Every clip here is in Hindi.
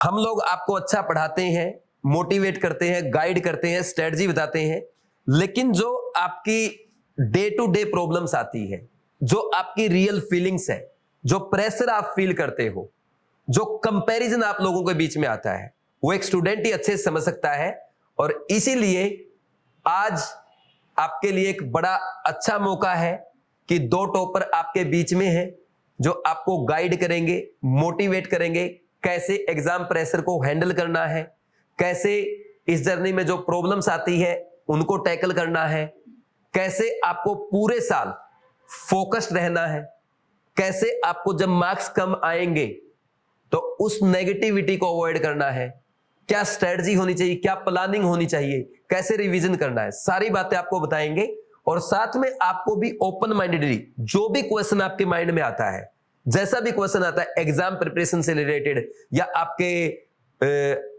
हम लोग आपको अच्छा पढ़ाते हैं, मोटिवेट करते हैं, गाइड करते हैं, स्ट्रेटजी बताते हैं, लेकिन जो आपकी डे टू डे प्रॉब्लम्स आती है, जो आपकी रियल फीलिंग्स है, जो प्रेशर आप फील करते हो, जो कंपैरिजन आप लोगों के बीच में आता है, वो एक स्टूडेंट ही अच्छे से समझ सकता है। और इसीलिए आज आपके लिए एक बड़ा अच्छा मौका है कि दो टॉपर आपके बीच में हैं जो आपको गाइड करेंगे, मोटिवेट करेंगे, कैसे एग्जाम प्रेशर को हैंडल करना है, कैसे इस जर्नी में जो प्रॉब्लम्स आती है उनको टैकल करना है, कैसे आपको पूरे साल फोकस्ड रहना है, कैसे आपको जब मार्क्स कम आएंगे तो उस नेगेटिविटी को अवॉइड करना है, क्या स्ट्रेटजी होनी चाहिए, क्या प्लानिंग होनी चाहिए, कैसे रिवीजन करना है, सारी बातें आपको बताएंगे। और साथ में आपको भी ओपन माइंडेडली जो भी क्वेश्चन आपके माइंड में आता है, जैसा भी क्वेश्चन आता है एग्जाम प्रिपरेशन से रिलेटेड या आपके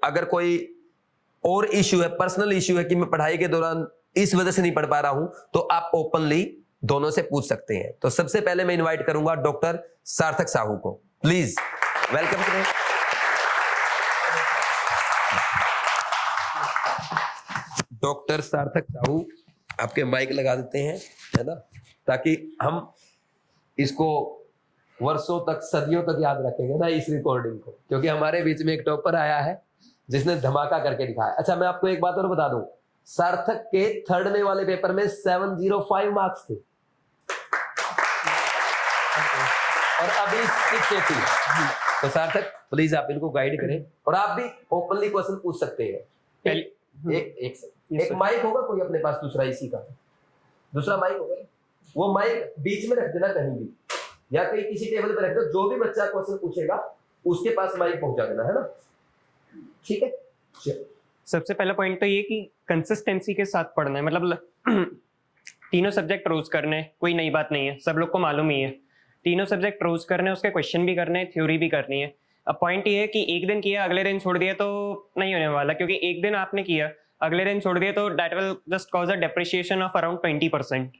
अगर कोई और इश्यू है, पर्सनल इश्यू है कि मैं पढ़ाई के दौरान इस वजह से नहीं पढ़ पा रहा हूं, तो आप ओपनली दोनों से पूछ सकते हैं। तो सबसे पहले मैं इनवाइट करूंगा डॉक्टर सार्थक साहू को, प्लीज वेलकम करें। डॉक्टर सार्थक साहू, आपके माइक लगा देते हैं, है ना, ताकि हम इसको वर्षों तक, सदियों तक याद रखेंगे ना इस रिकॉर्डिंग को, क्योंकि हमारे बीच में एक टॉपर आया है जिसने धमाका करके दिखाया। अच्छा, मैं आपको एक बात और बता दूं, सार्थक के थर्ड में वाले पेपर में 705 मार्क्स थे और अभी 680। तो सार्थक प्लीज आप इनको गाइड करें और आप भी ओपनली क्वेश्चन पूछ सकते हैं। एक माइक होगा कोई अपने पास दूसरा, इसी का दूसरा माइक होगा, वो माइक बीच में रख देना कहीं भी, या कहीं किसी टेबल पे रख दो, जो भी बच्चा क्वेश्चन पूछेगा उसके पास माइक पहुंचा देना, है ना, ठीक है। सबसे पहला पॉइंट तो ये कि कंसिस्टेंसी के साथ पढ़ना है, मतलब तीनों सब्जेक्ट रोज करने, कोई नई बात नहीं है, सब लोग को मालूम ही है। तीनों सब्जेक्ट रोज करने, उसके क्वेश्चन भी करने, थ्योरी भी करनी है। अब पॉइंट ये है कि एक दिन किया अगले दिन छोड़ दिया तो नहीं होने वाला, क्योंकि एक दिन आपने किया अगले दिन छोड़ दिया तो that will just cause a depreciation of around 20%।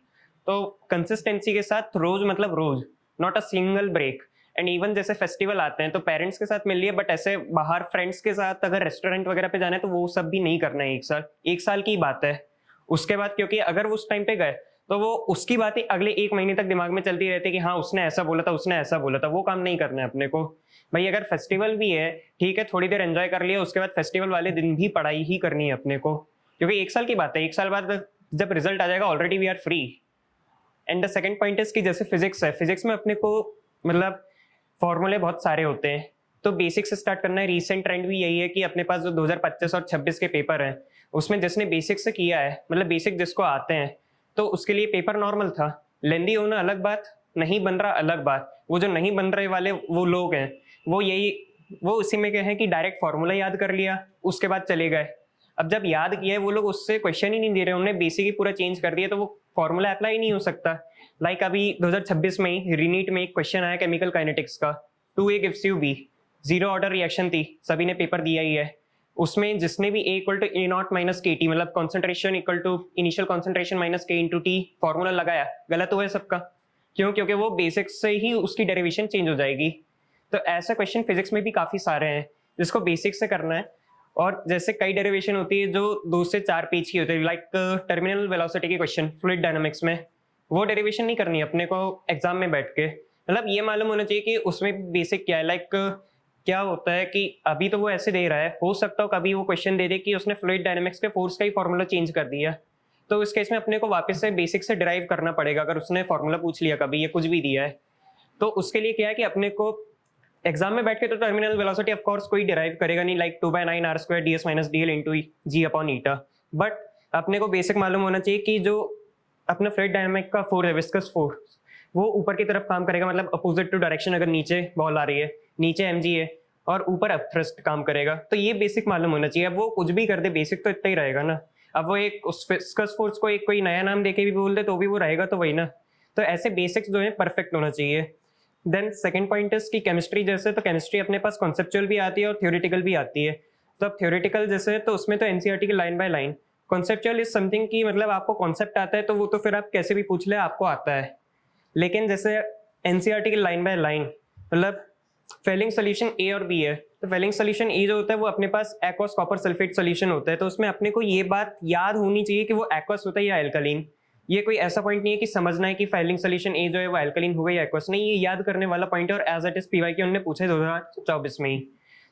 तो कंसिस्टेंसी के साथ रोज, मतलब रोज, not a single break. And even जैसे फेस्टिवल आते हैं तो पेरेंट्स के साथ मिल लिए, बट ऐसे बाहर फ्रेंड्स के साथ अगर रेस्टोरेंट वगैरह पे जाना है तो वो सब भी नहीं करना है। एक साल की बात है। उसके बाद क्योंकि अगर वो उस टाइम पे गए तो वो उसकी बातें अगले एक महीने तक दिमाग में चलती रहती है कि हाँ उसने ऐसा बोला था, उसने ऐसा बोला था। वो काम नहीं करना है अपने को। भाई अगर फेस्टिवल भी है ठीक है, थोड़ी देर एंजॉय कर लिया, उसके बाद फेस्टिवल वाले दिन भी पढ़ाई ही करनी है अपने को, क्योंकि एक साल की बात है। एक साल बाद जब रिजल्ट आ जाएगा already we are free. And the second point is कि जैसे फिजिक्स है, फिजिक्स में अपने को मतलब फॉर्मूले बहुत सारे होते हैं, तो बेसिक से स्टार्ट करना है। रिसेंट ट्रेंड भी यही है कि अपने पास जो 2025 और 26 के पेपर हैं उसमें जिसने बेसिक से किया है, मतलब बेसिक जिसको आते हैं, तो उसके लिए पेपर नॉर्मल था। लेंदी होना अलग बात, नहीं बन रहा अलग बात। वो जो नहीं बन रहे वाले वो लोग हैं, वो उसी में क्या है कि डायरेक्ट फॉर्मूला याद कर लिया, उसके बाद चले गए। अब जब याद किया है वो लोग उससे क्वेश्चन ही नहीं दे रहे, उन्होंने बेसिक ही पूरा चेंज कर दिया, तो वो फॉर्मूला अप्लाई नहीं हो सकता। लाइक अभी 2026 में ही रीनीट में एक क्वेश्चन आया केमिकल काइनेटिक्स का, 2A gives you B, zero order reaction थी, सभी ने पेपर दिया ही है। उसमें जिसने भी A equal to A0 minus KT, मतलब concentration equal to initial concentration minus K into T formula लगाया, गलत हुआ है सबका। क्यों? क्योंकि वो बेसिक से ही उसकी डेरिवेशन चेंज हो जाएगी। तो ऐसा क्वेश्चन फिजिक्स में भी काफी सारे हैं जिसको बेसिक से करना है। और जैसे कई डेरिवेशन होती है जो 2 से 4 पेज की होती है, लाइक टर्मिनल वेलोसिटी के क्वेश्चन फ्लूइड डायनामिक्स में, वो डेरिवेशन नहीं करनी है अपने को एग्जाम में बैठ के। मतलब ये मालूम होना चाहिए कि उसमें बेसिक क्या है। लाइक क्या होता है कि अभी तो वो ऐसे दे रहा है, हो सकता हो कभी वो क्वेश्चन दे दे कि उसने फ्लूइड डायनामिक्स के फोर्स का ही फॉर्मूला चेंज कर दिया, तो इस केस में अपने को वापस से बेसिक से डिराइव करना पड़ेगा। अगर उसने फॉर्मूला पूछ लिया कभी, ये कुछ भी दिया है, तो उसके लिए क्या है कि अपने को एग्जाम में बैठ के तो टर्मिनल वेलोसिटी ऑफ कोर्स कोई डिराइव करेगा नहीं, like 2/9r² ds minus dl into g/η। But अपने को बेसिक मालूम होना चाहिए कि जो अपना फ्लूइड डायनामिक का फोर्स है, विस्कस फोर्स, वो ऊपर की तरफ काम करेगा, मतलब अपोजिट टू डायरेक्शन। अगर नीचे बॉल आ रही है, नीचे mg है और ऊपर अपथ्रस्ट काम करेगा, तो ये बेसिक मालूम होना चाहिए। अब वो कुछ भी कर दे, बेसिक तो इतना ही रहेगा ना। अब वो एक उस विस्कस फोर्स को एक कोई नया नाम देके भी बोल दे तो भी वो रहेगा तो वही ना। तो ऐसे बेसिक्स जो है परफेक्ट होना चाहिए। देन सेकंड पॉइंट इज कि केमिस्ट्री जैसे, तो केमिस्ट्री अपने पास कॉन्सेप्चुअल भी आती है और थ्योरेटिकल भी आती है। तो अब थ्योरेटिकल जैसे, तो उसमें तो एनसीईआरटी की line by line. Conceptual is something की मतलब आपको कॉन्सेप्ट आता है तो वो तो फिर आप कैसे भी पूछ ले आपको आता है। लेकिन जैसे एनसीईआरटी की लाइन बाय लाइन, मतलब फेलिंग सोल्यूशन ए और बी है। तो फेलिंग सोल्यूशन ए जो होता है वो अपने पास एक्वस कॉपर सल्फेट सोल्यूशन होता है, तो उसमें अपने को ये बात याद होनी चाहिए कि वो एक्वस होता है या एल्कलीन। ये कोई ऐसा पॉइंट नहीं है कि समझना है कि फेलिंग सोल्यूशन ए जो है वो एल्कलीन होगा या एक्वस, नहीं, ये याद करने वाला पॉइंट है और एज इट इज पीवाई के उन्होंने पूछा 2024 में ही।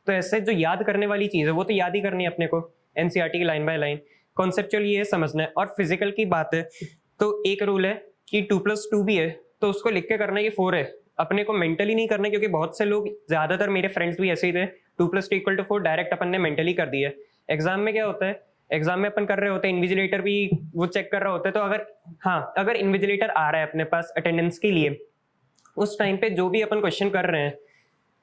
तो ऐसे जो याद करने वाली चीज है वो तो याद ही करनी है अपने को, एनसीईआरटी की लाइन बाय लाइन। कॉन्सेप्चुअल ये समझना है। और फिजिकल की बात है तो एक रूल है कि 2+2 भी है तो उसको लिख के करना है कि 4 है, अपने को मेंटली नहीं करना, क्योंकि बहुत से लोग, ज्यादातर मेरे फ्रेंड्स भी ऐसे ही थे, 2+2 = 4 डायरेक्ट अपन ने मेंटली कर दिया। एग्जाम में क्या होता है, एग्जाम में अपन कर रहे होते हैं, इन्विजिलेटर भी वो चेक कर रहा होता है, तो अगर इन्विजिलेटर आ रहा है अपने पास अटेंडेंस के लिए, उस टाइम पे जो भी अपन क्वेश्चन कर रहे हैं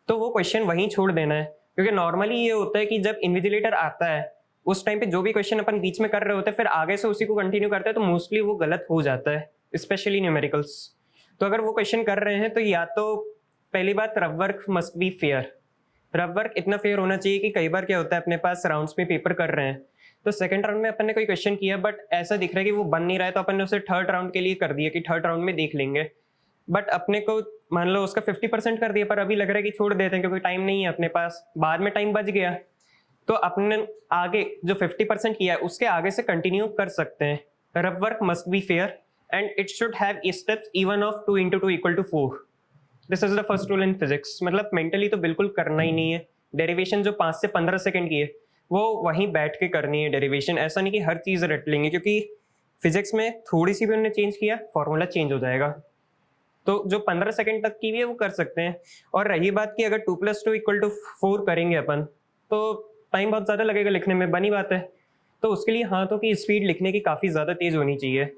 तो वो क्वेश्चन वहीं छोड़ देना है। क्योंकि नॉर्मली ये होता है कि जब इन्विजिलेटर आता है उस टाइम पे जो भी क्वेश्चन अपन बीच में कर रहे होते हैं फिर आगे से उसी को कंटिन्यू करते हैं, तो मोस्टली वो गलत हो जाता है, स्पेशली न्यूमेरिकल्स। तो अगर वो क्वेश्चन कर रहे हैं तो या तो पहली बात, rough work must be fair. Rough work इतना फेयर होना चाहिए कि कई बार क्या होता है अपने पास राउंड्स में पेपर कर रहे हैं तो सेकंड राउंड में अपन ने कोई क्वेश्चन किया बट ऐसा दिख रहा है कि वो बन नहीं रहा है, तो अपन ने उसे थर्ड राउंड के लिए कर दिया कि थर्ड राउंड में देख लेंगे। बट अपने को मान लो उसका 50% कर दिया पर अभी लग रहा है कि छोड़ देते हैं क्योंकि टाइम नहीं है अपने पास, बाद में टाइम बच गया तो अपने आगे जो 50% किया है उसके आगे से कंटिन्यू कर सकते हैं। Rough work must be fair and it should have steps even of 2 × 2 = 4। This is the first rule in physics. मतलब मेंटली तो बिल्कुल करना ही नहीं है। डेरिवेशन जो 5 से 15 सेकंड की है वो वहीं बैठ के करनी है डेरिवेशन, ऐसा नहीं कि हर चीज रट लेंगे, क्योंकि फिजिक्स में थोड़ी सी भी उन्होंने चेंज किया फॉर्मूला चेंज हो जाएगा। तो जो 15 सेकंड तक की भी है वो कर सकते हैं। और रही बात कि अगर 2+2 = 4 करेंगे अपन तो टाइम बहुत ज़्यादा लगेगा लिखने में, बनी बात है। तो उसके लिए हाथों की स्पीड लिखने की काफ़ी ज़्यादा तेज़ होनी चाहिए।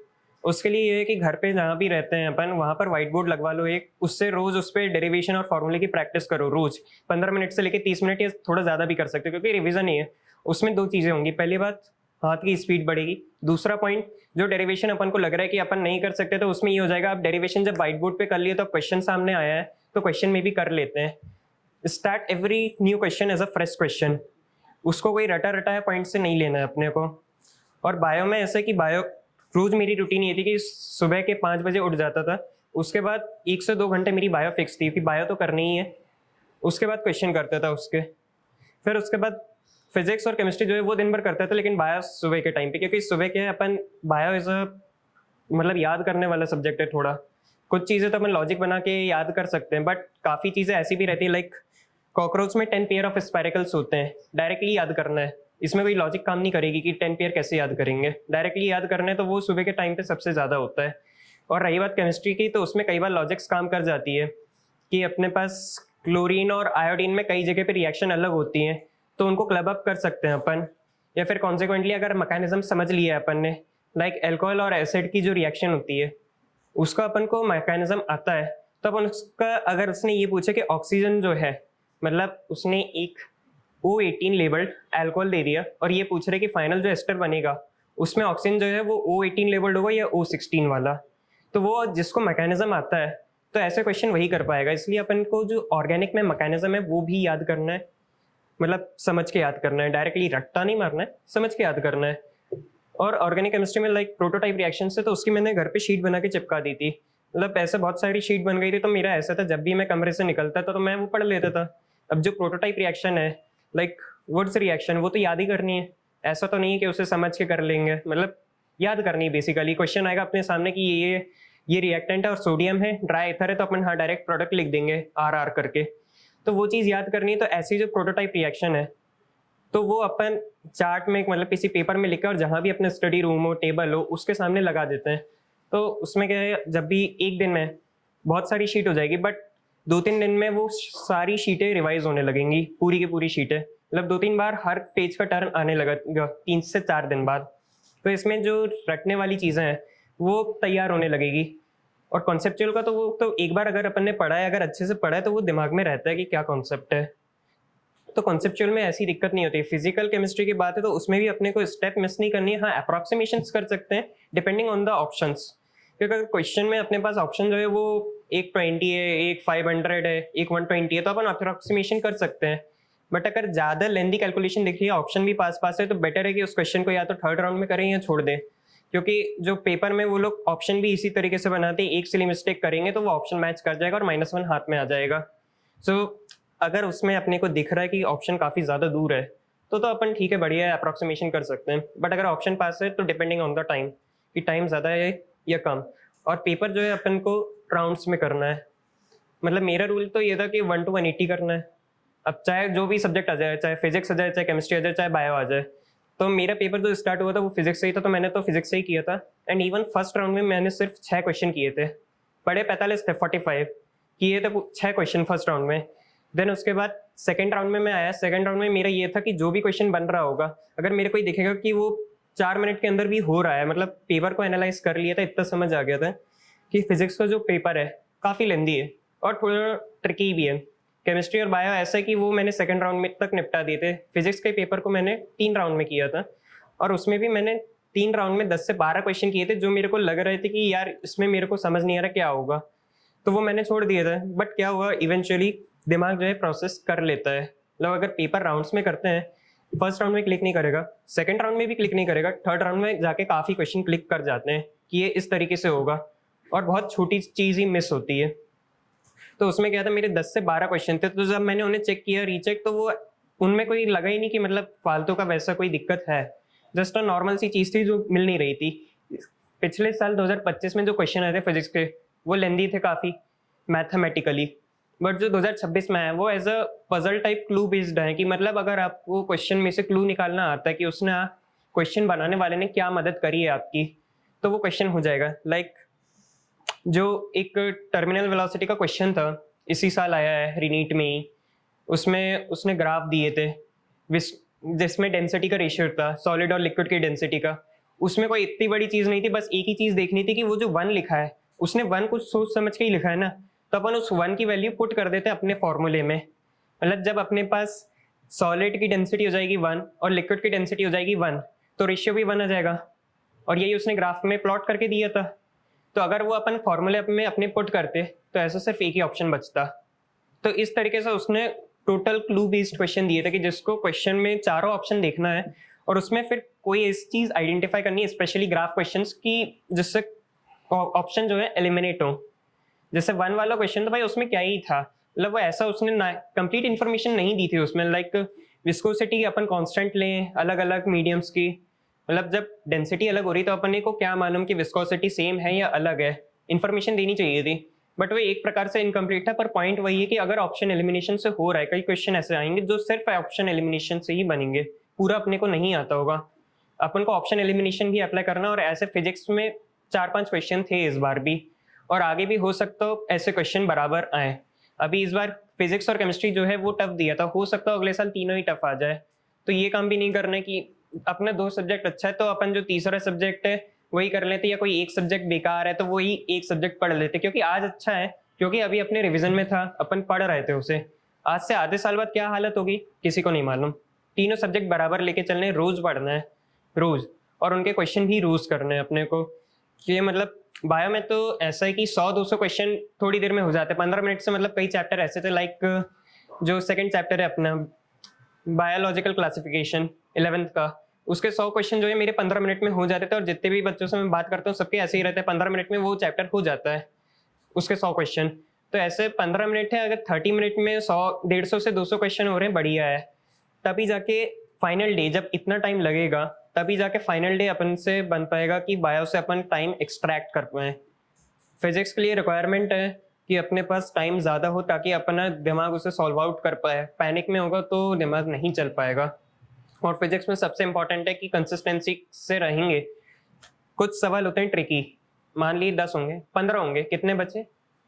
उसके लिए ये है कि घर पे जहाँ भी रहते हैं अपन वहाँ पर व्हाइट बोर्ड लगवा लो एक, उससे रोज़ उस पर डेरिवेशन और फॉर्मूले की प्रैक्टिस करो रोज़ 15 मिनट से लेकर 30 मिनट या थोड़ा ज़्यादा भी कर सकते हो, क्योंकि रिविजन ही है। उसमें 2 चीज़ें होंगी, पहली बात हाथ की स्पीड बढ़ेगी, दूसरा पॉइंट जो डेरिवेशन अपन को लग रहा है कि अपन नहीं कर सकते तो उसमें ये हो जाएगा, आप डेरिवेशन जब व्हाइट बोर्ड पे कर लिए तो क्वेश्चन सामने आया है तो क्वेश्चन में भी कर लेते हैं। Start every new question as a fresh question, उसको कोई रटा रटाया पॉइंट से नहीं लेना है अपने को। और बायो में ऐसा कि बायो रोज मेरी रूटीन ये थी कि सुबह के 5 बजे उठ जाता था, उसके बाद 1 से 2 घंटे मेरी बायो फिक्स थी कि बायो तो करनी ही है, उसके बाद क्वेश्चन करता था फिर उसके बाद फिजिक्स और केमिस्ट्री जो है वो दिन भर करता था, लेकिन बायो सुबह के टाइम पे, क्योंकि सुबह के अपन बायो इज अ मतलब याद करने वाला सब्जेक्ट है थोड़ा। कुछ चीज़ें तो अपन लॉजिक बना के याद कर सकते हैं बट काफ़ी चीज़ें ऐसी भी रहती है, लाइक कॉकरोच में 10 पेयर ऑफ स्पाइरकल्स होते हैं, डायरेक्टली याद करना है, इसमें कोई लॉजिक काम नहीं करेगी कि 10 पेयर कैसे याद करेंगे, डायरेक्टली याद करना है तो वो सुबह के टाइम पे सबसे ज़्यादा होता है। और रही बात केमिस्ट्री की तो उसमें कई बार लॉजिक्स काम कर जाती है कि अपने पास क्लोरीन और आयोडीन में कई जगह पे रिएक्शन अलग होती हैं तो उनको क्लब अप कर सकते हैं अपन, या फिर कॉन्सिक्वेंटली अगर मैकेनिज्म समझ लिया है अपन ने, लाइक एल्कोहल और एसिड की जो रिएक्शन होती है उसका अपन को मैकेनिज्म आता है तो अपन उसका, अगर उसने ये पूछे कि ऑक्सीजन जो है, मतलब उसने एक O18 लेबल्ड अल्कोहल दे दिया और ये पूछ रहे कि फाइनल जो एस्टर बनेगा उसमें ऑक्सीजन जो है वो O18 लेबल्ड होगा या O16 वाला, तो वो जिसको मैकेनिज्म आता है तो ऐसे क्वेश्चन वही कर पाएगा। इसलिए अपन को जो ऑर्गेनिक में मैकेनिज्म है वो भी याद करना है, मतलब समझ के याद करना है, डायरेक्टली रट्टा नहीं मारना है, समझ के याद करना है। और ऑर्गेनिक केमिस्ट्री में लाइक प्रोटोटाइप रिएक्शन से तो उसकी मैंने घर पे शीट बना के चिपका दी थी, मतलब ऐसे बहुत सारी शीट बन गई थी तो मेरा ऐसा था जब भी मैं कमरे से निकलता था तो मैं वो पढ़ लेता था। अब जो प्रोटोटाइप रिएक्शन है लाइक वुड्स रिएक्शन वो तो याद ही करनी है, ऐसा तो नहीं है कि उसे समझ के कर लेंगे, मतलब याद करनी है बेसिकली। क्वेश्चन आएगा अपने सामने कि ये रिएक्टेंट है और सोडियम है, ड्राई एथर है, तो अपन हाँ डायरेक्ट प्रोडक्ट लिख देंगे RR करके, तो वो चीज़ याद करनी है। तो ऐसी जो प्रोटोटाइप रिएक्शन है तो वो अपन चार्ट में मतलब किसी पेपर में लिखकर और जहाँ भी अपने स्टडी रूम हो टेबल हो उसके सामने लगा देते हैं। तो उसमें क्या है, जब भी एक दिन में बहुत सारी शीट हो जाएगी बट 2-3 दिन में वो सारी शीटें रिवाइज होने लगेंगी, पूरी की पूरी शीटें, मतलब 2-3 बार हर पेज का टर्न आने लगेगा 3 से 4 दिन बाद। तो इसमें जो रटने वाली चीज़ें हैं वो तैयार होने लगेगी। और कॉन्सेप्चुअल का तो वो तो एक बार अगर अपन ने पढ़ा है, अगर अच्छे से पढ़ा है तो वो दिमाग में रहता है कि क्या कॉन्सेप्ट है, तो कॉन्सेप्चुअल में ऐसी दिक्कत नहीं होती। फिजिकल केमिस्ट्री की बात है तो उसमें भी अपने को स्टेप मिस नहीं करनी है, हाँ अप्रोक्सीमेशंस कर सकते हैं डिपेंडिंग ऑन द ऑप्शंस, क्योंकि अगर क्वेश्चन में अपने पास ऑप्शन जो है वो एक 20 है, एक 500 है, एक 120 है, तो अपन अप्रोक्सीमेशन कर सकते हैं। बट अगर ज़्यादा लेंदी कैलकुलेशन दिख रही है, ऑप्शन भी पास पास है, तो बेटर है कि उस क्वेश्चन को या तो थर्ड राउंड में करें या छोड़ दें, क्योंकि जो पेपर में वो लोग ऑप्शन भी इसी तरीके से बनाते हैं, एक सिली मिस्टेक करेंगे तो वो ऑप्शन मैच कर जाएगा और -1 हाथ में आ जाएगा। सो अगर उसमें अपने को दिख रहा है कि ऑप्शन काफ़ी ज़्यादा दूर है तो अपन ठीक है, बढ़िया है, अप्रॉक्सीमेशन कर सकते हैं। बट अगर ऑप्शन पास है तो डिपेंडिंग ऑन द टाइम कि टाइम ज़्यादा है या कम। और पेपर जो है अपन को राउंड्स में करना है। मतलब मेरा रूल तो ये था कि 1 to 180 करना है। अब चाहे जो भी सब्जेक्ट आ जाए, चाहे फिजिक्स आ जाए, चाहे केमिस्ट्री आ जाए, चाहे बायो आ जाए। तो मेरा पेपर जो स्टार्ट हुआ था वो फिजिक्स से ही था, तो मैंने तो फिजिक्स से ही किया था। एंड इवन फर्स्ट राउंड में मैंने सिर्फ 6 क्वेश्चन किए थे, पढ़े 45 थे, 45 किए थे 6 क्वेश्चन फर्स्ट राउंड में। देन उसके बाद सेकेंड राउंड में मैं आया। सेकेंड राउंड में मेरा ये था कि जो भी क्वेश्चन बन रहा होगा, अगर मेरे को ही दिखेगा कि वो 4 मिनट के अंदर भी हो रहा है, मतलब पेपर को एनालाइज कर लिया था, इतना समझ आ गया था कि फिजिक्स का जो पेपर है काफ़ी लेंदी है और थोड़ा ट्रिकी भी है। केमिस्ट्री और बायो ऐसा है कि वो मैंने सेकंड राउंड में तक निपटा दिए थे। फिजिक्स के पेपर को मैंने 3 राउंड में किया था और उसमें भी मैंने 3 राउंड में 10 से 12 क्वेश्चन किए थे जो मेरे को लग रहे थे कि यार इसमें मेरे को समझ नहीं आ रहा क्या होगा, तो वो मैंने छोड़ दिया था। बट क्या हुआ, इवेंचुअली दिमाग जो है प्रोसेस कर लेता है। मतलब अगर पेपर राउंड्स में करते हैं, फर्स्ट राउंड में क्लिक नहीं करेगा, सेकंड राउंड में भी क्लिक नहीं करेगा, थर्ड राउंड में जाके काफ़ी क्वेश्चन क्लिक कर जाते हैं कि ये इस तरीके से होगा और बहुत छोटी चीज़ ही मिस होती है। तो उसमें क्या था, मेरे 10 से 12 क्वेश्चन थे, तो जब मैंने उन्हें चेक किया, रीचेक, तो वो उनमें कोई लगा ही नहीं कि मतलब फालतू का वैसा कोई दिक्कत है। जस्ट अ नॉर्मल सी चीज़ थी जो मिल नहीं रही थी। पिछले साल 2025 में जो क्वेश्चन आए थे फिजिक्स के, वो लेंदी थे काफ़ी मैथमेटिकली। बट जो 2026 में है वो as a puzzle type clue based है कि मतलब अगर आपको क्वेश्चन में से क्लू निकालना आता है कि उसने क्वेश्चन बनाने वाले ने क्या मदद करी है आपकी, तो वो क्वेश्चन हो जाएगा। लाइक जो एक टर्मिनल वेलोसिटी का क्वेश्चन था, इसी साल आया है रीनीट में ही, उसमें उसने ग्राफ दिए थे जिसमें डेंसिटी का रेशियो था, सॉलिड और लिक्विड की डेंसिटी का। उसमें कोई इतनी बड़ी चीज़ नहीं थी, बस एक ही चीज़ देखनी थी कि वो जो 1 लिखा है, उसने 1 कुछ सोच समझ के ही लिखा है ना, तो अपन उस 1 की वैल्यू पुट कर देते हैं अपने फॉर्मूले में। मतलब जब अपने पास सॉलिड की डेंसिटी हो जाएगी 1 और लिक्विड की डेंसिटी हो जाएगी 1, तो रेशियो भी 1 आ जाएगा। और यही उसने ग्राफ में प्लॉट करके दिया था। तो अगर वो अपन फॉर्मूले में अपने पुट करते तो ऐसा सिर्फ एक ही ऑप्शन बचता। तो इस तरीके से उसने टोटल क्लू बेस्ड क्वेश्चन दिए थे कि जिसको क्वेश्चन में चारों ऑप्शन देखना है और उसमें फिर कोई ऐसी चीज़ आइडेंटिफाई करनी है, स्पेशली ग्राफ क्वेश्चंस की, जिससे ऑप्शन जो है एलिमिनेट हो। जैसे 1 वाला क्वेश्चन तो भाई उसमें क्या ही था, मतलब वो ऐसा उसने कंप्लीट इन्फॉर्मेशन नहीं दी थी उसमें। लाइक विस्कोसिटी अपन कांस्टेंट लें अलग अलग मीडियम्स की, मतलब जब डेंसिटी अलग हो रही तो अपन को क्या मालूम कि विस्कोसिटी सेम है या अलग है, इन्फॉर्मेशन देनी चाहिए थी। बट वो एक प्रकार से इनकम्प्लीट था। पर पॉइंट वही है कि अगर ऑप्शन एलिमिनेशन से हो रहा है, कई क्वेश्चन ऐसे आएंगे जो सिर्फ ऑप्शन एलिमिनेशन से ही बनेंगे, पूरा अपने को नहीं आता होगा। अपन को ऑप्शन एलिमिनेशन भी अप्लाई करना, और ऐसे फिजिक्स में 4-5 क्वेश्चन थे इस बार भी, और आगे भी हो सकता हो ऐसे क्वेश्चन बराबर आए। अभी इस बार फिजिक्स और केमिस्ट्री जो है वो टफ दिया था, हो सकता है अगले साल तीनों ही टफ आ जाए। तो ये काम भी नहीं करना है कि अपना 2 सब्जेक्ट अच्छा है तो अपन जो तीसरा सब्जेक्ट है वही कर लेते, या कोई एक सब्जेक्ट बेकार है तो वही एक सब्जेक्ट पढ़ लेते, क्योंकि आज अच्छा है, क्योंकि अभी अपने रिवीजन में था, अपन पढ़ रहे थे उसे। आज से आधे साल बाद क्या हालत होगी किसी को नहीं मालूम। तीनों सब्जेक्ट बराबर लेके चलने हैं, रोज पढ़ना है रोज, और उनके क्वेश्चन भी रोज करने हैं अपने को। ये मतलब बायो में तो ऐसा है कि 100-200 क्वेश्चन थोड़ी देर में हो जाते हैं, 15 मिनट से। मतलब कई चैप्टर ऐसे थे, लाइक जो सेकंड चैप्टर है अपना बायोलॉजिकल क्लासिफिकेशन 11th का, उसके 100 क्वेश्चन जो है मेरे 15 मिनट में हो जाते थे। और जितने भी बच्चों से मैं बात करता हूँ सबके ऐसे ही रहते हैं, 15 मिनट में वो चैप्टर हो जाता है, उसके 100 क्वेश्चन। तो ऐसे 15 मिनट है, अगर 30 मिनट में 100-150 से 200 क्वेश्चन हो रहे हैं, बढ़िया है। तभी जाके फाइनल डे, जब इतना टाइम लगेगा तभी जाके फाइनल डे अपन से बन पाएगा कि बायो से अपन टाइम एक्सट्रैक्ट कर पाए। फिजिक्स के लिए रिक्वायरमेंट है कि अपने पास टाइम ज़्यादा हो ताकि अपना दिमाग उसे सॉल्व आउट कर पाए। पैनिक में होगा तो दिमाग नहीं चल पाएगा। और फिजिक्स में सबसे इंपॉर्टेंट है कि कंसिस्टेंसी से रहेंगे। कुछ सवाल होते हैं ट्रिकी, मान ली 10 होंगे, 15 होंगे, कितने बचे?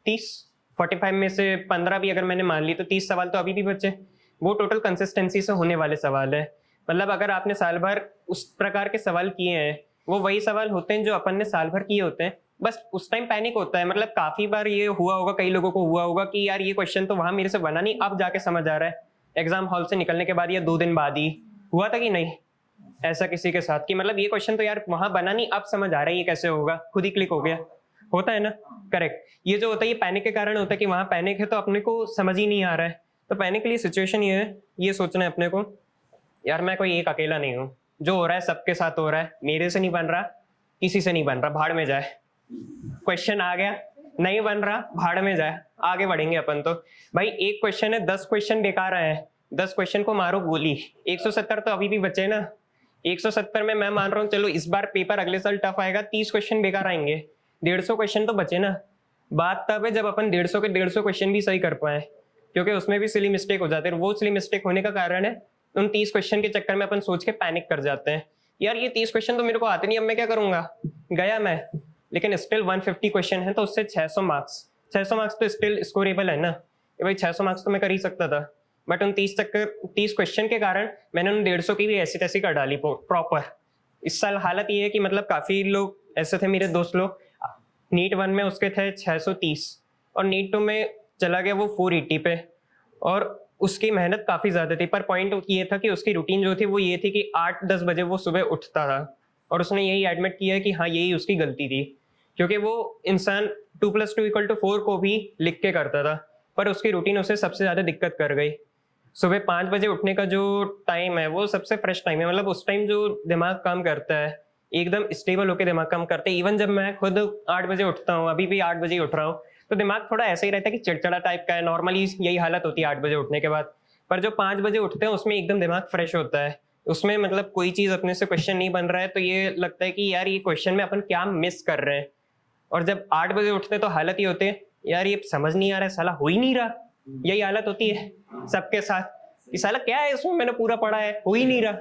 30। 45 में से 15 भी अगर मैंने मान ली तो 30 सवाल तो अभी भी बचे। वो टोटल कंसिस्टेंसी से होने वाले सवाल है। मतलब अगर आपने साल भर उस प्रकार के सवाल किए हैं, वो वही सवाल होते हैं जो अपन ने साल भर किए होते हैं, बस उस टाइम पैनिक होता है। मतलब काफी बार ये हुआ होगा, कई लोगों को हुआ होगा कि यार ये क्वेश्चन तो वहां मेरे से बना नहीं, अब जाके समझ आ रहा है एग्जाम हॉल से निकलने के बाद या 2 दिन बाद ही। हुआ था कि नहीं ऐसा किसी के साथ कि मतलब ये क्वेश्चन तो यार वहां बना नहीं, अब समझ आ रहा है ये कैसे होगा, खुद ही क्लिक हो गया? होता है ना? करेक्ट। ये जो होता है ये पैनिक के कारण होता है कि वहां पैनिक है तो अपने को समझ ही नहीं आ रहा है। तो पैनिक के लिए सिचुएशन ये है, ये सोचना है अपने को, यार मैं कोई एक अकेला नहीं हूँ, जो हो रहा है सबके साथ हो रहा है, मेरे से नहीं बन रहा, किसी से नहीं बन रहा, भाड़ में जाए। क्वेश्चन आ गया, नहीं बन रहा, भाड़ में जाए, आगे बढ़ेंगे अपन तो। भाई एक क्वेश्चन है, 10 क्वेश्चन बेकार आए हैं, 10 क्वेश्चन को मारो गोली, 170 तो अभी भी बचे ना। 170 में मैं मान रहा हूँ चलो इस बार पेपर अगले साल टफ आएगा, 30 क्वेश्चन बेकार आएंगे, 150 क्वेश्चन तो बचे ना। बात तब है जब अपन 150 के 150 क्वेश्चन भी सही कर पाए, क्योंकि उसमें भी सिली मिस्टेक हो जाते हैं। वो सिली मिस्टेक होने का कारण है उन 30 क्वेश्चन के चक्कर में अपन सोच के पैनिक कर जाते हैं, यार ये 30 क्वेश्चन तो मेरे को आते नहीं, अब मैं क्या करूंगा, गया मैं। लेकिन स्टिल 150 क्वेश्चन है तो उससे 600 मार्क्स, 600 मार्क्स तो स्टिल स्कोरेबल है ना कि भाई 600 मार्क्स तो मैं कर ही सकता था। बट उन 30 क्वेश्चन के कारण मैंने उन 150 की भी ऐसी तैसी कर डाली प्रॉपर। इस साल हालत ये है कि मतलब काफी लोग ऐसे थे मेरे दोस्त लोग, नीट 1 में उसके थे 630 और नीट 2 में चला गया वो 480 पे, और उसकी मेहनत काफी ज्यादा थी। पर पॉइंट ये था कि उसकी रूटीन जो थी वो ये थी कि 8-10 बजे वो सुबह उठता था, और उसने यही एडमिट किया है कि हाँ यही उसकी गलती थी, क्योंकि वो इंसान 2+2=4 को भी लिख के करता था, पर उसकी रूटीन उसे सबसे ज्यादा दिक्कत कर गई। सुबह 5 बजे उठने का जो टाइम है वो सबसे फ्रेश टाइम है, मतलब उस टाइम जो दिमाग काम करता है एकदम स्टेबल होकर दिमाग काम करता है। इवन जब मैं खुद 8 बजे उठता हूँ, अभी भी 8 बजे ही उठ रहा हूँ, तो दिमाग थोड़ा ऐसे ही रहता है कि चिड़चिड़ा टाइप का है, नॉर्मली यही हालत होती है 8 बजे उठने के बाद। पर जो 5 बजे उठते हैं उसमें एकदम दिमाग फ्रेश होता है, उसमें मतलब कोई चीज अपने से क्वेश्चन नहीं बन रहा है, तो ये लगता है कि यार ये क्वेश्चन में अपन क्या मिस कर रहे हैं। और जब 8 बजे उठते हैं तो हालत ही होती है यार ये समझ नहीं आ रहा है, साला हो ही नहीं रहा। यही हालत होती है सबके साथ कि साला क्या है इसमें, मैंने पूरा पढ़ा है, हो ही नहीं रहा।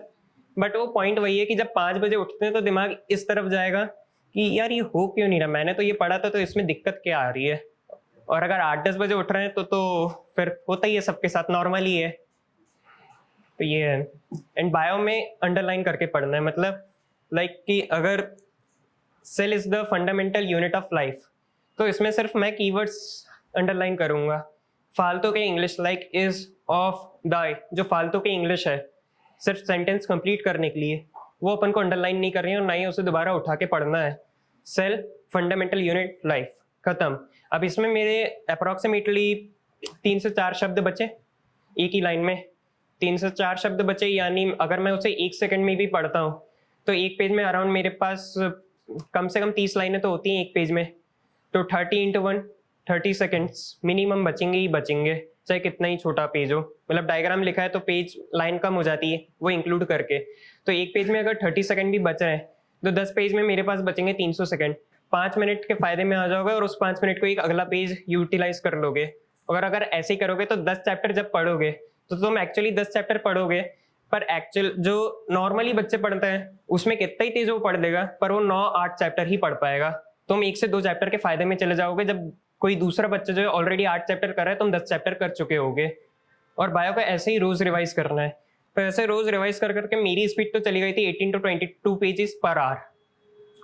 बट वो पॉइंट वही है कि जब 5 बजे उठते हैं तो दिमाग इस तरफ जाएगा कि यार ये हो क्यों नहीं रहा, मैंने तो ये पढ़ा था, तो इसमें दिक्कत क्या आ रही है। और अगर 8-10 बजे उठ रहे हैं तो फिर होता ही है सबके साथ, नॉर्मल ही है। तो ये है। एंड बायो में अंडरलाइन करके पढ़ना है, मतलब लाइक कि अगर cell is the fundamental unit of life, तो इसमें सिर्फ मैं कीवर्ड्स अंडरलाइन करूंगा। फालतू के English like is, of, the, जो फालतू के इंग्लिश है सिर्फ सेंटेंस कंप्लीट करने के लिए, वो अपन को अंडरलाइन नहीं करनी है और ना ही उसे दोबारा उठा के पढ़ना है। सेल फंडामेंटल यूनिट लाइफ खत्म। अब इसमें मेरे अप्रोक्सीमेटली 3 से 4 शब्द बचे एक ही लाइन में, 3 से 4 शब्द बचे, यानी अगर मैं उसे 1 सेकंड में भी पढ़ता हूँ तो एक पेज में अराउंड मेरे पास कम से कम 30 लाइनें तो होती हैं एक पेज में, तो 30 × 1 30 सेकेंड्स मिनिमम बचेंगे ही बचेंगे, चाहे कितना ही छोटा पेज हो। मतलब डायग्राम लिखा है तो पेज लाइन कम हो जाती है वो इंक्लूड करके, तो एक पेज में अगर 30 सेकंड भी बच रहे हैं तो 10 पेज में मेरे पास बचेंगे 300 सेकंड। 5 मिनट के फायदे में आ जाओगे और उस 5 मिनट को एक अगला पेज यूटिलाइज कर लोगे। अगर ऐसे ही करोगे तो 10 चैप्टर जब पढ़ोगे तो तुम एक्चुअली 10 चैप्टर पढ़ोगे, पर एक्चुअल जो नॉर्मली बच्चे पढ़ते हैं उसमें कितना ही तेज वो पढ़ देगा, पर वो 9-8 चैप्टर ही पढ़ पाएगा। तुम 1 से 2 चैप्टर के फायदे में चले जाओगे, जब कोई दूसरा बच्चा जो है ऑलरेडी 8 चैप्टर कर रहा है, तुम 10 चैप्टर कर चुके होगे। और बायो का ऐसे ही रोज रिवाइज करना है, तो ऐसे रोज रिवाइज कर करके मेरी स्पीड तो चली गई थी 18 to 22 पेजेस पर आवर,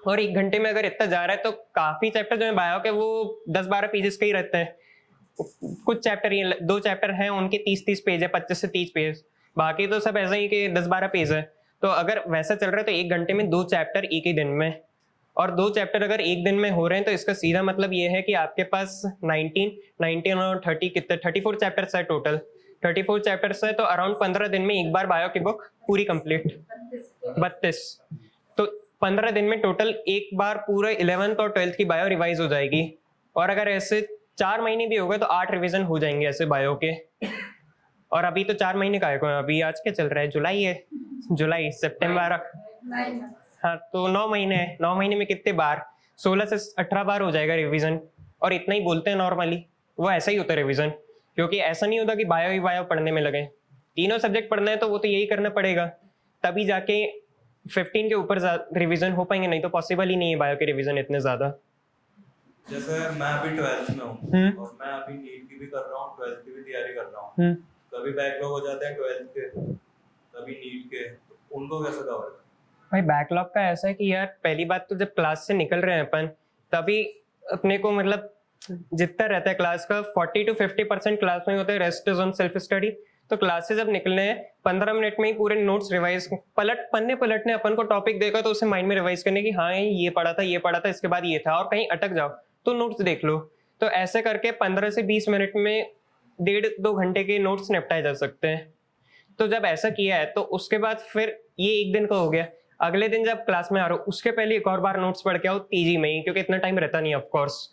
और 1 घंटे में अगर इतना जा रहा है तो काफी चैप्टर जो है बायो के वो 10-12 पेजेस के ही रहते हैं। कुछ चैप्टर, 2 चैप्टर हैं उनके 30-30 पेज है, 25 से 30 पेज, बाकी तो सब ऐसा ही कि 10-12 पेज है। तो अगर वैसा चल रहा है तो 1 घंटे में 2 चैप्टर एक ही दिन में, और 2 चैप्टर अगर एक दिन में हो रहे हैं तो इसका सीधा मतलब ये है कि आपके पास 19 और 30 कितने 34 चैप्टर्स है टोटल। 34 चैप्टर्स है तो अराउंड 15 दिन में एक बार बायो की बुक पूरी कंप्लीट, 32, तो 15 दिन में टोटल एक बार पूरा 11th और 12th की बायो रिवाइज हो जाएगी। और अगर ऐसे 4 महीने भी हो गए तो 8 रिवीजन हो जाएंगे ऐसे बायो के। और अभी तो 4 महीने का है, अभी आज क्या चल रहा है, जुलाई है, जुलाई सितंबर, हाँ तो 9 महीने है। 9 महीने में कितने बार, 16 से 18 बार हो जाएगा रिवीजन। और इतना ही बोलते हैं नॉर्मली, वो ऐसा ही होता है रिवीजन, क्योंकि ऐसा नहीं होता कि बायो ही बायो पढ़ने में लगे। तीनों सब्जेक्ट पढ़ना है तो वो तो यही करना पड़ेगा, तभी जाके 15 के ऊपर रिवीजन हो पाएंगे, नहीं तो पॉसिबल ही नहीं है बायो के रिवीजन इतने ज्यादा। जैसे मैं अभी 12th में हूँ और मैं अभी नीट की भी कर रहा हूँ, 12th की भी तैयारी कर रहा हूँ। कभी बैकलॉग हो जाते हैं 12th के, कभी नीट के, तो उनको कैसे कवर करें? भाई बैकलॉग का ऐसा है कि यार पहली बात तो जब क्लास से निकल रहे हैं अपन, तभी अपने को मतलब जितना रहता है क्लास का 40 to 50% क्लास में होता है, rest is on self study. तो क्लास से जब निकलने हैं 15 मिनट में ही पूरे नोट्स रिवाइज, पन्ने पलटने, अपन को टॉपिक देखा तो उसे माइंड में रिवाइज करने की, हाँ ये पढ़ा था, इसके बाद ये था, और कहीं अटक जाओ तो नोट्स देख लो। तो ऐसे करके 15 से 20 मिनट में 1.5-2 घंटे के नोट्स निपटाए जा सकते हैं। तो जब ऐसा किया है तो उसके बाद फिर ये 1 दिन का हो गया, अगले दिन जब क्लास में आ रहा हो उसके पहले एक और बार नोट्स पढ़ के आओ तेजी में ही, क्योंकि इतना टाइम रहता नहीं ऑफ कोर्स।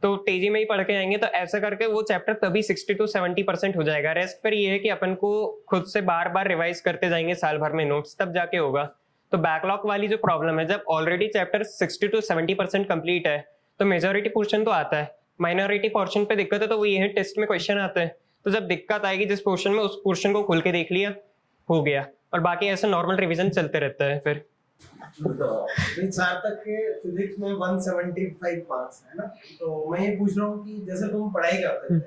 तो तेजी में ही पढ़ के आएंगे, तो ऐसा करके वो चैप्टर तभी 60 to 70% हो जाएगा। रेस्ट फिर ये है कि अपन को खुद से बार बार रिवाइज करते जाएंगे साल भर में नोट्स, तब जाके होगा। तो बैकलॉग वाली जो प्रॉब्लम है, जब ऑलरेडी चैप्टर 60 to 70% कंप्लीट है तो मेजोरिटी पोर्शन तो आता है, माइनॉरिटी पोर्शन पे दिक्कत है तो वो ये है टेस्ट में क्वेश्चन आते हैं। तो जब दिक्कत आएगी जिस पोर्शन में, उस पोर्शन को खोल के देख लिया, हो गया, और बाकी ऐसे नॉर्मल रिवीजन चलते रहता है फिर। सार्थक के फिजिक्स में 175 मार्क्स है ना, तो मैं ये पूछ रहा हूँ कि जैसे तुम पढ़ाई करते थे,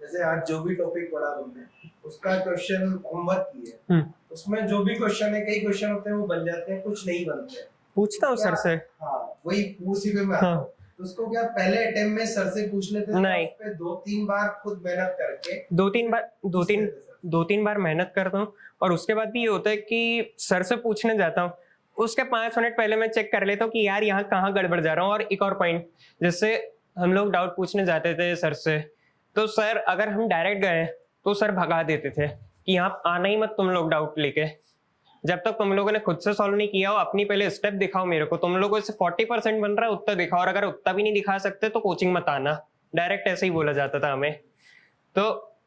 जैसे आज जो भी टॉपिक पढ़ा तुमने उसका क्वेश्चन होमवर्क किया, उसमें जो भी क्वेश्चन है, कई क्वेश्चन होते हैं वो बन जाते हैं, कुछ नहीं बनते हैं। पूछता हूँ सर से। हाँ, वही उसी पे मैं आता हूँ। तो उसको क्या पहले अटेम्प्ट में सर से पूछ लेते थे? नहीं, पे 2-3 बार खुद मेहनत करके, 2-3 बार मेहनत करता हूँ, और उसके बाद भी ये होता है कि सर से पूछने जाता हूँ, उसके 5 मिनट पहले मैं चेक कर लेता हूँ कि यार यहाँ कहाँ गड़बड़ जा रहा हूँ। और एक और पॉइंट, जैसे हम लोग डाउट पूछने जाते थे सर से, तो सर अगर हम डायरेक्ट गए तो सर भगा देते थे कि यहाँ आना ही मत तुम लोग डाउट लेके, जब तक तुम लोगों ने खुद से सॉल्व नहीं किया हो, अपनी पहले स्टेप दिखाओ मेरे को, तुम लोगों से 40% बन रहा है उतना दिखाओ, और अगर उतना भी नहीं दिखा सकते तो कोचिंग मत आना। डायरेक्ट ऐसे ही बोला जाता था हमें। तो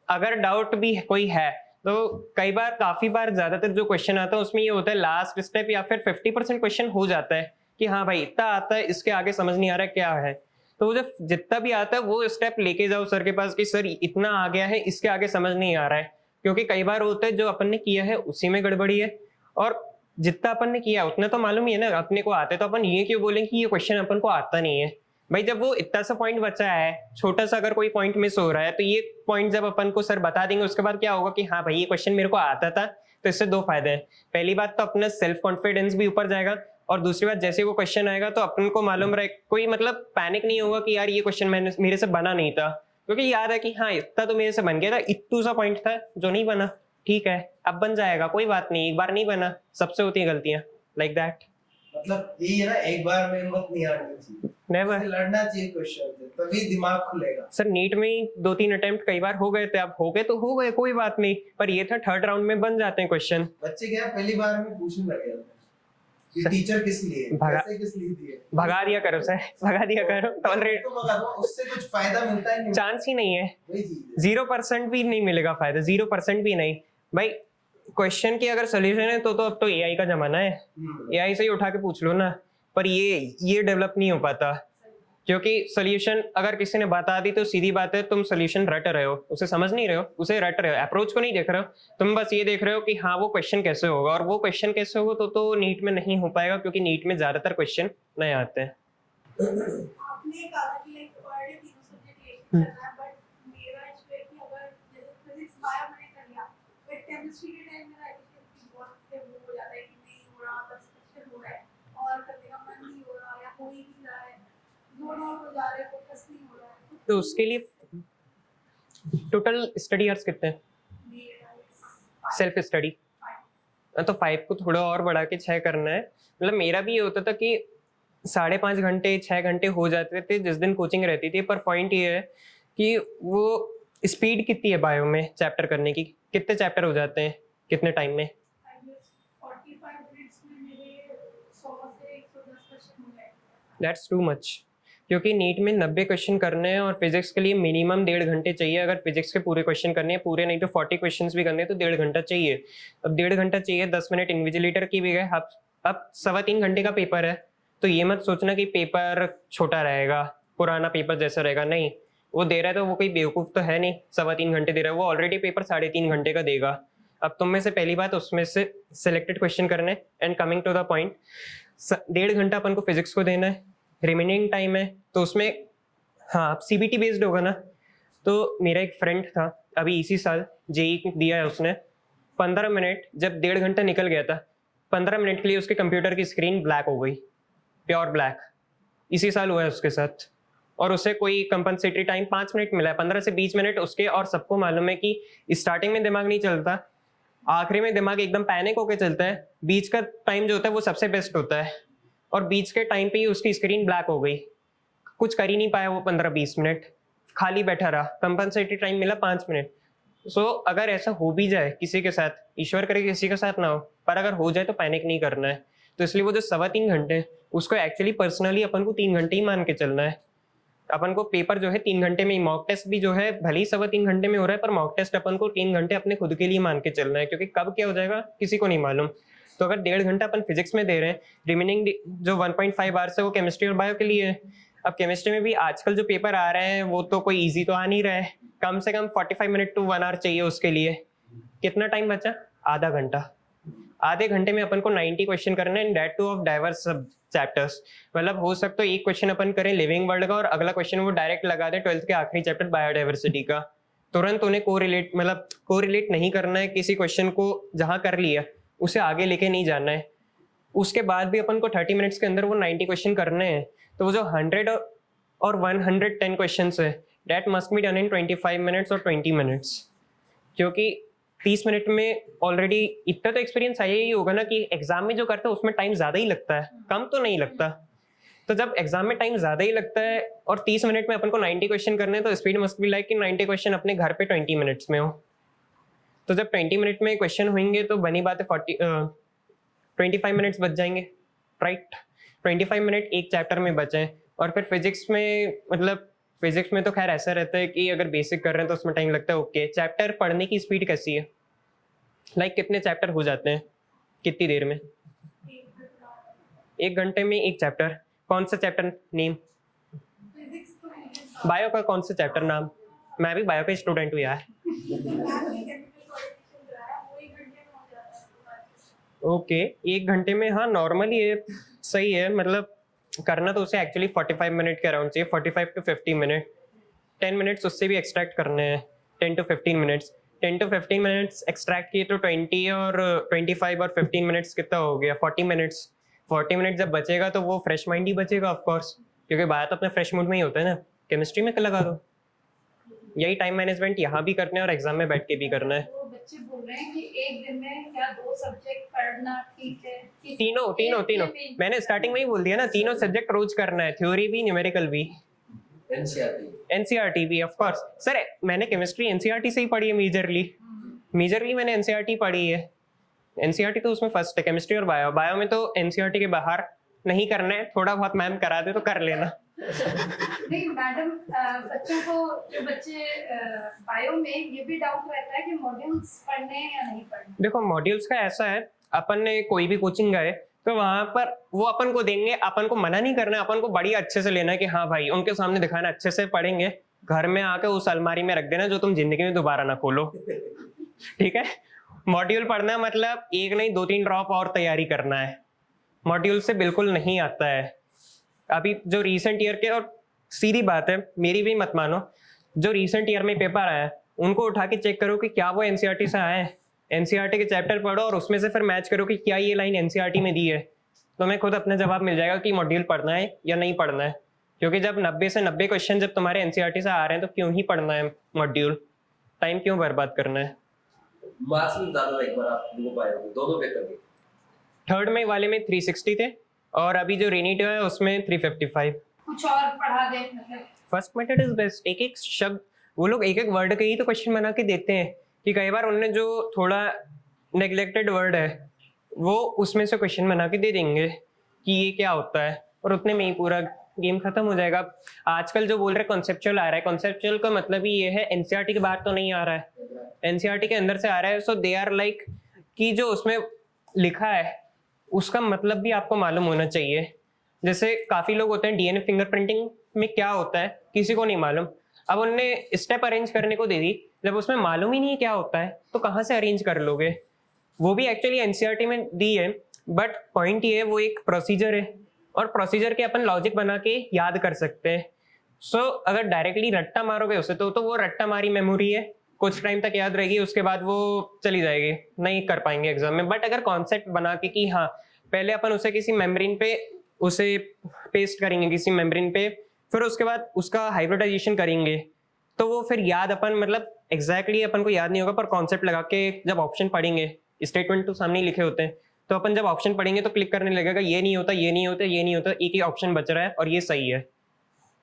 अगर डाउट भी कोई है तो कई बार, काफी बार, ज्यादातर जो क्वेश्चन आता है उसमें ये होता है लास्ट स्टेप या फिर 50% क्वेश्चन हो जाता है कि हाँ भाई इतना आता है, इसके आगे समझ नहीं आ रहा है क्या है। तो वो जब जितना भी आता है वो स्टेप लेके जाओ सर के पास कि सर इतना आ गया है, इसके आगे समझ नहीं आ रहा है। क्योंकि कई बार होता है जो अपन ने किया है उसी में गड़बड़ी है, और जितना अपन ने किया उतना तो मालूम ही है ना, अपने को आते, तो अपन ये क्यों बोलें कि ये क्वेश्चन अपन को आता नहीं है। भाई जब वो इतना सा पॉइंट बचा है, छोटा सा अगर कोई पॉइंट मिस हो रहा है, तो ये पॉइंट जब अपन को सर बता देंगे, उसके बाद क्या होगा कि हाँ भाई ये क्वेश्चन मेरे को आता था। तो इससे 2 फायदे हैं। पहली बात तो अपना सेल्फ कॉन्फिडेंस भी ऊपर जाएगा, और दूसरी बात जैसे वो क्वेश्चन आएगा तो अपन को मालूम रहे, कोई मतलब पैनिक नहीं होगा कि यार ये क्वेश्चन मेरे से बना नहीं था, क्योंकि याद है कि हाँ इतना तो मेरे से बन गया था, इतू सा पॉइंट था जो नहीं बना, ठीक है अब बन जाएगा, कोई बात नहीं, एक बार नहीं बना, सबसे होती है गलतियां, लाइक दैट। मतलब यही है ना, एक बार में हिम्मत नहीं हारनी चाहिए, नेवर, लड़ना चाहिए क्वेश्चन से, तभी दिमाग खुलेगा। सर नीट में 2-3 अटेम्प्ट कई बार हो गए थे, अब हो गए तो हो गए, कोई बात नहीं, पर ये था थर्ड राउंड में बन जाते हैं क्वेश्चन। बच्चे क्या पहली बार में पूछने लगे कि टीचर किस लिए, पैसे किस लिए दिए, भगा दिया करो सर, भगा दिया करो, टॉलरेट, तो भगा दो, उससे कुछ फायदा मिलता है नहीं, चांस ही नहीं है, वही चीज है। 0% भी नहीं मिलेगा फायदा, 0% भी नहीं। भाई क्वेश्चन की अगर सोल्यूशन है तो अब तो एआई का जमाना है, एआई से ही उठा के पूछ लो ना, पर ये डेवलप नहीं हो पाता, क्योंकि सोल्यूशन अगर किसी ने बता दी तो सीधी बात है तुम सोल्यूशन रट रहे हो, उसे समझ नहीं रहे हो, उसे रट रहे हो, अप्रोच को नहीं देख रहे हो, तुम बस ये देख रहे हो कि हाँ वो क्वेश्चन कैसे होगा, और वो क्वेश्चन कैसे होगा तो नीट में नहीं हो पाएगा, क्योंकि नीट में ज्यादातर क्वेश्चन नए आते हैं। आपने कहा कि लाइक ऑलरेडी 3 सब्जेक्ट लेके चलना है, बट मेरा इस पे कि अगर जैसे फिजिक्स बायो मैंने कर लिया, बट केमिस्ट्री के टाइम मेरा एक्चुअली बहुत से वो हो जाता है कि नहीं हो रहा, बस क्वेश्चन हो रहा है और करने का मन नहीं हो रहा, या हो ही नहीं रहा है, जोन आउट हो जा रहा है, फोकस नहीं हो रहा है, तो उसके लिए टोटल स्टडी आवर्स कितने हैं? सेल्फ स्टडी तो 5 को थोड़ा और बढ़ा के 6 करना है। मतलब मेरा भी ये होता था कि 5.5 घंटे 6 घंटे हो जाते थे जिस दिन कोचिंग रहती थी, पर पॉइंट ये है कि वो स्पीड कितनी है बायो में चैप्टर करने की, कितने चैप्टर हो जाते हैं कितने टाइम में? 45 मिनट्स में मेरे 100 से 110 क्वेश्चन हो गए। दैट्स टू मच, क्योंकि नीट में 90 क्वेश्चन करने हैं और फिजिक्स के लिए मिनिमम 1.5 घंटे चाहिए। अगर फिजिक्स के पूरे क्वेश्चन करने हैं, पूरे नहीं तो 40 क्वेश्चंस भी करने हैं तो 1.5 घंटा चाहिए। अब 1.5 घंटा चाहिए, 10 मिनट इन्विजिलेटर की भी गए, अब 3.25 घंटे का पेपर है, तो ये मत सोचना कि पेपर छोटा रहेगा, पुराना पेपर जैसा रहेगा, नहीं, वो दे रहा है तो वो कोई बेवकूफ़ तो है नहीं 3.25 घंटे दे रहा है, वो ऑलरेडी पेपर 3.5 घंटे का देगा। अब तुम में से पहली बात उसमें से सिलेक्टेड क्वेश्चन करने, and coming to the point, 1.5 घंटा अपन को फिजिक्स को देना है, रिमेनिंग टाइम है तो उसमें हाँ सीबीटी बेस्ड होगा ना। तो मेरा एक फ्रेंड था अभी इसी साल जेई दिया है उसने, 15 मिनट जब 1.5 घंटा निकल गया था, 15 मिनट के लिए उसके कंप्यूटर की स्क्रीन ब्लैक हो गई, प्योर ब्लैक, इसी साल हुआ है उसके साथ। और उसे कोई कंपनसेटरी टाइम 5 मिनट मिला है, 15 से 20 मिनट उसके। और सबको मालूम है कि स्टार्टिंग में दिमाग नहीं चलता, आखिरी में दिमाग एकदम पैनिक होकर चलता है, बीच का टाइम जो होता है वो सबसे बेस्ट होता है। और बीच के टाइम पे ही उसकी स्क्रीन ब्लैक हो गई, कुछ कर ही नहीं पाया वो 15-20 मिनट, खाली बैठा रहा, कंपनसेटरी टाइम मिला 5 मिनट। सो अगर ऐसा हो भी जाए किसी के साथ, ईश्वर करे किसी के साथ ना हो, पर अगर हो जाए तो पैनिक नहीं करना है। तो इसलिए वो जो 3.25 घंटे उसको एक्चुअली पर्सनली अपन को 3 घंटे ही मान के चलना है। अपन को पेपर जो है 3 घंटे में ही, मॉक टेस्ट भी जो है भले ही 3.25 घंटे में हो रहा है, पर मॉक टेस्ट अपन को 3 घंटे अपने खुद के लिए मान के चलना है, क्योंकि कब क्या हो जाएगा किसी को नहीं मालूम। तो अगर 1.5 घंटा अपन फिजिक्स में दे रहे हैं, रिमेनिंग जो 1.5 आवर्स है वो केमिस्ट्री और बायो के लिए है। अब केमिस्ट्री में भी आजकल जो पेपर आ रहे हैं वो तो कोई ईजी तो आ नहीं रहा है, कम से कम 45 मिनट टू 1 आवर चाहिए उसके लिए। कितना टाइम बचा? आधा घंटा। आधे घंटे में अपन को 90 क्वेश्चन करने हैं, that too of diverse chapters. मतलब हो सकता है एक क्वेश्चन अपन करें लिविंग वर्ल्ड का और अगला क्वेश्चन वो डायरेक्ट लगा दे 12th के आखिरी चैप्टर बायोडाइवर्सिटी का। तुरंत उन्हें कोरिलेट नहीं करना है किसी क्वेश्चन को, जहां कर लिया उसे आगे लेके नहीं जाना है। उसके बाद भी अपन को 30 मिनट्स के अंदर वो 90 क्वेश्चन करने हैं। तो वो जो 100 और 110 क्वेश्चन है, that must be done in 25 minutes और 20 मिनट्स। क्योंकि 30 मिनट में ऑलरेडी इतना तो एक्सपीरियंस आया ही होगा ना कि एग्जाम में जो करते हैं उसमें टाइम ज्यादा ही लगता है, कम तो नहीं लगता। तो जब एग्जाम में टाइम ज्यादा ही लगता है और 30 मिनट में अपन को 90 क्वेश्चन करने हैं, तो स्पीड मस्ट बी लाइक कि 90 क्वेश्चन अपने घर पे 20 मिनट्स में हो। तो जब 20 मिनट में क्वेश्चन होंगे तो बनी बात है 25 मिनट्स बच जाएंगे, राइट। 25 मिनट एक चैप्टर में बचे। और फिर फिजिक्स में फिजिक्स में तो खैर ऐसा रहता है कि अगर बेसिक कर रहे हैं तो उसमें टाइम लगता है। ओके, चैप्टर पढ़ने की स्पीड कैसी है? लाइक कितने चैप्टर हो जाते हैं कितनी देर में? 1 घंटे में एक चैप्टर। कौन सा चैप्टर नेम? फिजिक्स तो मुझे बायो का कौन सा चैप्टर नाम? मैं भी बायो का स्टूडेंट हूँ यार। ओके, 1 घंटे में, हाँ नॉर्मली है, सही है। मतलब करना तो उसे एक्चुअली 45 मिनट के अराउंड चाहिए, 45 to 50 मिनट। 10 मिनट्स उससे भी एक्सट्रैक्ट करने हैं, 10 to 15 minutes. 10 to 15 minutes extract किए तो 20 और 25 और 15 मिनट्स कितना हो गया? 40 मिनट्स। 40 मिनट जब बचेगा तो वो फ्रेश माइंड ही बचेगा ऑफ कोर्स, क्योंकि बात तो अपने फ्रेश मूड में ही होता है ना। केमिस्ट्री में लगा दो। यही टाइम मैनेजमेंट यहाँ भी करना है और एग्जाम में बैठ के भी करना है। तो बच्चे बोल रहे हैं कि एक दिन में या 2 सब्जेक्ट पढ़ना ठीक है? तीनों मैंने स्टार्टिंग में ही बोल दिया ना, तीनों सब्जेक्ट रोज करना है, थ्योरी भी न्यूमेरिकल भी। एनसीईआरटी भी ऑफ कोर्स। सर मैंने केमिस्ट्री एनसीईआरटी से ही पढ़ी है मेजरली मैंने एनसीईआरटी पढ़ी है। एनसीईआरटी तो उसमें फर्स्ट है, केमिस्ट्री और बायो में तो एनसीईआरटी के बाहर नहीं करना है। थोड़ा बहुत मैम करा दे तो कर लेना। नहीं मैडम, बच्चों को, जो बच्चे बायो में ये भी डाउट रहता है कि मॉड्यूल्स पढ़ने हैं या नहीं पढ़ने। देखो मॉड्यूल्स का ऐसा है, अपन ने कोई भी कोचिंग गए तो वहां पर वो अपन को देंगे, अपन को मना नहीं करना है, अपन को बड़ी अच्छे से लेना है कि हाँ भाई उनके सामने दिखाना, अच्छे से पढ़ेंगे। घर में आके उस अलमारी में रख देना जो तुम जिंदगी में दोबारा ना खोलो, ठीक है। मॉड्यूल पढ़ना मतलब 1 नहीं 2-3 ड्रॉप और तैयारी करना है। मॉड्यूल से बिल्कुल नहीं आता है। अभी जो रिसेंट ईयर के, और सीधी बात है मेरी भी मत मानो, जो रिसेंट ईयर में पेपर आया है उनको उठा के चेक करो कि क्या वो एनसीईआरटी से आए हैं। एनसीईआरटी के चैप्टर पढ़ो और उसमें से फिर मैच करो कि क्या ये लाइन एनसीईआरटी में दी है, तो मैं खुद अपना जवाब मिल जाएगा कि मॉड्यूल पढ़ना है या नहीं पढ़ना है। क्योंकि जब 90 से 90 क्वेश्चन जब तुम्हारे एनसीईआरटी से आ रहे हैं तो क्यों ही पढ़ना है मॉड्यूल, टाइम क्यों बर्बाद करना है। मार्क्स में बता दो एक बार आप लोगों को पाए दोनों पेपर के। थर्ड में वाले में 360 थे और अभी जो रेनीट है उसमें 355। कुछ और पढ़ा दे मतलब। First method is best. एक एक शब्द वो लोग एक एक वर्ड के ही तो क्वेश्चन बना के देते हैं कि कई बार उन्होंने जो थोड़ा नेग्लेक्टेड वर्ड है वो उसमें से क्वेश्चन बना के दे देंगे कि ये क्या होता है, और उतने में ही पूरा गेम खत्म हो जाएगा। आजकल जो बोल रहे कॉन्सेप्चुअल आ रहा है, कॉन्सेप्चुअल का मतलब ही ये है एनसीईआरटी के बाहर तो नहीं आ रहा है, एनसीईआरटी के अंदर से आ रहा है। सो दे आर लाइक कि जो उसमें लिखा है उसका मतलब भी आपको मालूम होना चाहिए। जैसे काफी लोग होते हैं डीएनए फिंगरप्रिंटिंग में क्या होता है किसी को नहीं मालूम, अब उन्होंने स्टेप अरेंज करने को दे दी, जब उसमें मालूम ही नहीं है क्या होता है तो कहाँ से अरेंज कर लोगे। वो भी एक्चुअली एनसीईआरटी में दी है, बट पॉइंट ये है वो एक प्रोसीजर है और प्रोसीजर के अपन लॉजिक बना के याद कर सकते हैं। सो अगर डायरेक्टली रट्टा मारोगे उसे तो वो रट्टा मारी मेमोरी है, कुछ टाइम तक याद रहेगी, उसके बाद वो चली जाएगी, नहीं कर पाएंगे एग्जाम में। बट अगर कॉन्सेप्ट बना के कि हाँ पहले अपन उसे किसी मेम्ब्रेन पे उसे पेस्ट करेंगे किसी मेम्ब्रेन पे, फिर उसके बाद उसका हाइब्रिडाइजेशन करेंगे, तो वो फिर याद अपन मतलब एग्जैक्टली अपन को याद नहीं होगा, पर कॉन्सेप्ट लगा के जब ऑप्शन पढ़ेंगे, स्टेटमेंट तो सामने ही लिखे होते हैं, तो अपन जब ऑप्शन पढ़ेंगे तो क्लिक करने लगेगा ये नहीं होता ये नहीं होता ये नहीं होता, एक ही ऑप्शन बच रहा है और ये सही है।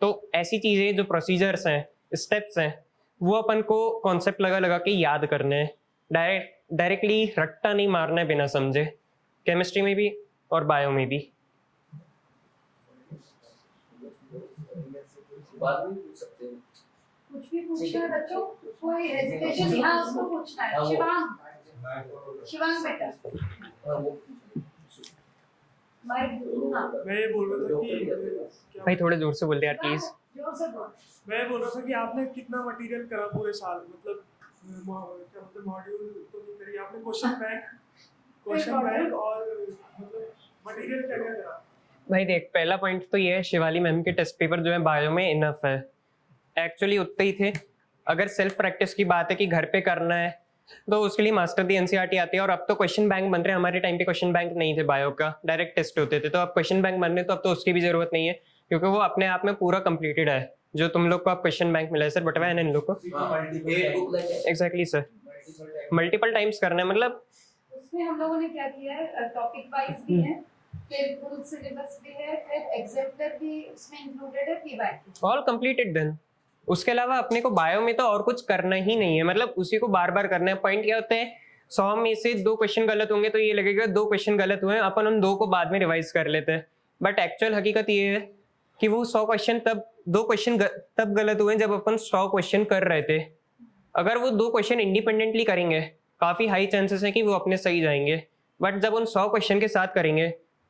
तो ऐसी चीजें जो प्रोसीजर्स हैं, स्टेप्स हैं, वो अपन को कॉन्सेप्ट लगा लगा के याद करने हैं, डायरेक्टली रट्टा नहीं मारना है बिना समझे, केमिस्ट्री में भी और बायो में भी। बाद में पूछ सकते हैं। कुछ भी पूछना है बच्चों, कोई हेजिटेशन यहाँ उसको पूछना है। शिवांग, शिवांग बेटा हाँ वो माइक, हाँ मैं ये बोल रहा था कि भाई थोड़े जोर से बोल दे यार प्लीज। जोर से बोल। मैं बोल रहा था कि आपने कितना मटेरियल करा पूरे साल, मतलब क्या मतलब मॉड्यूल तो नहीं करी आपने, क्वेश्चन बैंक और मतलब मटेरियल क्या क्या करा? भाई देख, पहला पॉइंट तो ये है, शिवाली मैम के टेस्ट पेपर जो है बायो में इनफ है, एक्चुअली उतने ही थे। अगर सेल्फ प्रैक्टिस की बात है कि घर पे करना है तो उसके लिए मास्टर दी एनसीईआरटी आती है। और अब तो क्वेश्चन बैंक बन रहे हैं, हमारे टाइम पे क्वेश्चन बैंक नहीं थे बायो का, डायरेक्ट टेस्ट होते थे। तो अब क्वेश्चन बैंक बन रहे हैं तो अब तो उसकी भी जरूरत नहीं है, क्योंकि वो अपने आप में पूरा कंप्लीटेड है। जो तुम लोग को अब क्वेश्चन बैंक मिला है सर, बटवा है ना इन लोग को। एग्जैक्टली सर, मल्टीपल टाइम्स करना है। मतलब उसमें हम लोगों ने क्या किया है, टॉपिक वाइज भी है, फिर फुल सिलेबस भी है, फिर एग्जाम्पलर भी उसमें इंक्लूडेड है, पीवाईक्यू ऑल कंप्लीटेड देन। उसके अलावा अपने को बायो में तो और कुछ करना ही नहीं है, मतलब उसी को बार बार करना है। पॉइंट क्या होता है, 100 में से 2 क्वेश्चन गलत होंगे तो ये लगेगा 2 क्वेश्चन गलत हुए हैं, अपन उन 2 को बाद में रिवाइज कर लेते हैं। बट एक्चुअल हकीकत ये है कि वो 100 क्वेश्चन तब 2 क्वेश्चन तब गलत हुए जब अपन 100 क्वेश्चन कर रहे थे। अगर वो 2 क्वेश्चन इंडिपेंडेंटली करेंगे, काफी हाई चांसेस है कि वो अपने सही जाएंगे। बट जब उन 100 क्वेश्चन के साथ करेंगे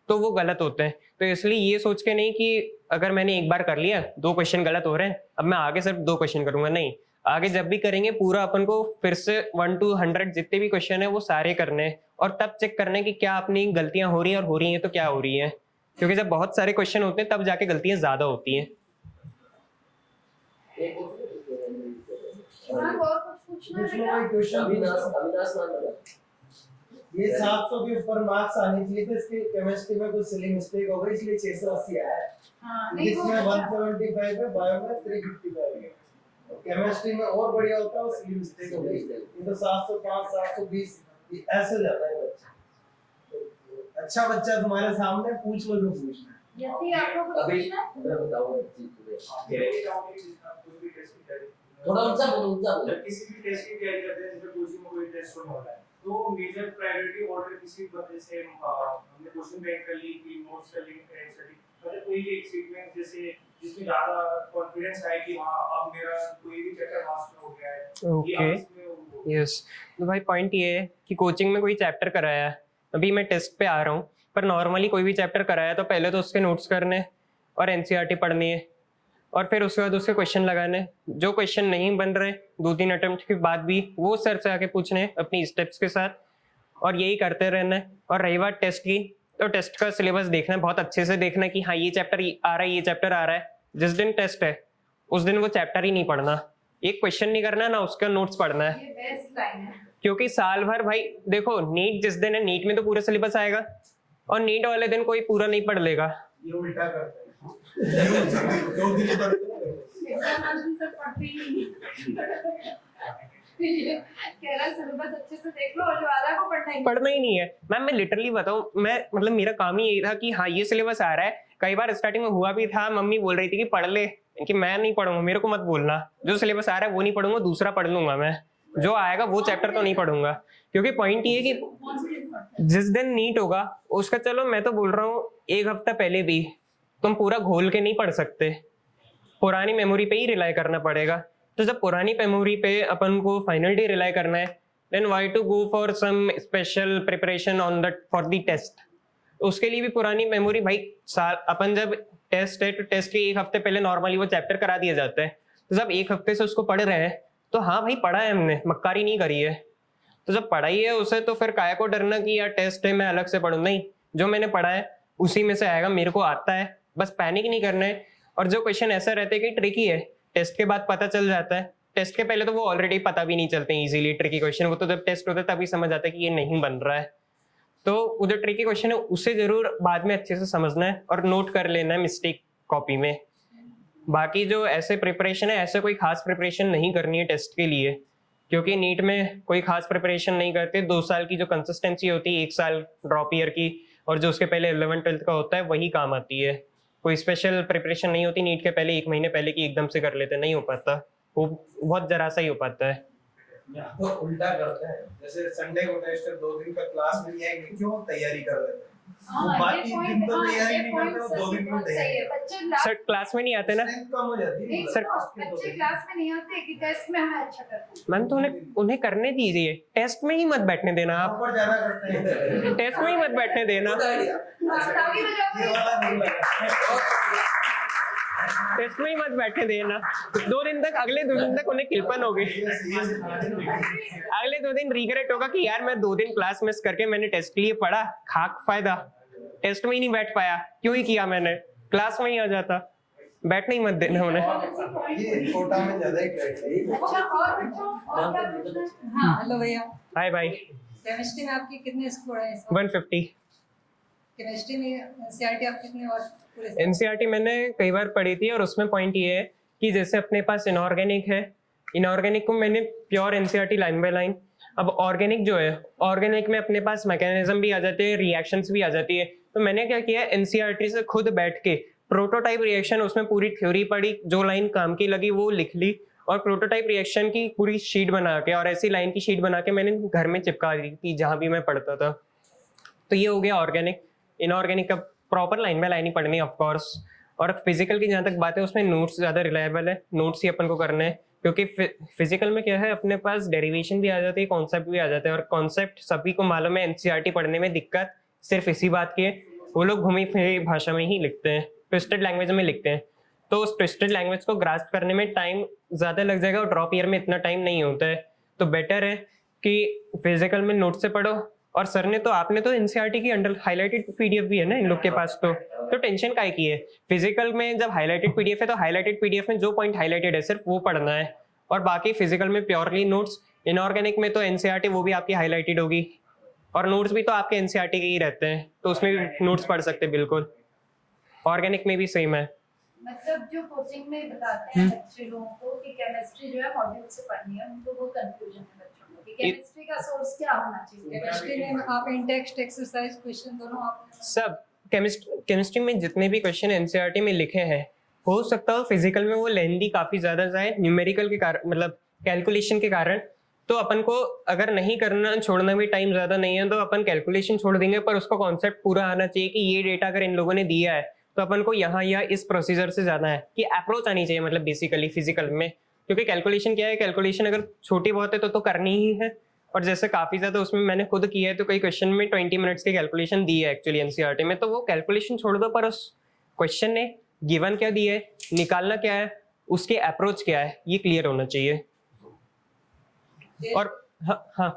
तो वो गलत होते हैं। तो इसलिए ये सोच के नहीं कि अगर मैंने एक बार कर लिया 2 क्वेश्चन गलत हो रहे हैं, अब मैं आगे सिर्फ 2 क्वेश्चन करूंगा, नहीं। आगे जब भी करेंगे पूरा अपन को फिर से 1 to 100 जितने भी क्वेश्चन है वो सारे करने हैं, और तब चेक करने कि क्या अपनी गलतियां हो रही हैं, और हो रही हैं तो क्या हो रही हैं। क्योंकि जब बहुत सारे क्वेश्चन होते हैं तब जाके गलतियां ज्यादा होती हैं। शिवांग और कुछ पूछना है बेटा? कोई क्वेश्चन अविनाश नाम लगा। ये 700 के ऊपर मार्क्स आने चाहिए थे, इसके केमिस्ट्री में कुछ सिली मिस्टेक हो गई इसलिए 680 आया है। हाँ नहीं वो इसमें अच्छा। 175 है, बायो में 355 है। और केमिस्ट्री में और बढ़िया होता है, वो सिली मिस्टेक हो गई। ये तो 705 720 ये ऐसे जाता है बच्चा। तो अच्छा बच्चा तुम्हारे सामने, पूछ लो जो पूछना है। यदि आपको कुछ अभी पूछना है? मैं बताऊंगा जी तुम्हें। थोड़ा ऊंचा बोलो। जब किसी भी टेस्ट की तैयारी करते हैं, जैसे कोचिंग में कोई टेस्ट होने वाला है, तो मेजर प्रायोरिटी ऑर्डर किसी बंदे से हमने क्वेश्चन बैंक कर ली कि नोट्स कर ली एनसीईआरटी, मतलब कोई भी एक सीक्वेंस जैसे जिसमें ज्यादा कॉन्फिडेंस आए कि हां अब मेरा कोई भी चैप्टर मास्टर हो गया है। Okay, yes. तो भाई पॉइंट ये है कि कोचिंग में कोई चैप्टर कराया है, अभी मैं टेस्ट पे आ रहा हूँ, पर नॉर्मली कोई भी चैप्टर कराया तो पहले तो उसके नोट्स करने और एनसीईआरटी पढ़नी है, और फिर उसके बाद उसके क्वेश्चन लगाने। जो क्वेश्चन नहीं बन रहे 2-3 अटेम्प्ट के बाद भी वो सर से आके पूछने अपनी स्टेप्स के साथ, और यही करते रहना है। और रही बात टेस्ट की, तो टेस्ट का सिलेबस देखना है, बहुत अच्छे से देखना है कि हाँ ये चैप्टर आ रहा है, ये चैप्टर आ रहा है। जिस दिन टेस्ट है उस दिन वो चैप्टर ही नहीं पढ़ना, एक क्वेश्चन नहीं करना ना, उसका नोट्स पढ़ना है। ये बेस्ट लाइन है। क्योंकि साल भर भाई देखो, नीट जिस दिन है, नीट में तो पूरा सिलेबस आएगा, और नीट वाले दिन कोई पूरा नहीं पढ़ लेगा। ये उल्टा करता है। एग्जाम आने से पढ़ते ही नहीं। कह रहा सिलेबस अच्छे से देख लो और जो आ रहा है वो पढ़ना ही नहीं है। मैम मैं लिटरली बताऊं, मैं मतलब मेरा काम ही यही था कि हाँ ये सिलेबस आ रहा है। कई बार स्टार्टिंग में हुआ भी था, मम्मी बोल रही थी कि पढ़ ले, कि मैं नहीं पढ़ूंगा, मेरे को मत बोलना, जो सिलेबस आ रहा है वो नहीं पढ़ूंगा, दूसरा पढ़ लूंगा मैं, जो आएगा वो चैप्टर तो नहीं पढ़ूंगा। क्योंकि पॉइंट ये है कि जिस दिन नीट होगा उसका, चलो मैं तो बोल रहा हूँ 1 हफ्ता पहले भी तुम पूरा घोल के नहीं पढ़ सकते, पुरानी मेमोरी पे ही रिलाई करना पड़ेगा। तो जब पुरानी मेमोरी पे अपन को फाइनल डे रिलाई करना है, then why to go for some special preparation on the for the test. उसके लिए भी पुरानी मेमोरी भाई, अपन जब टेस्ट है तो टेस्ट के 1 हफ्ते पहले नॉर्मली वो चैप्टर करा दिया जाता है। तो जब 1 हफ्ते से उसको पढ़ रहे हैं तो हाँ भाई पढ़ा है हमने, मक्कारी नहीं करी है। तो जब पढ़ाई है उसे, तो फिर काहे को डरना कि यार टेस्ट है मैं अलग से पढ़ूं। नहीं, जो मैंने पढ़ा है उसी में से आएगा, मेरे को आता है, बस पैनिक नहीं करना है। और जो क्वेश्चन ऐसा रहता है कि ट्रिकी है, टेस्ट के बाद पता चल जाता है, टेस्ट के पहले तो वो ऑलरेडी पता भी नहीं चलते इजीली ट्रिकी क्वेश्चन, वो तो जब टेस्ट होता है तभी समझ आता है कि ये नहीं बन रहा है। तो वो जो ट्रिकी क्वेश्चन है उसे जरूर बाद में अच्छे से समझना है और नोट कर लेना है मिस्टेक कॉपी में। बाकी जो ऐसे प्रिपरेशन है, ऐसे कोई खास प्रिपरेशन नहीं करनी है टेस्ट के लिए, क्योंकि नीट में कोई खास प्रिपरेशन नहीं करते। 2 साल की जो कंसिस्टेंसी होती है, 1 साल ड्रॉप ईयर की, और जो उसके पहले 11th-12th का होता है वही काम आती है। कोई स्पेशल प्रिपरेशन नहीं होती नीट के पहले 1 महीने पहले की एकदम से कर लेते, नहीं हो पाता, वो बहुत जरा सा ही हो पाता है। तो उल्टा करते हैं, जैसे संडे को टेस्ट है, 2 दिन का क्लास मिल जाएगी, क्यों तैयारी कर लेते हैं। हाँ, बाकी ये point- दिन तो हाँ, तैयारी ये नहीं point करते, वो सही- 2 दिन में बहुत सही तैयारी है। बच्चे last- सर क्लास में नहीं आते ना स्ट्रेंथ कम हो जाती है नहीं, सर, बच्चे क्लास में नहीं आते कि टेस्ट में हमें अच्छा करते हैं। मैम तो उन्हें करने दीजिए, टेस्ट में ही मत बैठने देना आप, ऊपर ज्यादा करते हैं। टेस्ट में ही मत बैठने देना, हाँ, ताली बजाओ। ये वाला नहीं लगा। टेस्ट में ही मत बैठने देना। 2 दिन तक, अगले 2 दिन तक उन्हें किलपन होगी, अगले 2 दिन रिग्रेट होगा कि यार मैं 2 दिन क्लास मिस करके मैंने टेस्ट के लिए पढ़ा, खाक फायदा, टेस्ट में ही नहीं बैठ पाया, क्यों ही किया मैंने, क्लास में ही आ जाता। बैठने ही मत देना उन्हें। ये कोटा में ज्यादा ही क्रेडिट है। अच्छा, और बच्चों और क्या पूछना है? हाँ, हेलो भैया, हाय भाई। केमिस्ट्री में आपकी कितने स्कोर है? 150। केमिस्ट्री में एनसीईआरटी आप कितने और पूरे? एनसीईआरटी मैंने कई बार पढ़ी थी और उसमें पॉइंट ये है कि जैसे अपने पास इनऑर्गेनिक है, इनऑर्गेनिक को मैंने pure NCERT line by line. अब ऑर्गेनिक जो है, ऑर्गेनिक में अपने पास मैकेनिज्म भी आ जाते हैं, रिएक्शंस भी आ जाती है। तो मैंने क्या किया, एनसीईआरटी से खुद बैठ के प्रोटोटाइप रिएक्शन, उसमें पूरी थ्योरी पढ़ी, जो लाइन काम की लगी वो लिख ली, और प्रोटोटाइप रिएक्शन की पूरी शीट बना के और ऐसी लाइन की शीट बना के मैंने घर में चिपका दी थी जहाँ भी मैं पढ़ता था। तो ये हो गया ऑर्गेनिक। इनऑर्गेनिक का प्रॉपर लाइन बाय लाइन ही पढ़नी ऑफ कोर्स। और फिजिकल की जहाँ तक बात है, उसमें नोट्स ज़्यादा रिलायबल है, नोट्स ही अपन को करने हैं, क्योंकि फिजिकल में क्या है, अपने पास डेरिवेशन भी आ जाती है, कॉन्सेप्ट भी आ जाते हैं, और कॉन्सेप्ट सभी को मालूम है। एनसीईआरटी पढ़ने में दिक्कत सिर्फ इसी बात की है, वो लोग घूमी फिरी भाषा में ही लिखते हैं, ट्विस्टेड लैंग्वेज में लिखते हैं। तो उस ट्विस्टेड लैंग्वेज को ग्रास्प करने में टाइम ज़्यादा लग जाएगा, और ड्रॉप ईयर में इतना टाइम नहीं होता है। तो बेटर है कि फिजिकल में नोट से पढ़ो। और सर ने तो, आपने तो एनसीईआरटी की अंडर हाईलाइटेड पीडीएफ भी है ना इन लोग के पास, तो टेंशन काहे की है। फिजिकल में जब हाईलाइटेड पीडीएफ है तो हाईलाइटेड पीडीएफ में जो पॉइंट हाईलाइटेड है सिर्फ वो पढ़ना है, और बाकी फिजिकल में प्योरली नोट्स। इनऑर्गेनिक में तो एनसीईआरटी वो भी आपकी हाईलाइटेड होगी, और नोट्स भी तो आपके एनसीईआरटी के ही रहते हैं, तो उसमें भी नोट्स पढ़ सकते हैं बिल्कुल। ऑर्गेनिक में भी सेम है। मतलब जो कोचिंग में बताते हैं बच्चे लोगों को कि केमिस्ट्री जो है मॉड्यूल से पढ़नी है, उनको वो कंफ्यूजन है बच्चों को कि केमिस्ट्री का सोर्स क्या होना चाहिए। केमिस्ट्री में आप इन टेक्स्ट एक्सरसाइज क्वेश्चन दोनों आप सब केमिस्ट्री में जितने भी क्वेश्चन एनसीईआरटी में लिखे हैं, हो सकता है फिजिकल में वो लेंदी काफी ज्यादा जाए न्यूमेरिकल के कारण, मतलब कैलकुलेशन के कारण। तो अपन को अगर नहीं करना, छोड़ना भी टाइम ज्यादा नहीं है, तो अपन कैलकुलेशन छोड़ देंगे, पर उसका कॉन्सेप्ट पूरा आना चाहिए कि ये डेटा अगर इन लोगों ने दिया है तो अपन को यहाँ या इस प्रोसीजर से जाना है, कि अप्रोच आनी चाहिए मतलब बेसिकली फिजिकल में। क्योंकि कैलकुलेशन क्या है, कैलकुलेशन अगर छोटी बहुत है तो करनी ही है। और जैसे काफी ज्यादा उसमें मैंने खुद किया है, तो कई क्वेश्चन में 20 मिनट्स की कैलकुलेशन दी है एक्चुअली एनसीईआरटी में। तो वो कैलकुलेशन छोड़ दो, पर उस क्वेश्चन ने गिवन क्या दिया है, निकालना क्या है, उसके अप्रोच क्या है, ये क्लियर होना चाहिए। और हाँ,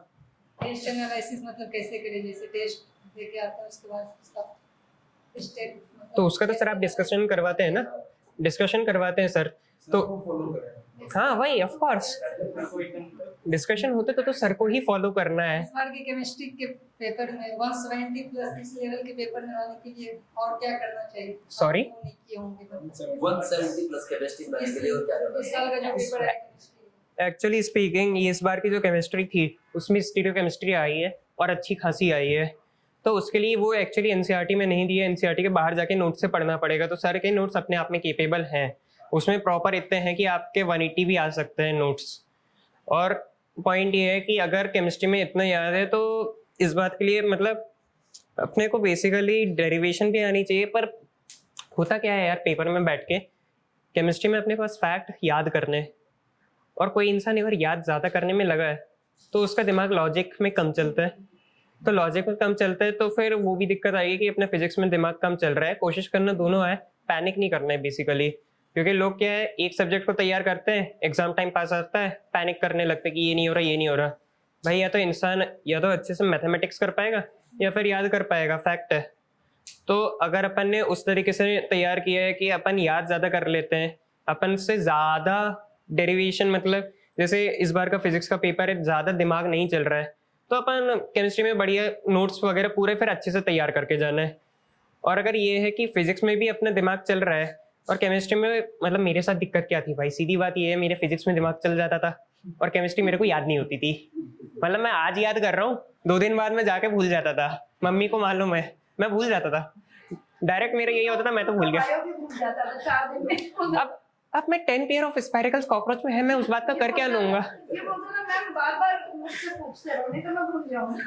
टेस्ट एनालिसिस मतलब कैसे करें? जैसे टेस्ट देके आता है उसके बाद उसका स्टेप, तो उसका तो सर आप डिस्कशन करवाते हैं ना, डिस्कशन करवाते हैं सर, तो फॉलो करें। हाँ वही ऑफ कोर्स डिस्कशन होते तो सर को ही फॉलो करना है। इस बार के केमिस्ट्री के पेपर में 170 प्लस इस लेवल के पेपर में आने के लिए और क्या करना चाहिए? Sorry? आपको नहीं किए होंगे पर 170 प्लस केमिस्ट्री में के लिए और क्या करना इस साल का जो पेपर है केमिस्ट्री, एक्चुअली स्पीकिंग, ये इस बार की जो केमिस्ट्री थी उसमें स्टीरियो केमिस्ट्री आई है और अच्छी खासी आई है। तो उसके लिए वो एक्चुअली एनसीईआरटी में नहीं दिया, एनसीईआरटी के बाहर जाके नोट से पढ़ना पड़ेगा। तो सर के नोट्स अपने आप में केपेबल हैं, उसमें प्रॉपर इतने हैं कि आपके 180 भी आ सकते हैं नोट्स। और पॉइंट ये है कि अगर केमिस्ट्री में इतना याद है तो इस बात के लिए मतलब अपने को बेसिकली डेरिवेशन भी आनी चाहिए। पर होता क्या है यार, पेपर में बैठ के केमिस्ट्री में अपने पास फैक्ट याद करने, और कोई इंसान अगर याद ज़्यादा करने में लगा है तो उसका दिमाग लॉजिक में कम चलता है। तो लॉजिक में कम चलता है तो फिर वो भी दिक्कत आएगी कि अपने फिजिक्स में दिमाग कम चल रहा है। कोशिश करना दोनों है, पैनिक नहीं करना है बेसिकली। क्योंकि लोग क्या है, एक सब्जेक्ट को तैयार करते हैं, एग्जाम टाइम पास आता है, पैनिक करने लगते हैं कि ये नहीं हो रहा, ये नहीं हो रहा। भाई या तो इंसान या तो अच्छे से मैथमेटिक्स कर पाएगा या फिर याद कर पाएगा, फैक्ट है। तो अगर अपन ने उस तरीके से तैयार किया है कि अपन याद ज़्यादा कर लेते हैं, अपन से ज़्यादा डेरिवेशन, मतलब जैसे इस बार का फिजिक्स का पेपर है, ज़्यादा दिमाग नहीं चल रहा है, तो अपन केमिस्ट्री में बढ़िया नोट्स वगैरह पूरे फिर अच्छे से तैयार करके जाना है। और अगर ये है कि फिजिक्स में भी अपना दिमाग चल रहा है और केमिस्ट्री में, मतलब मेरे साथ दिक्कत क्या थी भाई, सीधी बात ये है, मेरे फिजिक्स में दिमाग चल जाता था और केमिस्ट्री मेरे को याद नहीं होती थी। मतलब मैं आज याद कर रहा हूँ, 2 दिन बाद में जाके भूल जाता था, मम्मी को मालूम है, मैं भूल जाता था डायरेक्ट। मेरा यही होता था, मैं तो भूल गया। बायो भी भूल जाता था 4 दिन में। अब मैं 10 पेयर ऑफ स्पाइरकल्स कॉकरोच में है, मैं उस बात का कर क्या लूंगा। ये बोलता ना मैम बार-बार मुझसे पूछते रहो, नहीं तो मैं भूल जाऊंगा।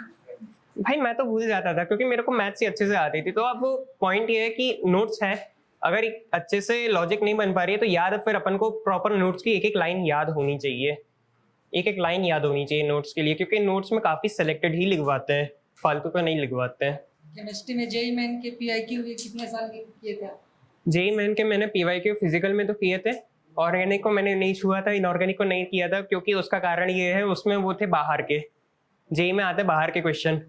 भाई मैं तो भूल जाता था क्योंकि मेरे को मैथ्स ही अच्छे से आती थी। तो अब वो पॉइंट ये है कि नोट्स है, अगर अच्छे से लॉजिक नहीं बन पा रही है तो याद फिर अपन को प्रॉपर नोट्स की एक एक लाइन याद होनी चाहिए, एक एक लाइन याद होनी चाहिए नोट्स के लिए, क्योंकि नोट्स में काफ़ी सेलेक्टेड ही लिखवाते हैं, फालतू का नहीं लिखवाते हैं। केमिस्ट्री में जेई मेन के पीआईक्यू कितने साल के किए थे? जेई मेन के मैंने पीवाईक्यू फिजिकल में तो किए थे, ऑर्गेनिक को मैंने नहीं छुआ था, इनऑर्गेनिक को नहीं किया था, क्योंकि उसका कारण ये है उसमें वो थे बाहर के, जेई में आते बाहर के क्वेश्चन,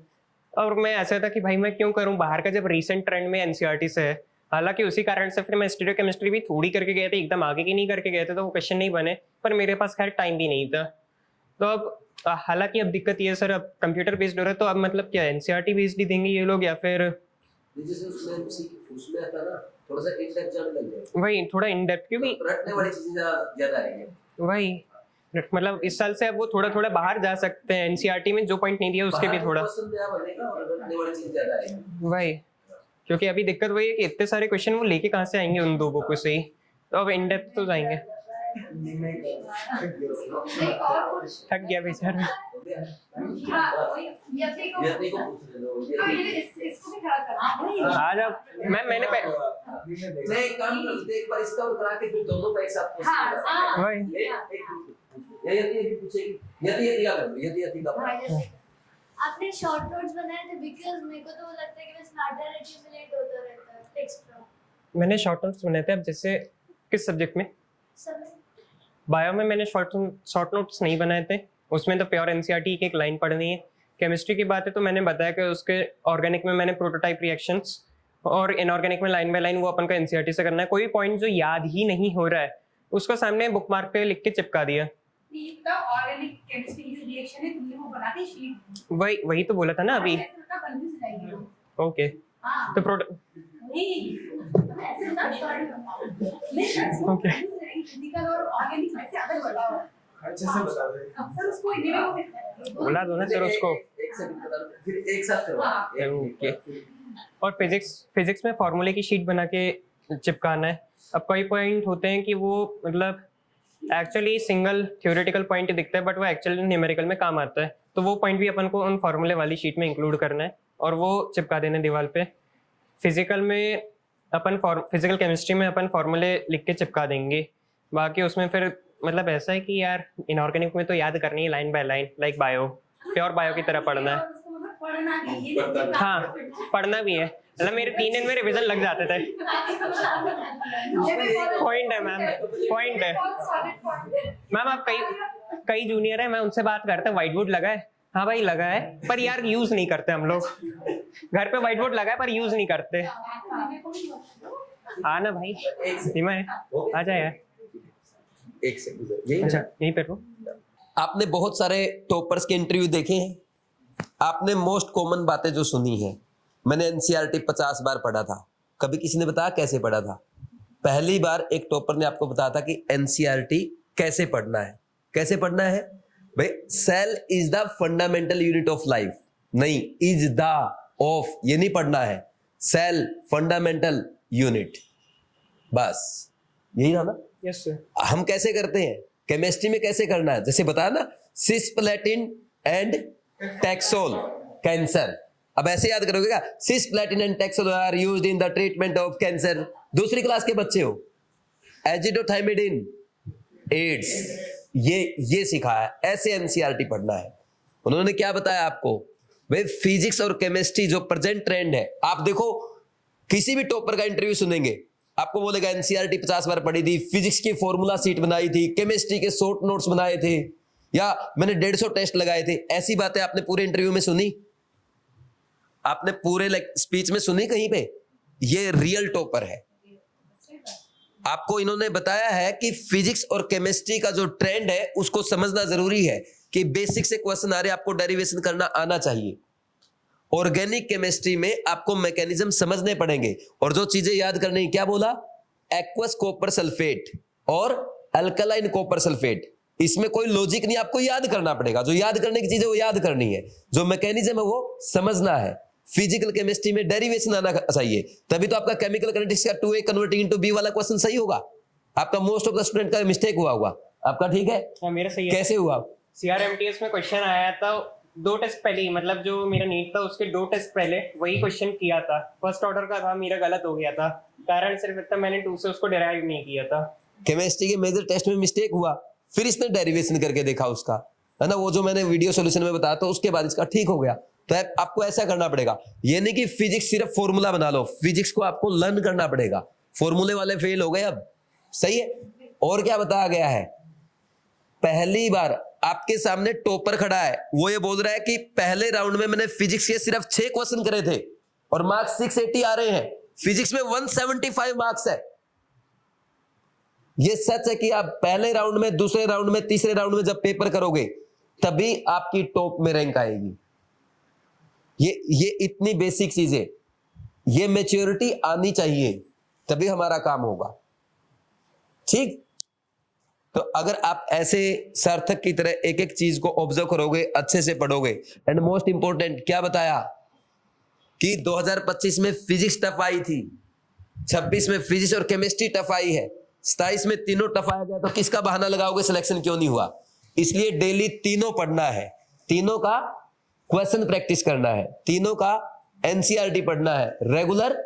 और मैं ऐसा था कि भाई मैं क्यों करूं बाहर का जब रीसेंट ट्रेंड में एनसीईआरटी से है। हालांकि उसी कारण से फिर मैं स्टीरियो केमिस्ट्री भी थोड़ी करके गए थे, एकदम आगे की नहीं करके गए थे तो वो क्वेश्चन नहीं बने, पर मेरे पास खैर टाइम भी नहीं था। तो अब हालांकि अब दिक्कत ये है सर, अब कंप्यूटर बेस्ड हो रहा है, तो अब मतलब क्या एनसीईआरटी बेस्ड ही देंगे ये लोग या फिर जैसे उसमें आता ना थोड़ा सा इन डेप्थ जाने लग जाए, वही थोड़ा इन डेप्थ, क्योंकि रटने वाली चीजें ज्यादा आएंगी। वही मतलब इस साल से अब वो थोड़ा थोड़ा बाहर जा सकते हैं, एनसीईआरटी में जो पॉइंट नहीं दिया उसके भी थोड़ा वही, क्योंकि अभी दिक्कत वही है कि इतने सारे क्वेश्चन वो लेके कहाँ से आएंगे उन दो बुकों से ही, तो अब इन डेप्थ तो जाएंगे। और कुछ थक गया बेचारा। हाँ वही यति को इसको भी खड़ा करना आज अब मैंने नहीं काम करते एक बार इसका और करा के फिर दोनों का एक साथ हाँ वही यदि पूछेगी यदि का आपने शॉर्ट नोट्स बनाए थे, बिकॉज़ मेरे को तो लगता है कि मैं स्मार्टर एक्यूमुलेट होता रहता है टेक्स्ट का। मैंने शॉर्ट नोट्स बनाए थे। अब जैसे किस सब्जेक्ट में? सब बायो में मैंने शॉर्ट नोट्स नहीं बनाए थे, उसमें तो प्योर एनसीईआरटी एक एक लाइन पढ़नी है। केमिस्ट्री की बात है तो मैंने बताया कि उसके ऑर्गेनिक में मैंने प्रोटोटाइप रिएक्शंस, और इनऑर्गेनिक में लाइन बाय लाइन वो अपन को एनसीईआरटी से करना है। कोई पॉइंट जो याद ही नहीं हो रहा है उसको सामने बुक मार्क पे लिख के चिपका दिया। का ऑर्गेनिक केमिस्ट्री की रिएक्शन है, तुमने वो बना दी शीट, वही तो बोला था ना अभी। का कंफ्यूज जाएगी। ओके हां तो प्रोटो नहीं ऐसे ना शॉर्ट नहीं ओके फिजिकल और ऑर्गेनिक वैसे अलग बताओ, अच्छे से बता दे। सर उसको इन्हें बोला दो ना सर उसको। एक सेकंड बता दो फिर एक साथ करो। ओके और फिजिक्स में फार्मूले की शीट बना के चिपकाना है। अब कई पॉइंट होते हैं कि वो मतलब एक्चुअली सिंगल थ्योरेटिकल पॉइंट दिखता है बट वो एक्चुअली न्यूमेरिकल में काम आता है, तो वो पॉइंट भी अपन को उन फार्मूले वाली शीट में इंक्लूड करना है और वो चिपका देना दीवार पे। फिजिकल केमिस्ट्री में अपन फार्मूले लिख के चिपका देंगे। बाकी उसमें फिर मतलब ऐसा है कि यार इनऑर्गेनिक में तो याद करनी है line by line, like bio, pure bio की तरह पढ़ना है। पढ़ना भी है, हाँ पढ़ना भी है, मतलब मेरे 3 दिन में रिवीजन लग जाते थे। पॉइंट है मैम, पॉइंट है मैम। आप कई जूनियर है, मैं उनसे बात करता हूँ व्हाइट बोर्ड लगा है, हाँ भाई लगा है पर यार यूज नहीं करते हम लोग। घर पे व्हाइट बोर्ड लगा है पर यूज नहीं करते। हाँ ना भाई आ जाए यार। एक सेकंड अच्छा यहीं पे रो। आपने बहुत सारे टॉपर्स के इंटरव्यू देखे हैं, आपने मोस्ट कॉमन बातें जो सुनी है, मैंने एनसीईआरटी 50 बार पढ़ा था, कभी किसी ने बताया कैसे पढ़ा था? पहली बार एक टॉपर ने आपको बताया था कि एनसीईआरटी कैसे पढ़ना है। कैसे पढ़ना है भाई? Cell is the fundamental unit of life, नहीं इज द ऑफ, ये नहीं पढ़ना है। सेल फंडामेंटल यूनिट, बस यही था ना। Yes sir. हम कैसे करते हैं केमिस्ट्री में, कैसे करना है? जैसे बताया ना, सिस्प्लेटिन एंड टैक्सोल कैंसर। अब ऐसे याद करोगे क्या? Cisplatin and taxol are used in the treatment of cancer. दूसरी क्लास के बच्चे हो, एजिडोथाइमिडिन एड्स, ये सिखाया। ऐसे एनसीईआरटी पढ़ना है। उन्होंने क्या बताया आपको भाई? फिजिक्स और केमिस्ट्री जो प्रेजेंट ट्रेंड है, आप देखो किसी भी टॉपर का इंटरव्यू सुनेंगे, आपको बोलेगा एनसीईआरटी 50 बार पढ़ी थी, फिजिक्स की फॉर्मूला शीट बनाई थी, केमिस्ट्री के शॉर्ट नोट्स बनाए थे, या मैंने 150 टेस्ट लगाए थे। ऐसी बातें आपने पूरे इंटरव्यू में सुनी? आपने पूरे स्पीच में सुनी कहीं पे? ये रियल टॉपर है। आपको इन्होंने बताया है कि फिजिक्स और केमिस्ट्री का जो ट्रेंड है उसको समझना जरूरी है, कि बेसिक से क्वेश्चन आ रहे, आपको डेरिवेशन करना आना चाहिए। ऑर्गेनिक केमिस्ट्री में आपको मैकेनिज्म समझने पड़ेंगे, और जो चीजें याद करनी, क्या बोला? एक्वस कॉपर सल्फेट और अल्कलाइन कॉपर सल्फेट। इसमें कोई लॉजिक नहीं, आपको याद करना पड़ेगा। जो याद करने की चीजें वो याद करनी है, जो मैकेनिज्म है वो समझना है। फिजिकल केमिस्ट्री में डेरिवेशन आना चाहिए, तभी तो आपका केमिकल काइनेटिक्स का 2A कन्वर्टिंग इनटू B वाला क्वेश्चन सही होगा। आपका मोस्ट ऑफ द स्टूडेंट का मिस्टेक हुआ होगा, आपका ठीक है? हाँ मेरा सही है। कैसे हुआ? CRMTS में क्वेश्चन आया था 2 टेस्ट पहले ही, मतलब जो मेरा नीट था उसके 2 टेस्ट पहले वही क्वेश्चन किया था, फर्स्ट ऑर्डर का था, मेरा गलत हो गया था, कारण सिर्फ इतना मैंने 2 से उसको डिराइव नहीं किया था। केमिस्ट्री के मेजर टेस्ट में मिस्टेक हुआ, फिर इसने डेरिवेशन करके देखा उसका, है ना, वो जो मैंने वीडियो सॉल्यूशन में बताया था, उसके बाद इसका ठीक हो गया। तो आपको ऐसा करना पड़ेगा, ये नहीं कि फिजिक्स सिर्फ फॉर्मूला बना लो, फिजिक्स को आपको लर्न करना पड़ेगा। फॉर्मूले वाले फेल हो गए अब, सही है। और क्या बताया गया है, पहली बार आपके सामने टॉपर खड़ा है, वो ये बोल रहा है कि पहले राउंड में मैंने फिजिक्स के सिर्फ 6 क्वेश्चन करे थे और मार्क्स 680 आ रहे हैं, फिजिक्स में 175 मार्क्स है। ये सच है कि आप पहले राउंड में, दूसरे राउंड में, तीसरे राउंड में जब पेपर करोगे तभी आपकी टॉप में रैंक आएगी। ये इतनी बेसिक चीजें, ये मैच्योरिटी आनी चाहिए, तभी हमारा काम होगा, ठीक। तो अगर आप ऐसे सार्थक की तरह एक एक चीज को ऑब्जर्व करोगे, अच्छे से पढ़ोगे, एंड मोस्ट इंपॉर्टेंट क्या बताया कि 2025 में फिजिक्स टफ आई थी, 26 में फिजिक्स और केमिस्ट्री टफ आई है, 27 में तीनों टफ आया गया, तो किसका बहाना लगाओगे सिलेक्शन क्यों नहीं हुआ? इसलिए डेली तीनों पढ़ना है, तीनों का क्वेश्चन प्रैक्टिस करना है, तीनों का एनसीईआरटी पढ़ना है, रेगुलर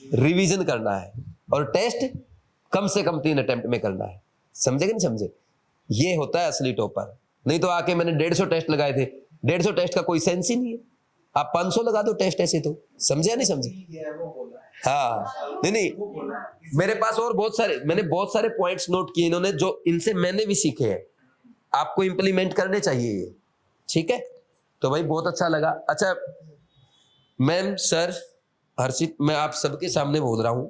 रिवीजन करना है, और टेस्ट कम से कम 3 अटेम्प्ट में करना है। समझे कि नहीं समझे? ये होता है असली टॉपर। नहीं तो आके मैंने 150 टेस्ट लगाए थे, 150 टेस्ट का कोई सेंस ही नहीं है। आप 500 लगा दो टेस्ट ऐसे, तो समझे या नहीं समझे? हाँ, नहीं, मेरे पास और मैंने बहुत सारे पॉइंट्स नोट किए इन्होंने, जो इनसे मैंने भी सीखे हैं, आपको इंप्लीमेंट करने चाहिए ये, ठीक है। तो भाई बहुत अच्छा लगा। अच्छा मैम, सर, हर्षित, मैं आप सबके सामने बोल रहा हूं,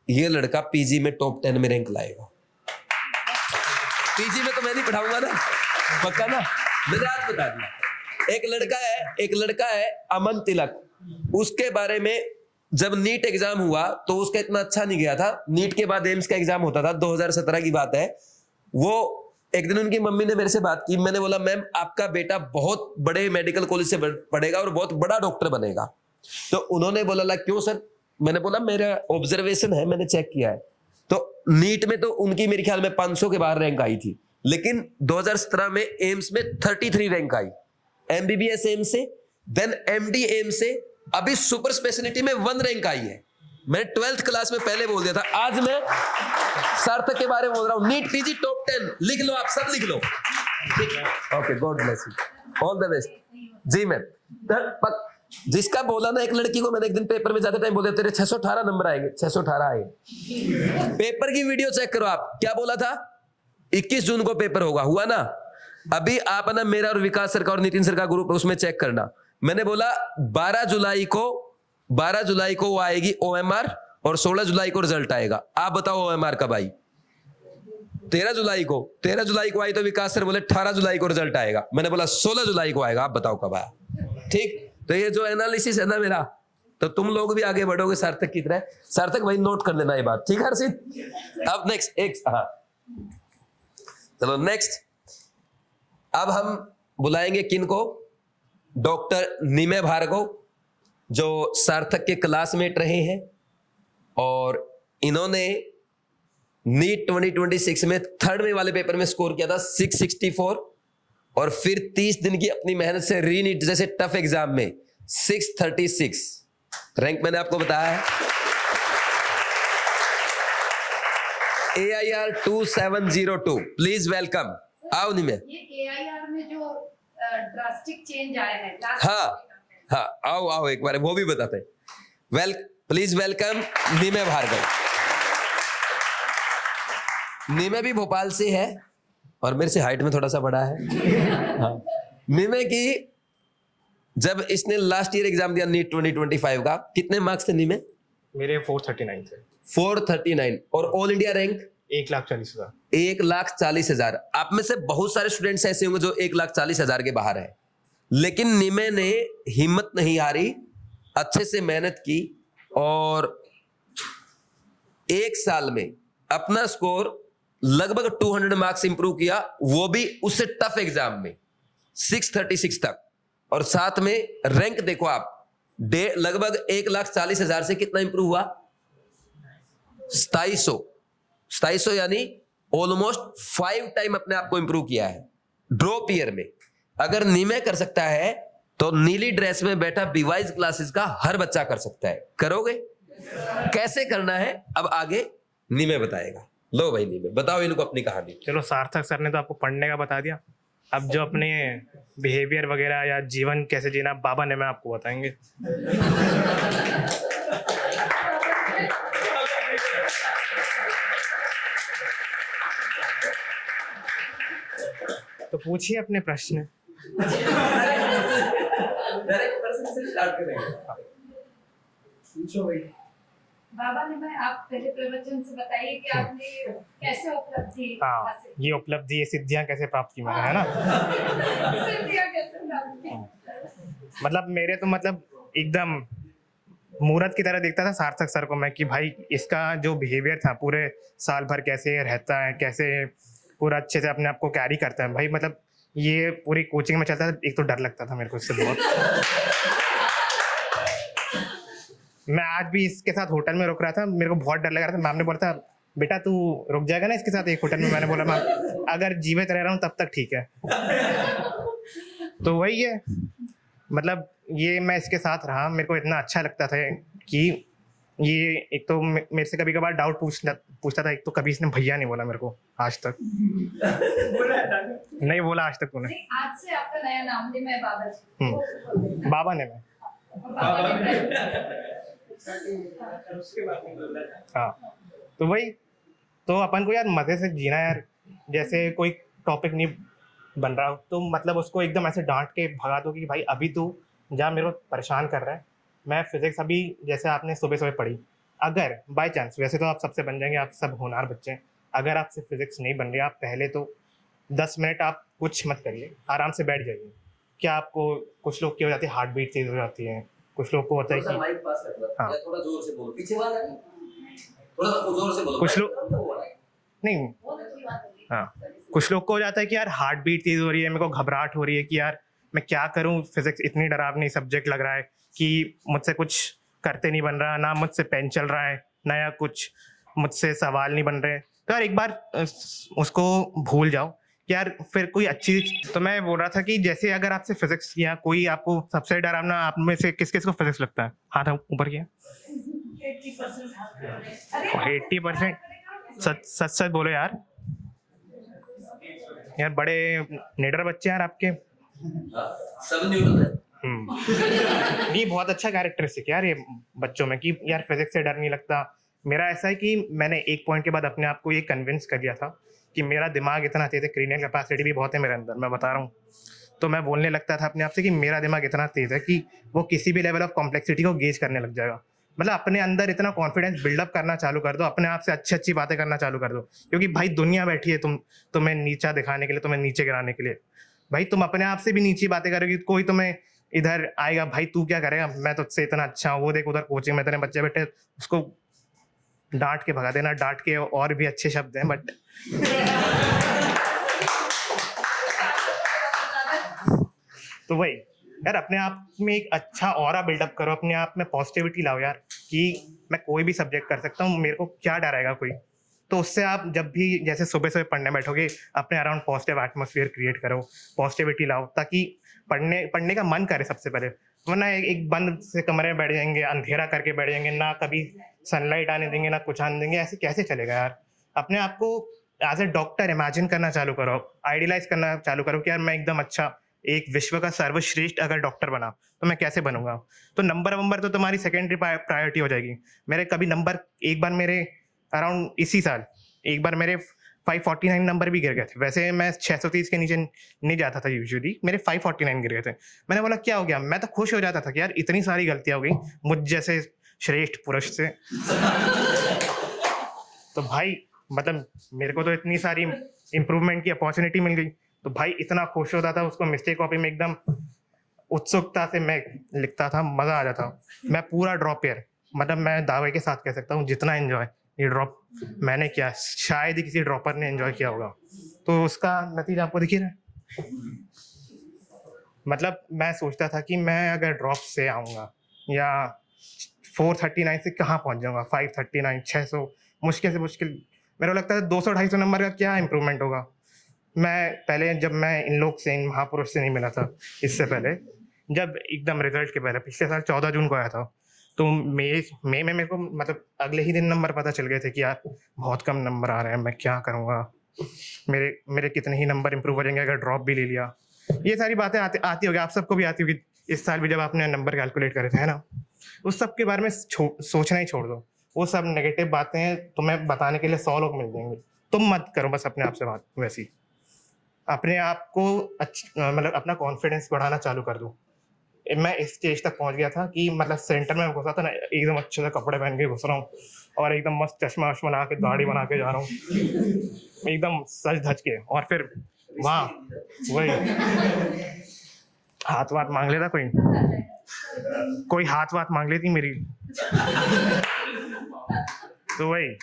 ये लड़का पीजी में टॉप 10 में रैंक लाएगा। पीजी में तो मैं नहीं पढ़ाऊंगा ना, पक्का ना, मैंने आज बता दिया। एक लड़का है अमन तिलक, उसके बारे में जब नीट एग्जाम हुआ तो उसका इतना अच्छा नहीं गया था। नीट के बाद एम्स का एग्जाम होता था, 2017 की बात है। वो एक दिन उनकी मम्मी ने मेरे से बात की, मैंने बोला मैम आपका बेटा बहुत बड़े मेडिकल कॉलेज से पढ़ेगा और बहुत बड़ा डॉक्टर बनेगा। तो उन्होंने बोला क्यों सर? मैंने बोला मेरा ऑब्जर्वेशन है, मैंने चेक किया है, तो नीट में तो उनकी मेरे ख्याल में 500 के बाहर रैंक आई थी, लेकिन 2017 में एम्स में 33 रैंक आई, एमबीबीएस एम्स से, देन एमडी एम्स से, अभी सुपर स्पेशलिटी में 1 रैंक आई है। मैंने 12th क्लास में पहले बोल दिया था, आज मैं सार्थक के बारे में बोल रहा हूं। नीट पीजी टॉप 10 लिख लो, आप सब लिख लो, ठीक है? Okay, god bless you, all the best ji ma'am. जिसका बोला ना, एक लड़की को मैंने एक दिन पेपर में जाते टाइम बोल दिया तेरे 618 नंबर आएंगे, 618 आए। पेपर की वीडियो चेक करो आप, क्या बोला था? 21 जून को पेपर होगा, हुआ ना? अभी आप ना मेरा और विकास सर का और नितिन सर का ग्रुप है, उसमें चेक करना। मैंने बोला 12 जुलाई को वो आएगी OMR, और 16 जुलाई को रिजल्ट आएगा। आप बताओ OMR कब आई? 13 जुलाई को आई, तो विकास सर बोले 18 जुलाई को रिजल्ट आएगा। मैंने बोला 16 जुलाई को आएगा, आप बताओ कब आया? ठीक। तो ये जो एनालिसिस है ना मेरा, तो तुम लोग भी आगे बढ़ोगे सार्थक की तरह। सार्थक भाई नोट कर लेना ये बात, ठीक है हर्षित? अब नेक्स्ट हाँ, चलो नेक्स्ट। अब हम बुलाएंगे किनको? डॉक्टर निमय भार्गव, जो सार्थक के क्लासमेट रहे हैं, और इन्होंने नीट 2026 में 3rd में वाले पेपर में स्कोर किया था 664, और फिर 30 दिन की अपनी मेहनत से री नीट जैसे टफ एग्जाम में 636 रैंक मैंने आपको बताया है। AIR 2702, please welcome. आओ निमे। ये AIR में जो ड्रास्टिक चेंज आया है, हाँ, आओ एक बार वो भी बताते हैं। Please welcome Nimay Bhargav. निमे भी भोपाल से है और मेरे से हाइट में थोड़ा सा बड़ा है। हाँ। निमे की जब इसने लास्ट ईयर एग्जाम दिया नीट 2025 का, कितने मार्क्स थे निमे? मेरे 439 थे। 439, और ऑल इंडिया रैंक 1,40,000। 1,40,000। आप में से बहुत सारे स्टूडेंट्स ऐसे होंगे जो 1,40,000 के बाहर है, लेकिन निमे ने हिम्मत नहीं हारी, अच्छे से मेहनत की, और 1 साल में अपना स्कोर लगभग 200 मार्क्स इंप्रूव किया, वो भी उससे टफ एग्जाम में 636 तक। और साथ में रैंक देखो आप, लगभग 1,40,000 से कितना इंप्रूव हुआ? 2700, यानी ऑलमोस्ट 5 टाइम अपने आप को इंप्रूव किया है ड्रॉप ईयर में। अगर निमे कर सकता है तो नीली ड्रेस में बैठा बीवाइज क्लासेस का हर बच्चा कर सकता है। करोगे? कैसे करना है अब आगे नीमे बताएगा। लो भाई नीमे बताओ इनको अपनी कहानी। चलो सार्थक सर ने तो आपको पढ़ने का बता दिया, अब जो अपने बिहेवियर वगैरह या जीवन कैसे जीना बाबा ने मैं आपको बताएंगे। तो पूछिए अपने प्रश्न। पूछो भाई। बाबा ने मैं आप पहले प्रवचन से बताइए कि आपने कैसे उपलब्धि हाँ, हासिल ये उपलब्धि, ये सिद्धियां कैसे प्राप्त की मैंने, है ना। सिद्धियां कैसे प्राप्त की? मतलब मेरे तो मतलब एकदम मूरत की तरह दिखता था सार्थक सर को मैं, कि भाई इसका जो बिहेवियर था पूरे साल भर कैसे रहता है, कैसे पूरा अच्छे से अपने आप को कैरी करता है भाई। मतलब ये पूरी कोचिंग में चलता था, एक तो डर लगता था मेरे को इससे बहुत। मैं आज भी इसके साथ होटल में रुक रहा था, मेरे को बहुत डर लग रहा था। मैम ने बोला था बेटा तू रुक जाएगा ना इसके साथ एक होटल में। मैंने बोला मैम अगर जीवित रह रहा हूँ तब तक ठीक है। तो वही है, मतलब ये मैं इसके साथ रहा, मेरे को इतना अच्छा लगता था कि ये एक तो मेरे से कभी कभार डाउट पूछता था। एक तो कभी इसने भैया नहीं बोला मेरे को आज तक। नहीं बोला आज तक तूने। नहीं, आज से आपका नया नाम नहीं, मैं बाबा जी। बाबा ने मैं हाँ, तो वही तो अपन को यार मजे से जीना यार। जैसे कोई टॉपिक नहीं बन रहा हो तो मतलब उसको एकदम ऐसे डांट के भगा दो कि भाई अभी तू जा, मेरे को परेशान कर रहा है। मैं फिजिक्स अभी जैसे आपने सुबह सुबह पढ़ी, अगर बाय चांस, वैसे तो आप सबसे बन जाएंगे, आप सब होनहार बच्चे हैं, अगर आपसे फिजिक्स नहीं बन रही, आप पहले तो 10 मिनट आप कुछ मत करिए, आराम से बैठ जाइए। क्या आपको कुछ लोग की हो जाती है हार्ट बीट तेज हो जाती है, कुछ लोग को होता है कि माइक पास रखना, हाँ। या थोड़ा जोर से बोलो, पीछे वाला नहीं, थोड़ा जोर से बोलो। कुछ लोग नहीं, हाँ, कुछ लोग को हो जाता है कि यार हार्ट बीट तेज हो रही है, मेरे को घबराहट हो रही है कि यार मैं क्या करूं, फिजिक्स इतनी डरावनी सब्जेक्ट लग रहा है कि मुझसे कुछ करते नहीं बन रहा, ना मुझसे पेन चल रहा है, नया कुछ मुझसे सवाल नहीं बन रहे। तो यार एक बार उसको भूल जाओ यार, फिर कोई अच्छी। तो मैं बोल रहा था कि जैसे अगर आपसे फिजिक्स या कोई आपको सबसे डरावना, आप में से किस किस को फिजिक्स लगता है? हाथ ऊपर किया। 80%? सच सच बोलो यार, यार बड़े निडर बच्चे यार आपके। सब न्यूटन है। नहीं, बहुत अच्छा कैरेक्टरिस्टिक यार ये बच्चों में कि यार फिजिक्स से डर नहीं लगता। मेरा ऐसा है कि मैंने एक पॉइंट के बाद अपने आप को ये कन्विंस कर दिया था कि मेरा दिमाग इतना तेज है, क्रेनियल कैपेसिटी भी बहुत है मेरे अंदर, मैं बता रहा हूँ। तो मैं बोलने लगता था अपने आप से कि मेरा दिमाग इतना तेज है कि वो किसी भी लेवल ऑफ कॉम्प्लेक्सिटी को गेज करने लग जाएगा। मतलब अपने अंदर इतना कॉन्फिडेंस बिल्डअप करना चालू कर दो, अपने आप से अच्छी अच्छी बातें करना चालू कर दो, क्योंकि भाई दुनिया बैठी है तुम्हें नीचा दिखाने के लिए, तुम्हें नीचे गिराने के लिए। भाई तुम अपने आप से भी नीची बातें करोगे, कोई तुम्हें इधर आएगा, भाई तू क्या करेगा, मैं तुझसे इतना अच्छा हूँ, वो देख उधर कोचिंग में इतने बच्चे बैठे, उसको डांट के भगा देना। डांट के और भी अच्छे शब्द हैं बट तो वही यार, अपने आप में एक अच्छा ऑरा बिल्डअप करो, अपने आप में पॉजिटिविटी लाओ यार कि मैं कोई भी सब्जेक्ट कर सकता हूँ, मेरे को क्या डराएगा कोई। तो उससे आप जब भी जैसे सुबह सुबह पढ़ने बैठोगे, अपने अराउंड पॉजिटिव एटमोसफियर क्रिएट करो, पॉजिटिविटी लाओ, ताकि पढ़ने का मन करे सबसे पहले। वरना एक बंद से कमरे में बैठ जाएंगे, अंधेरा करके बैठ जाएंगे, ना कभी सनलाइट आने देंगे, ना कुछ आने देंगे, ऐसे कैसे चलेगा यार। अपने आप को एज ए डॉक्टर इमेजिन करना चालू करो, आइडियलाइज करना चालू करो कि यार मैं एकदम अच्छा, एक विश्व का सर्वश्रेष्ठ अगर डॉक्टर बना तो मैं कैसे बनूंगा। तो नंबर तो तुम्हारी सेकेंडरी प्रायोरिटी हो जाएगी। मेरे कभी नंबर एक बार मेरे अराउंड इसी साल एक बार मेरे 549 नंबर भी गिर गए थे। वैसे मैं 630 के नीचे नहीं जाता था यूजुअली, मेरे 549 गिर गए थे। मैंने बोला क्या हो गया, मैं तो खुश हो जाता था कि यार इतनी सारी गलतियां हो गई मुझ जैसे श्रेष्ठ पुरुष से। तो भाई मतलब मेरे को तो इतनी सारी इम्प्रूवमेंट की अपॉर्चुनिटी मिल गई, तो भाई इतना खुश होता था, उसको मिस्टेक कॉपी में एकदम उत्सुकता से मैं लिखता था, मजा आ जाता। मैं पूरा ड्रॉप ईयर, मतलब मैं दावे के साथ कह सकता हूँ जितना एंजॉय ये ड्रॉप मैंने किया, शायद ही किसी ड्रॉपर ने एंजॉय किया होगा। तो उसका नतीजा आपको दिख ही रहा है। मतलब मैं सोचता था कि मैं अगर ड्रॉप से आऊँगा या 439 से कहाँ पहुँच जाऊँगा, 539, 600, मुश्किल से मुश्किल मेरे को लगता है 200-250 नंबर का क्या इम्प्रूवमेंट होगा। मैं पहले जब मैं इन लोग से, इन महापुरुष से नहीं मिला था इससे पहले, जब एकदम रिजल्ट के पहले पिछले साल 14 जून को आया था, तो मई में मेरे को मतलब अगले ही दिन नंबर पता चल गए थे कि यार बहुत कम नंबर आ रहे हैं, मैं क्या करूँगा, मेरे कितने ही नंबर इंप्रूव हो जाएंगे अगर ड्रॉप भी ले लिया। ये सारी बातें आती होगी, आप सबको भी आती होगी। इस साल भी जब आपने नंबर कैलकुलेट करे थे, है ना, उस सब के बारे में सोचना ही छोड़ दो। वो सब नेगेटिव बातें तुम्हें बताने के लिए 100 लोग मिल जाएंगे, तुम मत करो बस अपने आप से बात वैसी। अपने आप को मतलब अपना कॉन्फिडेंस बढ़ाना चालू कर दो। मैं इस स्टेज तक पहुंच गया था कि मतलब सेंटर में घुसा था ना, एकदम अच्छे से कपड़े पहन के घुस रहा हूँ और एकदम मस्त चश्मा वश्मा लगा के दाढ़ी बना के जा रहा हूँ एकदम सज धज के। और फिर वहाँ वही हाथ वाथ मांग लेता कोई हाथ वाथ मांग लेती मेरी। तो वही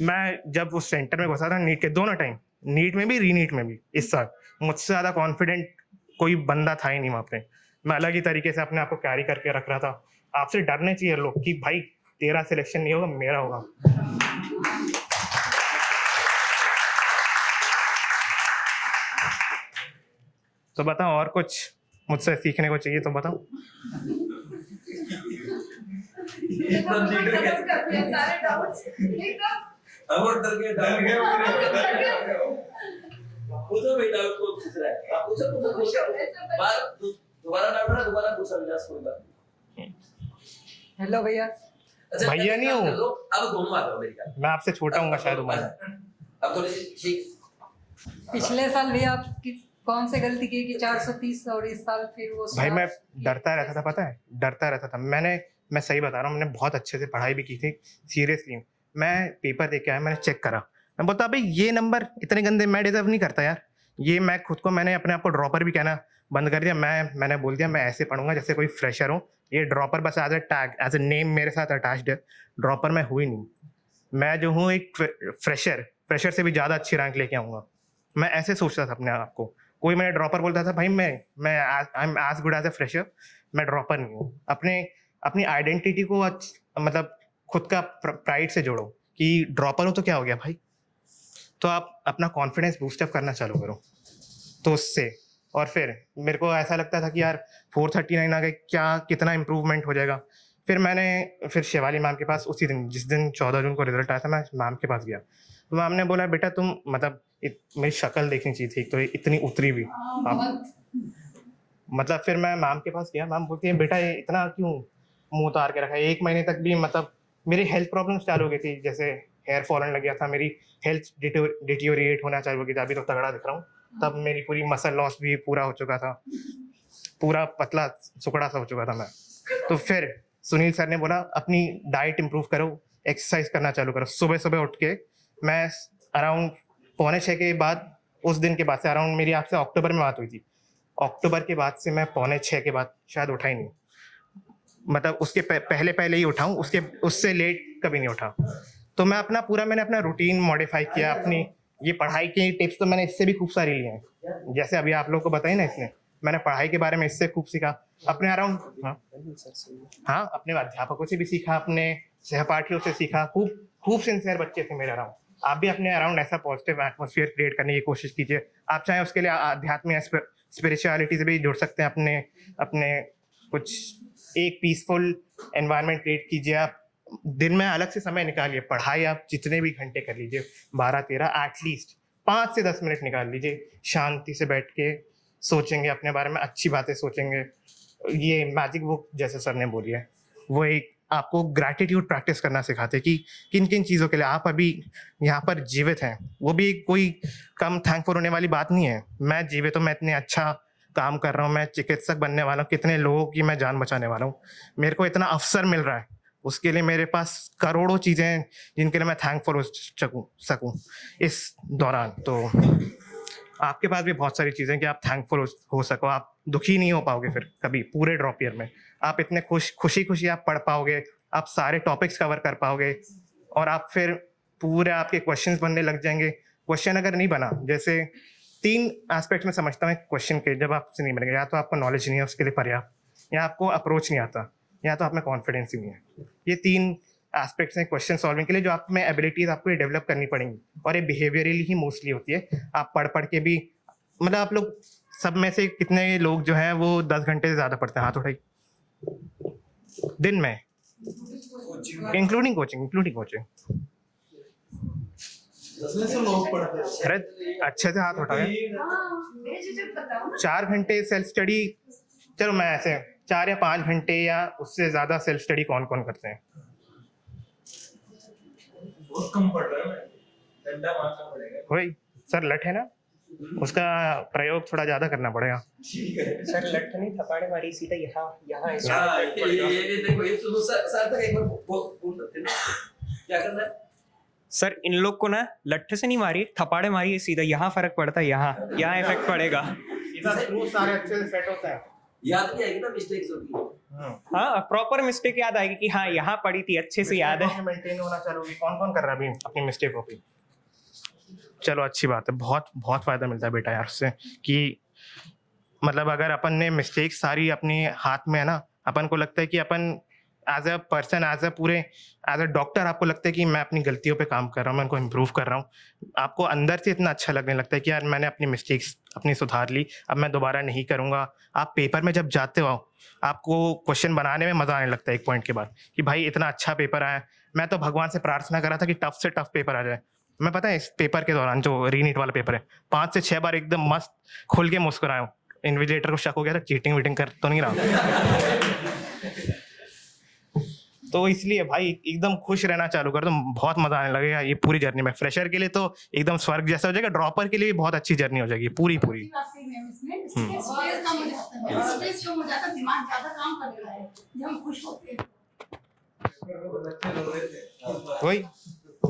मैं जब उस सेंटर में घुसा था नीट के दोनों टाइम, नीट में भी रीनीट में भी, इस साल मुझसे ज़्यादा कॉन्फिडेंट कोई बंदा था ही नहीं वहाँ पे। मैं अलग ही तरीके से अपने आप को कैरी करके रख रहा था। आपसे डरने चाहिए लोग कि भाई तेरा सिलेक्शन नहीं होगा, मेरा होगा। तो बताओ, और कुछ मुझसे सीखने को चाहिए तो बताओ। सारे डाउट्स एकदम अब और डर गए पूछो भाई, डाउट को पूछ रहा है आप, पूछो बार दोबारा डाउट है, दोबारा पूछा विलास, कोई बात नहीं। हेलो भैया। अच्छा भैया नहीं हूँ, अब दोनों आ जाओ मेरे ख्याल। मैं आपसे छोटा हूँ शायद उम्र। अब थोड़ी ठीक। पिछले साल भैया आपकी कौन सी गलती की कि 430 और इस साल फिर वो भाई मैं डरता रहता था, पता है, डरता रहता था। मैं सही बता रहा हूँ, मैंने बहुत अच्छे से पढ़ाई भी की थी सीरियसली। मैं पेपर दे के आया, मैंने चेक करा, मैं बोलता भाई ये नंबर इतने गंदे मैं डिजर्व नहीं करता यार। ये मैं खुद को, मैंने अपने आप को ड्रॉपर भी कहना बंद कर दिया। मैंने बोल दिया मैं ऐसे पढ़ूंगा जैसे कोई फ्रेशर हो। ये ड्रॉपर बस as a tag, as a name मेरे साथ अटैच्ड है। ड्रॉपर मैं हुई नहीं, मैं जो हूँ एक फ्रेशर से भी ज़्यादा अच्छी रैंक लेके आऊँगा। मैं ऐसे सोचता था अपने आप को। कोई मैंने ड्रॉपर बोलता था, भाई मैं I am as good as a fresher, मैं ड्रॉपर नहीं हूँ। अपनी आइडेंटिटी को मतलब खुद का प्राइड से जोड़ो कि ड्रॉपर हो तो क्या हो गया भाई। तो आप अपना कॉन्फिडेंस बूस्टअप करना चालू करो तो उससे। और फिर मेरे को ऐसा लगता था कि यार 439 आ गए, क्या कितना इम्प्रूवमेंट हो जाएगा। फिर शिवाली मैम के पास उसी दिन, जिस दिन 14 जून को रिजल्ट आया था, मैं मैम के पास गया। तो मैम ने बोला बेटा तुम मतलब मेरी शक्ल देखनी चाहिए थी, तो इतनी उतरी भी आप। मतलब फिर मैं मैम के पास गया, मैम बोलती है बेटा ये इतना क्यों मुंह उतार के रखा है। 1 महीने तक भी मतलब मेरी हेल्थ प्रॉब्लम्स चालू हो गई थी, जैसे हेयर फॉलन लग गया था, मेरी हेल्थ डिटोरिएट होना चालू हो गई थी। अभी तो तगड़ा दिख रहा हूँ, तब मेरी पूरी मसल लॉस भी पूरा हो चुका था, पूरा पतला सुकड़ा सा हो चुका था मैं। तो फिर सुनील सर ने बोला अपनी डाइट इंप्रूव करो, एक्सरसाइज करना चालू करो। सुबह सुबह उठ के मैं अराउंड 5:45 के बाद, उस दिन के बाद से अराउंड, मेरी आपसे अक्टूबर में बात हुई थी, अक्टूबर के बाद से मैं 5:45 के बाद शायद उठा ही नहीं। मतलब उसके पहले ही उठाऊं, उससे लेट कभी नहीं उठा। तो मैंने अपना रूटीन मॉडिफाई किया। अपनी ये पढ़ाई की टिप्स तो मैंने इससे भी खूब सारी ली हैं, जैसे अभी आप लोग को बताई ना इसने, मैंने पढ़ाई के बारे में इससे खूब सीखा अपने अराउंड। हाँ, अपने अध्यापकों से भी सीखा, अपने सहपाठियों से सीखा। खूब सिंसियर बच्चे थे मेरे अराउंड। आप भी अपने अराउंड ऐसा पॉजिटिव एटमोसफियर क्रिएट करने की कोशिश कीजिए। आप चाहे उसके लिए आध्यात्म या स्पिरिचुअलिटी से भी जुड़ सकते हैं। अपने कुछ एक पीसफुल एनवायरनमेंट क्रिएट कीजिए। आप दिन में अलग से समय निकालिए। पढ़ाई आप जितने भी घंटे कर लीजिए, 12-13, एटलीस्ट 5 से 10 मिनट निकाल लीजिए। शांति से बैठ के सोचेंगे अपने बारे में, अच्छी बातें सोचेंगे। ये मैजिक बुक जैसे सर ने बोली है, वो एक आपको ग्रैटिट्यूड प्रैक्टिस करना सिखाते कि किन किन चीज़ों के लिए आप अभी यहाँ पर जीवित हैं। वो भी कोई कम थैंकफुल होने वाली बात नहीं है। मैं जीवित हूँ, मैं इतने अच्छा काम कर रहा हूँ, मैं चिकित्सक बनने वाला हूँ, कितने लोगों की मैं जान बचाने वाला हूँ। मेरे को इतना अवसर मिल रहा है, उसके लिए मेरे पास करोड़ों चीज़ें हैं जिनके लिए मैं थैंकफुल हो सकूँ इस दौरान। तो आपके पास भी बहुत सारी चीज़ें कि आप थैंकफुल हो सको। आप दुखी नहीं हो पाओगे फिर कभी पूरे ड्रॉप ईयर में। आप इतने खुशी आप पढ़ पाओगे, आप सारे टॉपिक्स कवर कर पाओगे, और आप फिर पूरे आपके क्वेश्चंस बनने लग जाएंगे। क्वेश्चन अगर नहीं बना, जैसे 3 एस्पेक्ट में समझता हूँ क्वेश्चन के, जब आपसे नहीं बनेगा, या तो आपको नॉलेज नहीं है उसके लिए पर्याप्त, या आपको अप्रोच नहीं आता, या तो आप में कॉन्फिडेंस ही नहीं है। ये 3 एस्पेक्ट्स हैं क्वेश्चन सॉल्विंग के लिए, जो आप में एबिलिटीज आपको ये डेवलप करनी पड़ेंगी। और ये बिहेवियरली ही मोस्टली होती है। आप पढ़ के भी, मतलब आप लोग सब में से कितने लोग जो हैं वो 10 घंटे से ज़्यादा पढ़ते हैं? हाथ उठाइए। दिन में इंक्लूडिंग कोचिंग। लोग पढ़ते हैं। अरे अच्छे से हाथ उठाए। हाँ, बेझिझक बताओ ना। 4 घंटे सेल्फ स्टडी, चलो मैं ऐसे 4 या 5 घंटे या उससे ज़्यादा सेल्फ स्टडी कौन कौन करते हैं? बहुत कम पढ़ रहा है, डंडा मारना पड़ेगा। वही सर लठ है ना, उसका प्रयोग थोड़ा ज़्यादा करना पड़ेगा। सर लट नहीं थपाड़े मारी सीधा यहाँ यहाँ ऐसे हाँ, effect पड़ेगा। ये देखो, ये सुनो सर तक एक बार बोल सकते हैं ना? क्या करना है? सर इन लोग को ना लट्ठ से नहीं मारिए, थपाड़े मारिए सीधा, यहाँ फर्क पड़ता है, यहाँ इफेक्ट पड़ेगा। सारे अच्छे से सेट होता है। याद नहीं आएगी ना, मिस्टेक्स होती है। हाँ प्रॉपर मिस्टेक याद आएगी कि हाँ यहाँ पड़ी थी, अच्छे से याद है। मेंटेन होना चालू होगी। कौन कौन कर रहा है अभी अपनी मिस्टेक कॉपी? चलो अच्छी बात है, बहुत बहुत फायदा मिलता है बेटा यार उससे, कि मतलब अगर अपन ने मिस्टेक सारी अपने हाथ में है ना, अपन को लगता है कि अपन as a person, as a doctor आपको लगता है कि मैं अपनी गलतियों पे काम कर रहा हूँ, मैं उनको इम्प्रूव कर रहा हूँ। आपको अंदर से इतना अच्छा लगने लगता है कि यार मैंने अपनी मिस्टेक्स अपनी सुधार ली, अब मैं दोबारा नहीं करूँगा। आप पेपर में जब जाते हो आपको क्वेश्चन बनाने में मज़ा आने लगता है एक पॉइंट के बाद, कि भाई इतना अच्छा पेपर आया। मैं तो भगवान से प्रार्थना कर रहा था कि टफ से टफ पेपर आ जाए। मैं पता है इस पेपर के दौरान जो रीनीट वाला पेपर है 5 से 6 बार एकदम मस्त खुल के मुस्कुराया हूँ। इन्विजिलेटर को शक हो गया था चीटिंग वीटिंग कर तो नहीं रहा। तो इसलिए भाई एकदम खुश रहना चालू कर दो, बहुत मजा आने लगेगा ये पूरी जर्नी में। फ्रेशर के लिए तो एकदम स्वर्ग जैसा हो जाएगा, ड्रॉपर के लिए भी बहुत अच्छी जर्नी हो जाएगी पूरी। स्ट्रेस कम हो जाता है, दिमाग ज्यादा काम करने लगता है जब हम खुश होते हैं। वही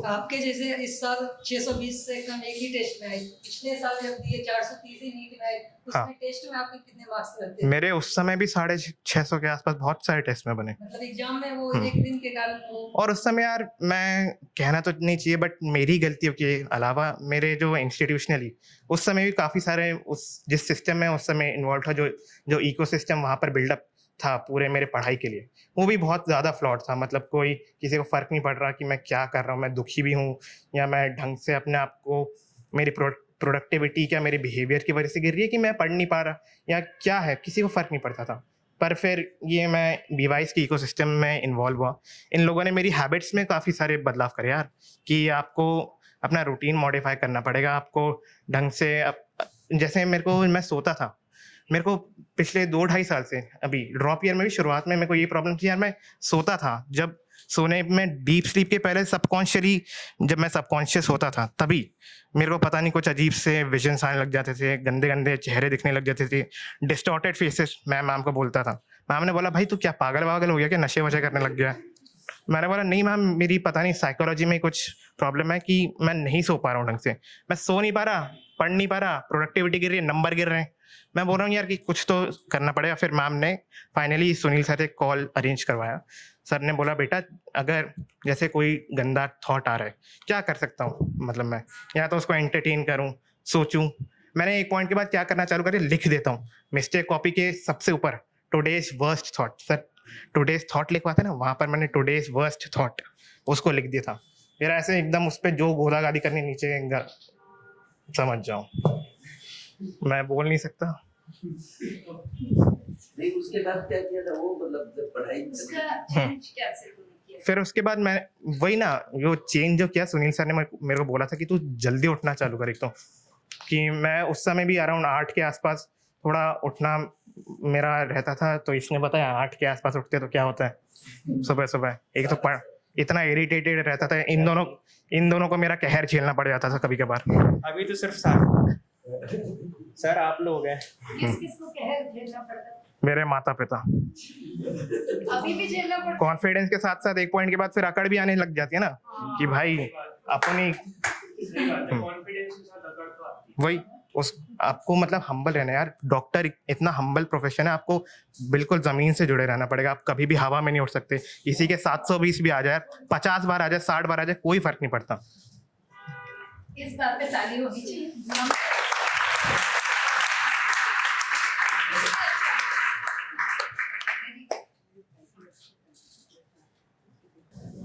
आपके जैसे इस साल 620 से कम एक ही टेस्ट में आए, पिछले साल जब दिए 430 ही नीट में आए, उसमें हाँ। टेस्ट में आपके कितने मार्क्स रहते हैं? मेरे उस समय भी 650 के आसपास बहुत सारे टेस्ट में बने। मतलब एग्जाम में वो एक दिन के कारण वो और उस समय यार मैं कहना तो नहीं चाहिए बट मेरी गलतियों के अलावा मेरे जो इंस्टीट्यूशनली उस समय भी काफ़ी सारे उस जिस सिस्टम में उस समय इन्वॉल्व था, जो इकोसिस्टम वहाँ पर बिल्डअप था पूरे मेरे पढ़ाई के लिए, वो भी बहुत ज़्यादा फ्लॉड था। मतलब कोई किसी को फ़र्क नहीं पड़ रहा कि मैं क्या कर रहा हूँ, मैं दुखी भी हूँ या मैं ढंग से अपने आप को, मेरी प्रोडक्टिविटी क्या मेरे बिहेवियर की वजह से गिर रही है कि मैं पढ़ नहीं पा रहा या क्या है, किसी को फ़र्क नहीं पड़ता था। पर फिर ये मैं बीवाइस के इकोसिस्टम में इन्वॉल्व हुआ, इन लोगों ने मेरी हैबिट्स में काफ़ी सारे बदलाव करे यार, कि आपको अपना रूटीन मॉडिफाई करना पड़ेगा, आपको ढंग से जैसे मैं सोता था, मेरे को पिछले 2-2.5 साल से अभी ड्रॉप ईयर में भी शुरुआत में मेरे को ये प्रॉब्लम थी यार, मैं सोता था जब सोने में डीप स्लीप के पहले सबकॉन्शियसली, जब मैं सबकॉन्शियस होता था तभी मेरे को पता नहीं कुछ अजीब से विजन्स आने लग जाते थे, गंदे गंदे चेहरे दिखने लग जाते थे, डिस्टॉर्टेड फेसेस। मैं मैम को बोलता था, मैम ने बोला भाई तू क्या पागल वागल हो गया, क्या नशे वशे करने लग गया? मैंने बोला नहीं मैम, मेरी पता नहीं साइकोलॉजी में कुछ प्रॉब्लम है कि मैं नहीं सो पा रहा हूँ ढंग से, मैं सो नहीं पा रहा, पढ़ नहीं पा रहा, प्रोडक्टिविटी गिर रही है, नंबर गिर रहे हैं। मैं बोल रहा हूँ यार कि कुछ तो करना पड़ेगा। फिर मैम ने फाइनली सुनील सर से कॉल अरेंज करवाया। सर ने बोला बेटा अगर जैसे कोई गंदा थॉट आ रहा है क्या कर सकता हूँ, मतलब मैं या तो उसको एंटरटेन करूँ, सोचूं। मैंने एक पॉइंट के बाद क्या करना चालू करें, लिख देता हूँ मिस्टेक कॉपी के सबसे ऊपर today's worst thought. Sir today's thought लिखवाते ना, वहाँ पर मैंने टुडेज वर्स्ट थॉट उसको लिख दिया था। फिर ऐसे एकदम उस पर जो गोदा गादी करनी नीचे समझ जाओ, मैं बोल नहीं सकता। नहीं उसके बाद क्या किया था वो, मतलब जब पढ़ाई उसका चेंज कैसे किया? फिर उसके बाद मैं वही ना, जो चेंज जो किया सुनील सर ने मेरे को बोला था कि तू जल्दी उठना चालू कर। एक तो कि मैं उस समय भी अराउंड 8 के आसपास थोड़ा उठना मेरा रहता था, तो इसने बताया 8 के आसपास उठते तो क्या होता है सुबह सुबह। एक तो इतना इरिटेटेड रहता था, इन दोनों को मेरा कहर झेलना पड़ जाता था कभी कभार। अभी तो सिर्फ सर आप लोग हैं। किसको कहर झेलना पड़ता है? मेरे माता पिता। अभी भी झेलना पड़ता है? कॉन्फिडेंस के साथ साथ एक पॉइंट के बाद फिर अकड़ भी आने लग जाती है ना, कि भाई अपनी कॉन्फिडेंस के साथ अकड़ तो आती है। वही उस आपको मतलब हम्बल रहना यार। डॉक्टर इतना हम्बल प्रोफेशन है, आपको बिल्कुल जमीन से जुड़े रहना पड़ेगा। आप कभी भी हवा में नहीं उठ सकते। किसी के 720 भी आ जाए, 50 बार आ जाए, 60 बार आ जाए, कोई फर्क नहीं पड़ता। इस बात पे ताली होनी चाहिए।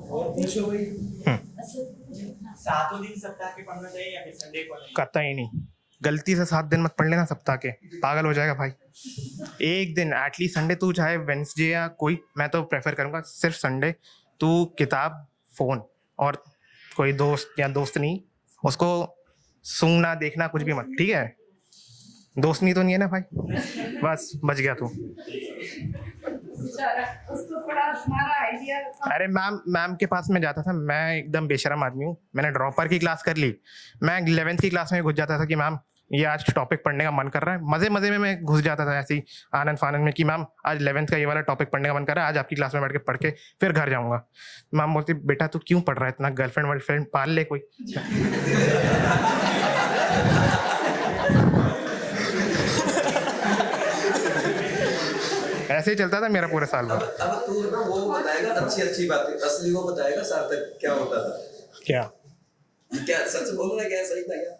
और पूछो भाई। सातों दिन सप्ताह के पढ़ना चाहिए या फिर संडे को नहीं? कतई नहीं, गलती से 7 दिन मत पढ़ लेना सप्ताह के, पागल हो जाएगा भाई। एक दिन एटलीस्ट संडे, तू चाहे वेंसडे या कोई, मैं तो प्रेफर करूँगा सिर्फ संडे तू किताब, फ़ोन और कोई दोस्त या दोस्त नहीं, उसको सूंघना देखना कुछ भी मत, ठीक है? दोस्त नहीं तो नहीं है ना भाई, बस बच गया तू। बेचारा, उसको थोड़ा तुम्हारा आइडिया। अरे मैम के पास मैं जाता था, मैं एकदम बेशरम आदमी हूँ, मैंने ड्रॉपर की क्लास कर ली। मैं 11th की क्लास में घुस जाता था कि मैम ये आज टॉपिक पढ़ने का मन कर रहा है, मज़े मज़े में मैं घुस जाता था ऐसे ही आनंद फानंद में कि मैम आज 11th का ये वाला टॉपिक पढ़ने का मन कर रहा है, आज आपकी क्लास में बैठ के पढ़ के फिर घर जाऊँगा। मैम बोलती बेटा तू क्यों पढ़ रहा है इतना, गर्लफ्रेंड वर्लफ्रेंड पाल ले कोई। ऐसे ही चलता था मेरा पूरा साल भर। अब तू ना वो बताएगा अच्छी बातें, असली वो बताएगा सार्थक क्या होता था। क्या सच बोल रहा है, क्या सही था क्या,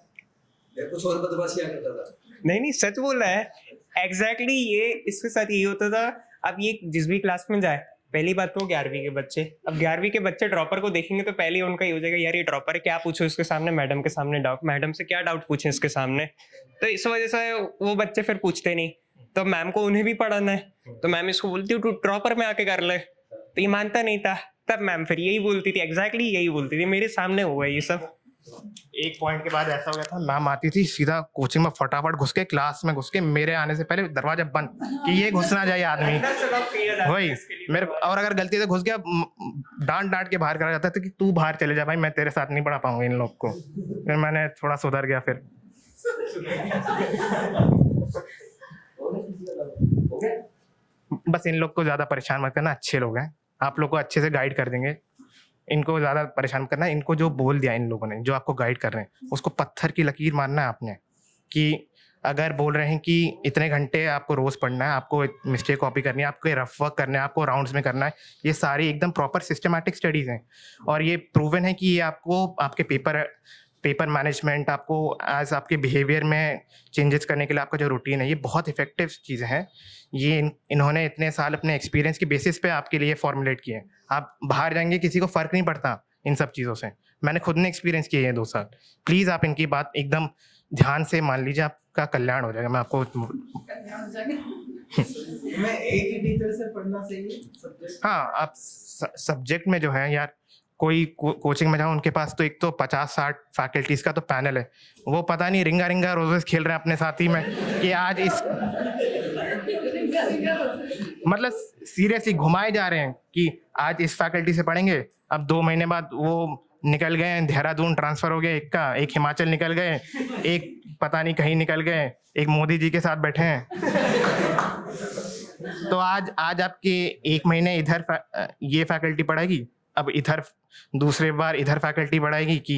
या कुछ और बदमाशी क्या करता था? नहीं सच बोल रहा है, एग्जैक्टली ये इसके साथ यही होता था। अब ये जिस भी क्लास में जाए, पहली बात तो 11वीं के बच्चे, अब 11वीं के बच्चे ड्रॉपर को देखेंगे तो पहले उनका ही हो जाएगा यार ये ड्रॉपर है, क्या पूछो इसके सामने, मैडम के सामने डाउट, मैडम से क्या डाउट पूछे इसके सामने। तो इस वजह से वो बच्चे फिर पूछते नहीं, तो मैम को उन्हें भी पढ़ाना है, तो मैम इसको बोलती तू ड्रॉपर में आके कर ले, तो ये मानता नहीं था। तब मैम फिर यही बोलती थी, एग्जैक्टली यही बोलती थी, मेरे सामने हुआ ये सब। एक पॉइंट के बाद ऐसा हो गया था, मैम आती थी सीधा कोचिंग में फटाफट घुस के, क्लास में घुस के, मेरे आने से पहले दरवाजा बंद कि ये घुसना जाए आदमी, वही मेरे। और अगर गलती से घुस गया डांट के बाहर करा जाता था कि तू बाहर चले जा भाई, मैं तेरे साथ नहीं पढ़ा पाऊंगा इन लोग को। फिर मैंने थोड़ा सुधर गया फिर। बस इन लोग को ज्यादा परेशान मत करना, अच्छे लोग हैं, आप लोग को अच्छे से गाइड कर देंगे। इनको ज्यादा परेशान करना, इनको जो बोल दिया इन लोगों ने, जो आपको गाइड कर रहे हैं, उसको पत्थर की लकीर मारना है आपने। कि अगर बोल रहे हैं कि इतने घंटे आपको रोज पढ़ना है, आपको मिस्टेक कॉपी करनी है, आपको रफ वर्क करना है, आपको राउंड्स में करना है, ये सारी एकदम प्रॉपर सिस्टमैटिक स्टडीज हैं। और ये प्रूवन है कि ये आपको आपके पेपर मैनेजमेंट, आपको एज आपके बिहेवियर में चेंजेस करने के लिए आपका जो रूटीन है, ये बहुत इफेक्टिव चीज़ें हैं। ये इन्होंने इतने साल अपने एक्सपीरियंस के बेसिस पे आपके लिए फॉर्मुलेट किए हैं। आप बाहर जाएंगे, किसी को फ़र्क नहीं पड़ता इन सब चीज़ों से, मैंने खुद ने एक्सपीरियंस किए हैं 2 साल। प्लीज़ आप इनकी बात एकदम ध्यान से मान लीजिए, आपका कल्याण हो जाएगा। मैं आपको मैं एक ही टीचर से पढ़ना सही है सब्जेक्ट? हाँ, आप सब्जेक्ट में जो है यार, कोई कोचिंग में जाओ, उनके पास तो एक तो 50-60 फैकल्टीज का तो पैनल है, वो पता नहीं रिंगा रोजेस खेल रहे हैं अपने साथी में कि आज इस मतलब सीरियसली घुमाए जा रहे हैं कि आज इस फैकल्टी से पढ़ेंगे, अब 2 महीने बाद वो निकल गए, देहरादून ट्रांसफर हो गया, एक हिमाचल निकल गए, एक पता नहीं कहीं निकल गए, एक मोदी जी के साथ बैठे हैं। तो आज आपके 1 महीने इधर ये फैकल्टी पढ़ाएगी, अब इधर दूसरे बार इधर फैकल्टी पढ़ाएगी कि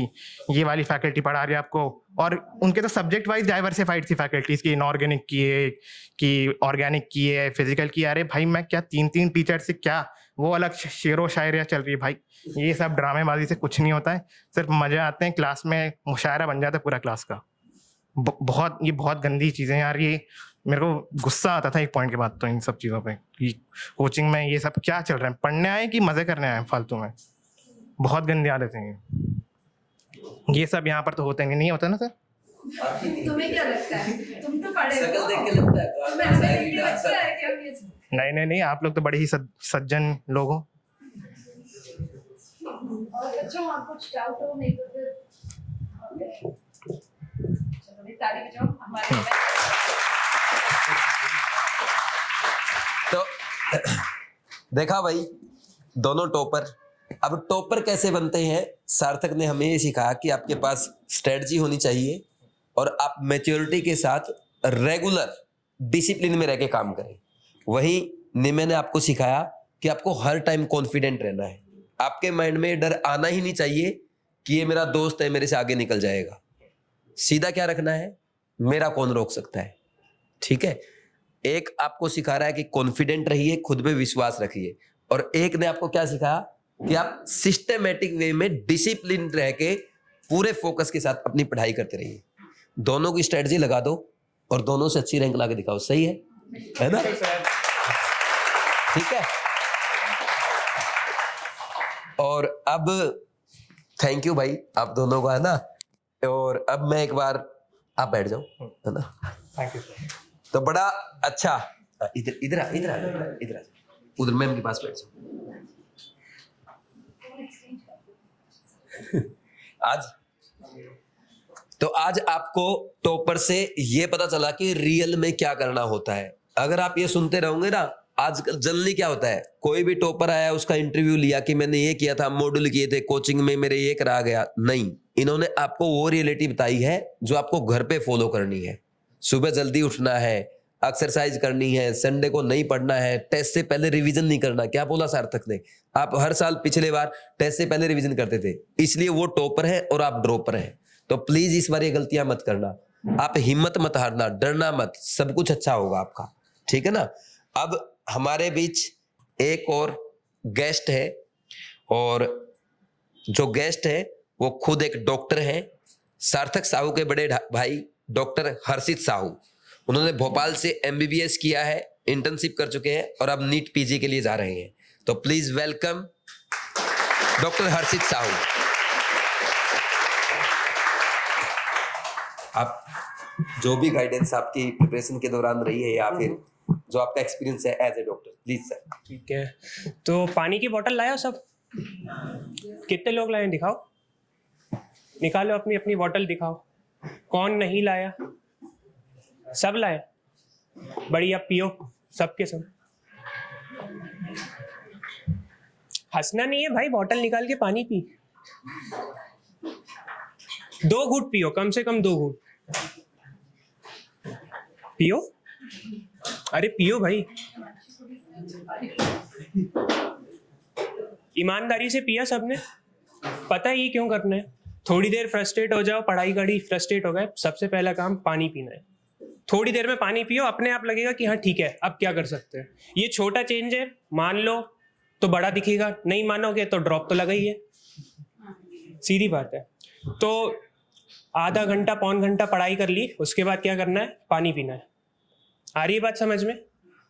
ये वाली फैकल्टी पढ़ा रही है आपको। और उनके तो सब्जेक्ट वाइज डाइवर्सिफाइड थी फैकल्टीज की, इनऑर्गेनिक की है, कि ऑर्गेनिक की है, फिजिकल की। अरे भाई मैं क्या 3 टीचर से क्या वो अलग शेरो शायरिया चल रही है भाई। ये सब ड्रामेबाजी से कुछ नहीं होता है, सिर्फ मजे आते हैं, क्लास में मुशायरा बन जाता है पूरा क्लास का। ये बहुत गंदी चीज़ें यार। ये मेरे को गुस्सा आता था एक पॉइंट के बाद तो इन सब चीज़ों पे कि कोचिंग में ये सब क्या चल रहा है, पढ़ने आए कि मज़े करने आए फालतू में। बहुत गंदी आदतें हैं ये सब। यहाँ पर तो होते नहीं होता ना सर। तुम्हें क्या लगता है, तुम तो पढ़े हो, शक्ल देख के लगता है मैं ऐसे देख के लगता है क्या ये? नहीं, आप लोग तो बड़े ही सज्जन लोग हो। और बच्चों आप कुछ डाउट हो, नहीं तो फिर चलो ताली बजाओ हमारे में। तो देखा भाई, दोनों टॉपर। अब टॉपर कैसे बनते हैं, सार्थक ने हमें ये सिखाया कि आपके पास स्ट्रेटजी होनी चाहिए और आप मैच्योरिटी के साथ रेगुलर डिसिप्लिन में रह के काम करें। वहीं निमे ने आपको सिखाया कि आपको हर टाइम कॉन्फिडेंट रहना है। आपके माइंड में डर आना ही नहीं चाहिए कि ये मेरा दोस्त है, मेरे से आगे निकल जाएगा। सीधा क्या रखना है, मेरा कौन रोक सकता है। ठीक है, एक आपको सिखा रहा है कि कॉन्फिडेंट रहिए, खुद पे विश्वास रखिए, और एक ने आपको क्या सिखाया कि आप सिस्टमेटिक वे में डिसिप्लिन रह के पूरे फोकस के साथ अपनी पढ़ाई करते रहिए। दोनों की स्ट्रेटजी लगा दो और दोनों से अच्छी रैंक ला के दिखाओ। सही है ना? ठीक है। और अब थैंक यू भाई आप दोनों का, है ना। और अब मैं एक बार आप बैठ जाओ, है ना। Thank you. तो बड़ा अच्छा, इधर इधर आ, इधर आ, इधर आ, उधर मैम के पास बैठ जाओ। आज तो आज आपको टॉपर से ये पता चला कि रियल में क्या करना होता है। अगर आप ये सुनते रहोगे ना, आजकल जनरली क्या होता है, कोई भी टॉपर आया, उसका इंटरव्यू लिया कि मैंने ये किया था, मॉड्यूल किए थे, कोचिंग में मेरे ये करा गया। नहीं, इन्होंने आपको वो रियलिटी बताई है जो आपको घर पे फॉलो करनी है। सुबह जल्दी उठना है, एक्सरसाइज करनी है, संडे को नहीं पढ़ना है, टेस्ट से पहले रिवीजन नहीं करना। क्या बोला सार्थक ने, आप हर साल पिछले बार टेस्ट से पहले रिवीजन करते थे, इसलिए वो टॉपर है और आप ड्रॉपर हैं। तो प्लीज इस बार ये गलतियां मत करना, आप हिम्मत मत हारना, डरना मत, सब कुछ अच्छा होगा आपका, ठीक है ना। अब हमारे बीच एक और गेस्ट है, और जो गेस्ट है वो खुद एक डॉक्टर है, सार्थक साहू के बड़े भाई डॉक्टर हर्षित साहू। उन्होंने भोपाल से MBBS किया है, इंटर्नशिप कर चुके हैं और अब नीट PG के लिए जा रहे हैं। तो प्लीज वेलकम डॉक्टर हर्षित साहू। आप जो भी गाइडेंस आपकी प्रिपरेशन के दौरान रही है या फिर जो आपका एक्सपीरियंस है as a doctor, please sir. ठीक है, तो पानी की बोतल लाया सब? कितने लोग लाए दिखाओ, निकालो अपनी अपनी बोतल दिखाओ। कौन नहीं लाया? सब लाए, बढ़िया, पियो सबके सब। हंसना नहीं है भाई, बोतल निकाल के पानी पी, 2 घूंट पियो, कम से कम 2 घूंट पियो। अरे पियो भाई, ईमानदारी से पिया सबने। पता है ये क्यों करना है? थोड़ी देर फ्रस्ट्रेट हो जाओ, पढ़ाई करी फ्रस्ट्रेट हो गए, सबसे पहला काम पानी पीना है। थोड़ी देर में पानी पियो, अपने आप लगेगा कि हाँ ठीक है, अब क्या कर सकते हैं। ये छोटा चेंज है, मान लो तो बड़ा दिखेगा, नहीं मानोगे तो ड्रॉप तो लगा ही है, सीधी बात है। तो आधा घंटा पौन घंटा पढ़ाई कर ली, उसके बाद क्या करना है? पानी पीना है। आ रही है बात समझ में?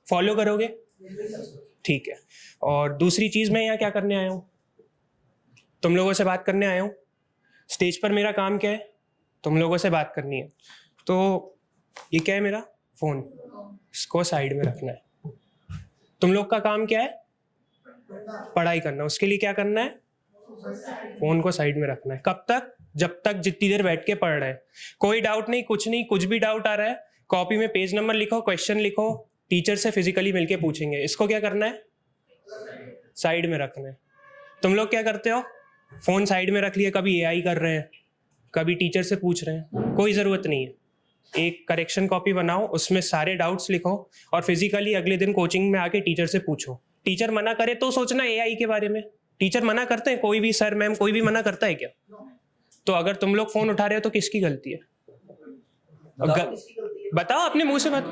फॉलो करोगे? ठीक है। और दूसरी चीज, मैं यहाँ क्या करने आया हूँ? तुम लोगों से बात करने आया हूँ। स्टेज पर मेरा काम क्या है? तुम लोगों से बात करनी है। तो ये क्या है मेरा फोन, इसको साइड में रखना है। तुम लोग का काम क्या है? पढ़ाई करना। उसके लिए क्या करना है? फोन को साइड में रखना है। कब तक? जब तक जितनी देर बैठ के पढ़ रहे हैं। कोई डाउट नहीं, कुछ नहीं, कुछ भी डाउट आ रहा है, कॉपी में पेज नंबर लिखो, क्वेश्चन लिखो, टीचर से फिजिकली मिलके पूछेंगे। इसको क्या करना है? साइड में रखना है। तुम लोग क्या करते हो? फोन साइड में रख लिए, कभी AI कर रहे हैं, कभी टीचर से पूछ रहे हैं। कोई जरूरत नहीं है। एक करेक्शन कॉपी बनाओ, उसमें सारे डाउट्स लिखो और फिजिकली अगले दिन कोचिंग में आके टीचर से पूछो। टीचर मना करे तो सोचना AI के बारे में। टीचर मना करते हैं? कोई भी सर मैम कोई भी मना करता है क्या? तो अगर तुम लोग फोन उठा रहे हो तो किसकी गलती है? बताओ अपने मुंह से मत।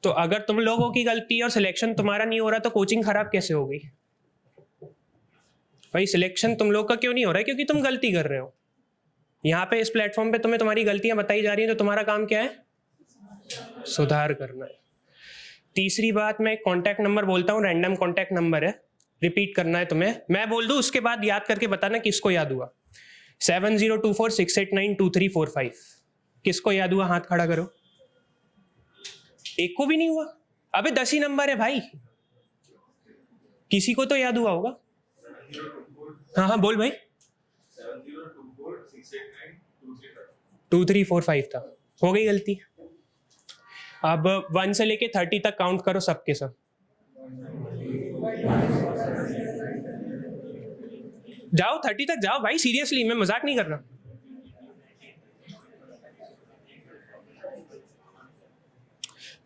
तो अगर तुम लोगों की गलती है और सिलेक्शन तुम्हारा नहीं हो रहा तो कोचिंग खराब कैसे हो गई भाई? सिलेक्शन तुम लोग का क्यों नहीं हो रहा है? क्योंकि तुम गलती कर रहे हो। यहाँ पे इस प्लेटफॉर्म पे तुम्हें तुम्हारी गलतियां बताई जा रही हैं, तो तुम्हारा काम क्या है? सुधार करना है। तीसरी बात, मैं कॉन्टैक्ट नंबर बोलता हूँ, रैंडम कॉन्टैक्ट नंबर है, रिपीट करना है तुम्हें। मैं बोल दूं, उसके बाद याद करके बताना किसको याद हुआ। 7024689235। किसको याद हुआ? हाथ खड़ा करो। एक को भी नहीं हुआ? अबे 10 ही नंबर है भाई, किसी को तो याद हुआ होगा। हाँ हाँ बोल भाई। 2345 था, हो गई गलती। अब 1 से लेके 30 तक काउंट करो सबके सब। जाओ 30 तक जाओ भाई, सीरियसली मैं मजाक नहीं कर रहा।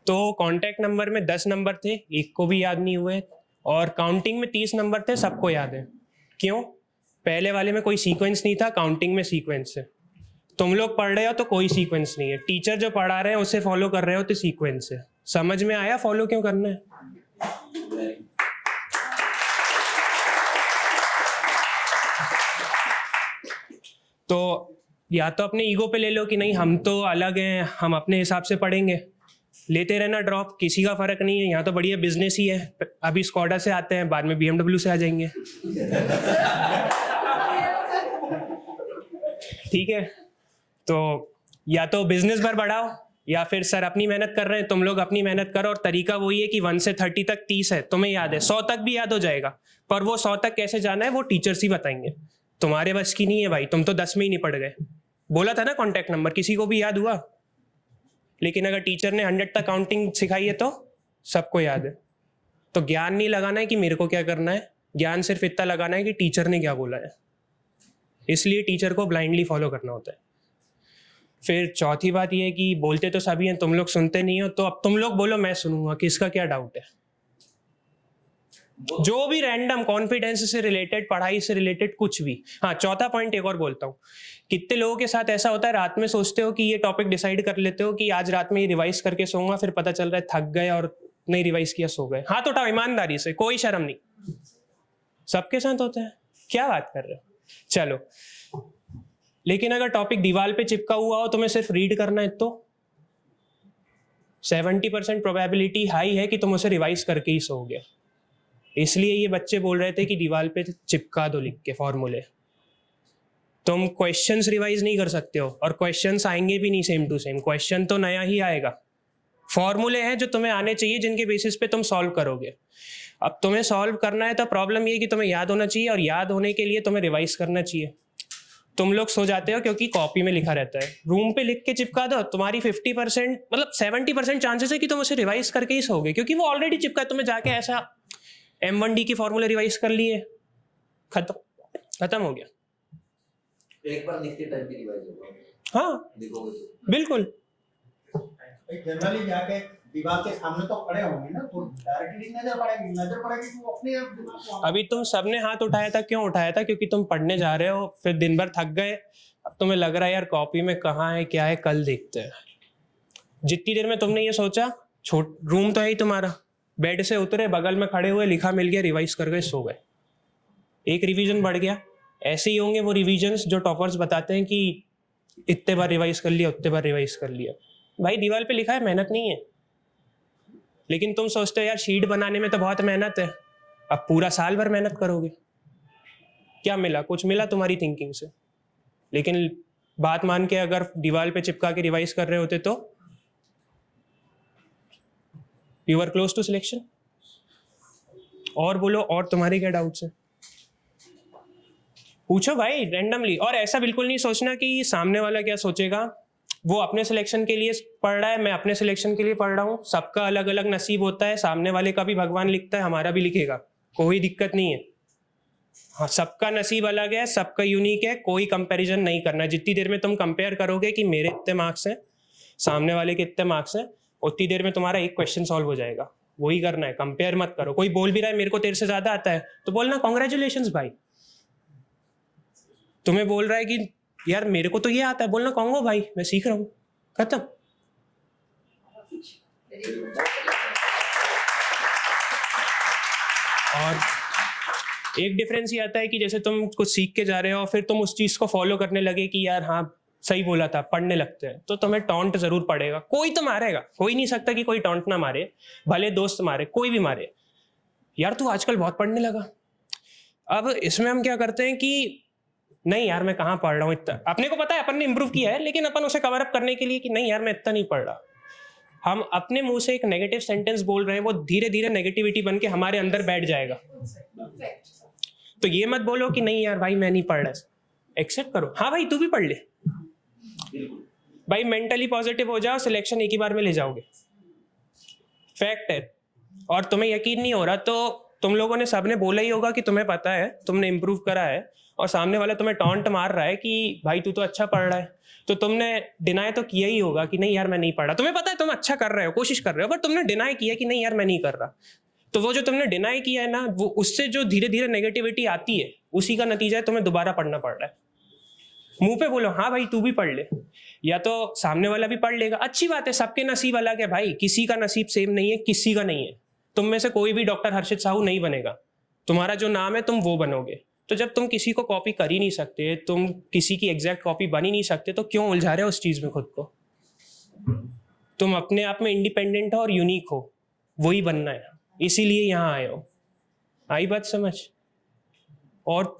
तो कांटेक्ट नंबर में 10 नंबर थे, एक को भी याद नहीं हुए, और काउंटिंग में 30 नंबर थे, सबको याद है। क्यों? पहले वाले में कोई सीक्वेंस नहीं था, काउंटिंग में सीक्वेंस है। तुम लोग पढ़ रहे हो तो कोई सीक्वेंस नहीं है, टीचर जो पढ़ा रहे हैं उसे फॉलो कर रहे हो तो सीक्वेंस है। समझ में आया फॉलो क्यों करना है? तो या तो अपने ईगो पे ले लो कि नहीं हम तो अलग हैं, हम अपने हिसाब से पढ़ेंगे, लेते रहना ड्रॉप, किसी का फर्क नहीं है। यहाँ तो बढ़िया बिजनेस ही है। अभी स्कॉडा से आते हैं, बाद में BMW से आ जाएंगे। ठीक है, तो या तो बिजनेस भर बढ़ाओ, या फिर सर अपनी मेहनत कर रहे हैं, तुम लोग अपनी मेहनत करो, और तरीका वही है कि 1 से 30 तक 30 है, तुम्हें याद है, 100 तक भी याद हो जाएगा, पर वो 100 तक कैसे जाना है वो टीचर्स ही बताएंगे, तुम्हारे बस की नहीं है भाई, तुम तो 10 में ही नहीं पढ़ गए। बोला था ना कॉन्टैक्ट नंबर, किसी को भी याद हुआ? लेकिन अगर टीचर ने 100 तक काउंटिंग सिखाई है तो सबको याद है। तो ज्ञान नहीं लगाना है कि मेरे को क्या करना है, ज्ञान सिर्फ इतना लगाना है कि टीचर ने क्या बोला है, इसलिए टीचर को ब्लाइंडली फॉलो करना होता है। फिर चौथी बात यह है कि बोलते तो सभी हैं, तुम लोग सुनते नहीं हो, तो अब तुम लोग बोलो, मैं सुनूंगा, किसका क्या डाउट है। जो भी रैंडम, कॉन्फिडेंस से रिलेटेड, पढ़ाई से रिलेटेड, कुछ भी। हाँ, चौथा पॉइंट एक और बोलता हूँ, कितने लोगों के साथ ऐसा होता है, रात में सोचते हो कि ये टॉपिक डिसाइड कर लेते हो कि आज रात में ये रिवाइज करके सोऊंगा, फिर पता चल रहा है थक गए और नहीं रिवाइज किया, सो गए। हाथ उठाओ ईमानदारी से, कोई शर्म नहीं, सबके साथ होता है, क्या बात कर रहे हो। चलो, लेकिन अगर टॉपिक दीवार पे चिपका हुआ हो, तुम्हें सिर्फ रीड करना है, तो 70% प्रोबेबिलिटी हाई है कि तुम उसे रिवाइज करके ही सोओगे। इसलिए ये बच्चे बोल रहे थे कि दीवार पे चिपका दो लिख के फॉर्मूले। तुम क्वेश्चंस रिवाइज नहीं कर सकते हो, और क्वेश्चंस आएंगे भी नहीं सेम टू सेम, क्वेश्चन तो नया ही आएगा। फॉर्मूले हैं जो तुम्हें आने चाहिए, जिनके बेसिस पे तुम सॉल्व करोगे। अब तुम्हें सॉल्व करना है तो प्रॉब्लम ये है कि तुम्हें याद होना चाहिए, और याद होने के लिए तुम्हें रिवाइज करना चाहिए। तुम लोग सो जाते हो क्योंकि कॉपी में लिखा रहता है, रूम पे लिख के चिपका दो, तुम्हारी 50% मतलब 70% चांसेस है कि तुम उसे रिवाइज करके ही सोओगे, क्योंकि वो ऑलरेडी चिपका है। तुम्हें जाके ऐसा M1D के फॉर्मूले रिवाइज कर लिए, खत्म हो गया। एक बार लिखते टाइम भी रिवाइज होगा। हाँ देखोगे तो बिल्कुल। जनरली जाके दीवार के सामने तो खड़े होंगे ना, तो डायरेक्टली नजर पड़ेगी तो अपने आप दिमाग को। अभी तुम सबने हाथ उठाया था, क्यों उठाया था? क्योंकि तुम पढ़ने जा रहे हो, फिर दिन भर थक गए, अब तुम्हें लग रहा है यार कॉपी में कहाँ है, क्या है, कल देखते हैं। जितनी देर में तुमने ये सोचा, रूम तो है ही तुम्हारा, बेड से उतरे, बगल में खड़े हुए, लिखा मिल गया, रिवाइज कर गए, सो गए, एक रिवीजन बढ़ गया। ऐसे ही होंगे वो रिवीजन्स जो टॉपर्स बताते हैं कि इतने बार रिवाइज कर लिया, उतने बार रिवाइज कर लिया। भाई दीवार पे लिखा है, मेहनत नहीं है। लेकिन तुम सोचते हो यार शीट बनाने में तो बहुत मेहनत है, अब पूरा साल भर मेहनत करोगे, क्या मिला? कुछ मिला तुम्हारी थिंकिंग से। लेकिन बात मान के अगर दीवार पे चिपका के रिवाइज कर रहे होते तो you are close to selection. और बोलो, और तुम्हारे क्या डाउट्स हैं? पूछो भाई रैंडमली। और ऐसा बिल्कुल नहीं सोचना कि सामने वाला क्या सोचेगा, वो अपने सिलेक्शन के लिए पढ़ रहा है, मैं अपने सिलेक्शन के लिए पढ़ रहा हूँ, सबका अलग अलग नसीब होता है, सामने वाले का भी भगवान लिखता है, हमारा भी लिखेगा, कोई दिक्कत नहीं है। हाँ, सबका नसीब अलग है, सबका यूनिक है, कोई कंपैरिजन नहीं करना। जितनी देर में तुम कंपेयर करोगे कि मेरे इतने मार्क्स हैं, सामने वाले के इतने मार्क्स हैं, उतनी देर में तुम्हारा एक क्वेश्चन सॉल्व हो जाएगा। वही करना है, कंपेयर मत करो। कोई बोल भी रहा है मेरे को तेरे से ज्यादा आता है, तो बोलना कॉन्ग्रेचुलेशंस भाई। तुम्हें बोल रहा है कि यार मेरे को तो ये आता है, बोलना कॉन्गो भाई, मैं सीख रहा हूँ, खत्म। और एक डिफरेंस ये आता है कि जैसे तुम कुछ सीख के जा रहे हो, फिर तुम उस चीज को फॉलो करने लगे कि यार हाँ सही बोला था, पढ़ने लगते हैं, तो तुम्हें टॉन्ट जरूर पड़ेगा, कोई तो मारेगा। कोई नहीं सकता कि कोई टॉन्ट ना मारे, भले दोस्त मारे, कोई भी मारे, यार तू आजकल बहुत पढ़ने लगा। अब इसमें हम क्या करते हैं कि नहीं यार मैं कहाँ पढ़ रहा हूँ इतना, अपने को पता है अपन ने इंप्रूव किया है, लेकिन अपन उसे कवर अप करने के लिए कि नहीं यार मैं इतना नहीं पढ़ रहा, हम अपने मुंह से एक नेगेटिव सेंटेंस बोल रहे हैं, वो धीरे धीरे नेगेटिविटी बन के हमारे अंदर बैठ जाएगा। तो ये मत बोलो कि नहीं यार भाई मैं नहीं पढ़ रहा, एक्सेप्ट करो, हाँ भाई तू भी पढ़ ले भाई, मेंटली पॉजिटिव हो जाओ, सिलेक्शन एक ही बार में ले जाओगे, फैक्ट है। और तुम्हें यकीन नहीं हो रहा तो तुम लोगों ने सबने बोला ही होगा कि तुम्हें पता है, तुमने इंप्रूव करा है, और सामने वाला तुम्हें टॉन्ट मार रहा है कि भाई तू तो अच्छा पढ़ रहा है, तो तुमने डिनाई तो किया ही होगा कि नहीं यार मैं नहीं पढ़ रहा। तुम्हें पता है तुम अच्छा कर रहे हो, कोशिश कर रहे हो, पर तुमने डिनाई किया कि नहीं यार मैं नहीं कर रहा। तो वो जो तुमने डिनाई किया है ना, वो उससे जो धीरे धीरे नेगेटिविटी आती है, उसी का नतीजा है तुम्हें दोबारा पढ़ना पड़ रहा है। मुंह पे बोलो हाँ भाई तू भी पढ़ ले, या तो सामने वाला भी पढ़ लेगा, अच्छी बात है, सबके नसीब अलग है भाई, किसी का नसीब सेम नहीं है, किसी का नहीं है। तुम में से कोई भी डॉक्टर हर्षित साहू नहीं बनेगा, तुम्हारा जो नाम है तुम वो बनोगे। तो जब तुम किसी को कॉपी कर ही नहीं सकते, तुम किसी की एग्जैक्ट कॉपी बन ही नहीं सकते, तो क्यों उलझा रहे हो उस चीज में खुद को? तुम अपने आप में इंडिपेंडेंट हो और यूनिक हो, वही बनना है, इसीलिए यहाँ आए हो। आई बात समझ? और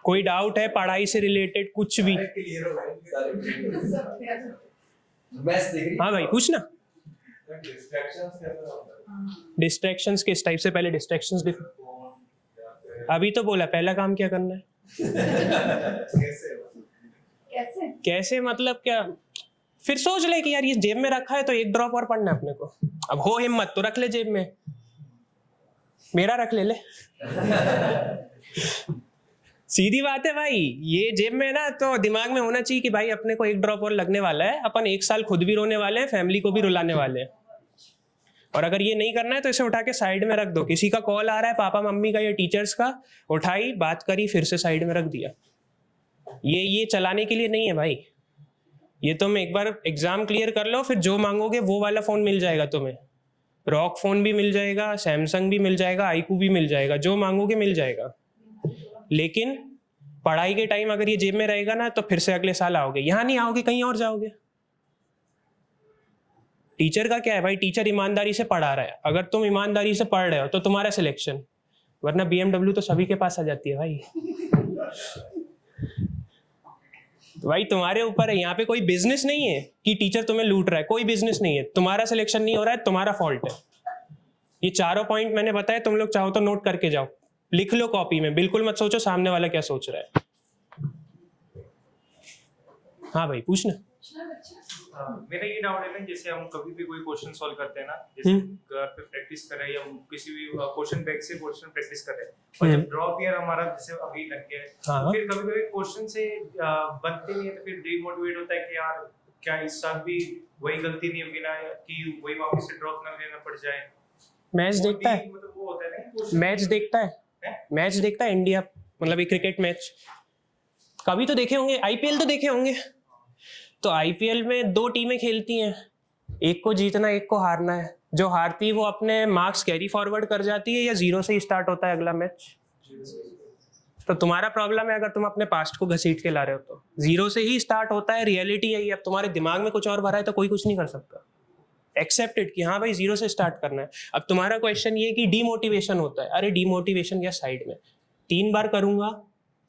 कोई डाउट है पढ़ाई से रिलेटेड कुछ भी? क्लियर हो गए। मैथ्स देख रही? हाँ भाई पूछना। डिस्ट्रैक्शंस कैसे होता है? डिस्ट्रैक्शंस किस टाइप से? पहले डिस्ट्रैक्शंस अभी तो बोला पहला काम क्या करना है। कैसे कैसे मतलब क्या? फिर सोच ले कि यार ये जेब में रखा है तो एक ड्रॉप और पढ़ना है अपने को। अब हो हिम्मत तो रख ले जेब में, मेरा रख ले सीधी बात है भाई। ये जेब में ना तो दिमाग में होना चाहिए कि भाई अपने को एक ड्रॉप और लगने वाला है, अपन 1 साल खुद भी रोने वाले हैं, फैमिली को भी रुलाने वाले हैं। और अगर ये नहीं करना है तो इसे उठा के साइड में रख दो। किसी का कॉल आ रहा है पापा मम्मी का या टीचर्स का, उठाई बात करी फिर से साइड में रख दिया। ये चलाने के लिए नहीं है भाई। ये तुम एक बार एग्जाम क्लियर कर लो, फिर जो मांगोगे वो वाला फोन मिल जाएगा तुम्हें। रॉक फोन भी मिल जाएगा, सैमसंग भी मिल जाएगा, आईकू भी मिल जाएगा, जो मांगोगे मिल जाएगा। लेकिन पढ़ाई के टाइम अगर ये जेब में रहेगा ना तो फिर से अगले साल आओगे, यहाँ नहीं आओगे कहीं और जाओगे। टीचर का क्या है भाई, टीचर ईमानदारी से पढ़ा रहा है। अगर तुम ईमानदारी से पढ़ रहे हो तो तुम्हारा सिलेक्शन, वरना BMW तो सभी के पास आ जाती है भाई। तो भाई तुम्हारे ऊपर है, यहाँ पे कोई बिजनेस नहीं है कि टीचर तुम्हें लूट रहा है, कोई बिजनेस नहीं है। तुम्हारा सिलेक्शन नहीं हो रहा है, तुम्हारा फॉल्ट है। ये चारों पॉइंट मैंने बताया, तुम लोग चाहो तो नोट करके जाओ, लिख लो कॉपी में, बिल्कुल मत सोचो सामने वाला क्या सोच रहा है। हाँ भाई पूछना। मेरा ये डाउट है ना, जैसे हम कभी भी कोई क्वेश्चन सॉल्व करते हैं ना, जैसे घर पे प्रैक्टिस कर रहे हैं या किसी भी क्वेश्चन बैंक से क्वेश्चन प्रैक्टिस कर रहे हैं, और जब ड्रॉप ईयर हमारा जैसे अभी लग गया है, तो फिर कभी कभी क्वेश्चन से बनते नहीं है, तो फिर डिमोटिवेट होता है कि यार क्या इस साल भी वही गलती नहीं होगी ना, कि वही वापस से ड्रॉप ना लेना पड़ जाए। मैच देखता है, मतलब वो होता है ना, मैच देखता है, मैच देखता है इंडिया, मतलब ये क्रिकेट मैच कभी तो देखे होंगे, IPL तो देखे होंगे। तो IPL में 2 टीमें खेलती हैं, एक को जीतना एक को हारना है। जो हारती है वो अपने मार्क्स कैरी फॉरवर्ड कर जाती है, या 0 से ही स्टार्ट होता है अगला मैच। तो तुम्हारा प्रॉब्लम है अगर तुम अपने पास्ट को घसीट के ला रहे हो तो 0 से ही स्टार्ट होता है, रियलिटी है ये। अब तुम्हारे दिमाग में कुछ और भरा है तो कोई कुछ नहीं कर सकता। एक्सेप्टेड कि हाँ भाई 0 से स्टार्ट करना है। अब तुम्हारा क्वेश्चन ये कि डीमोटिवेशन होता है, अरे डीमोटिवेशन क्या साइड में, 3 बार करूंगा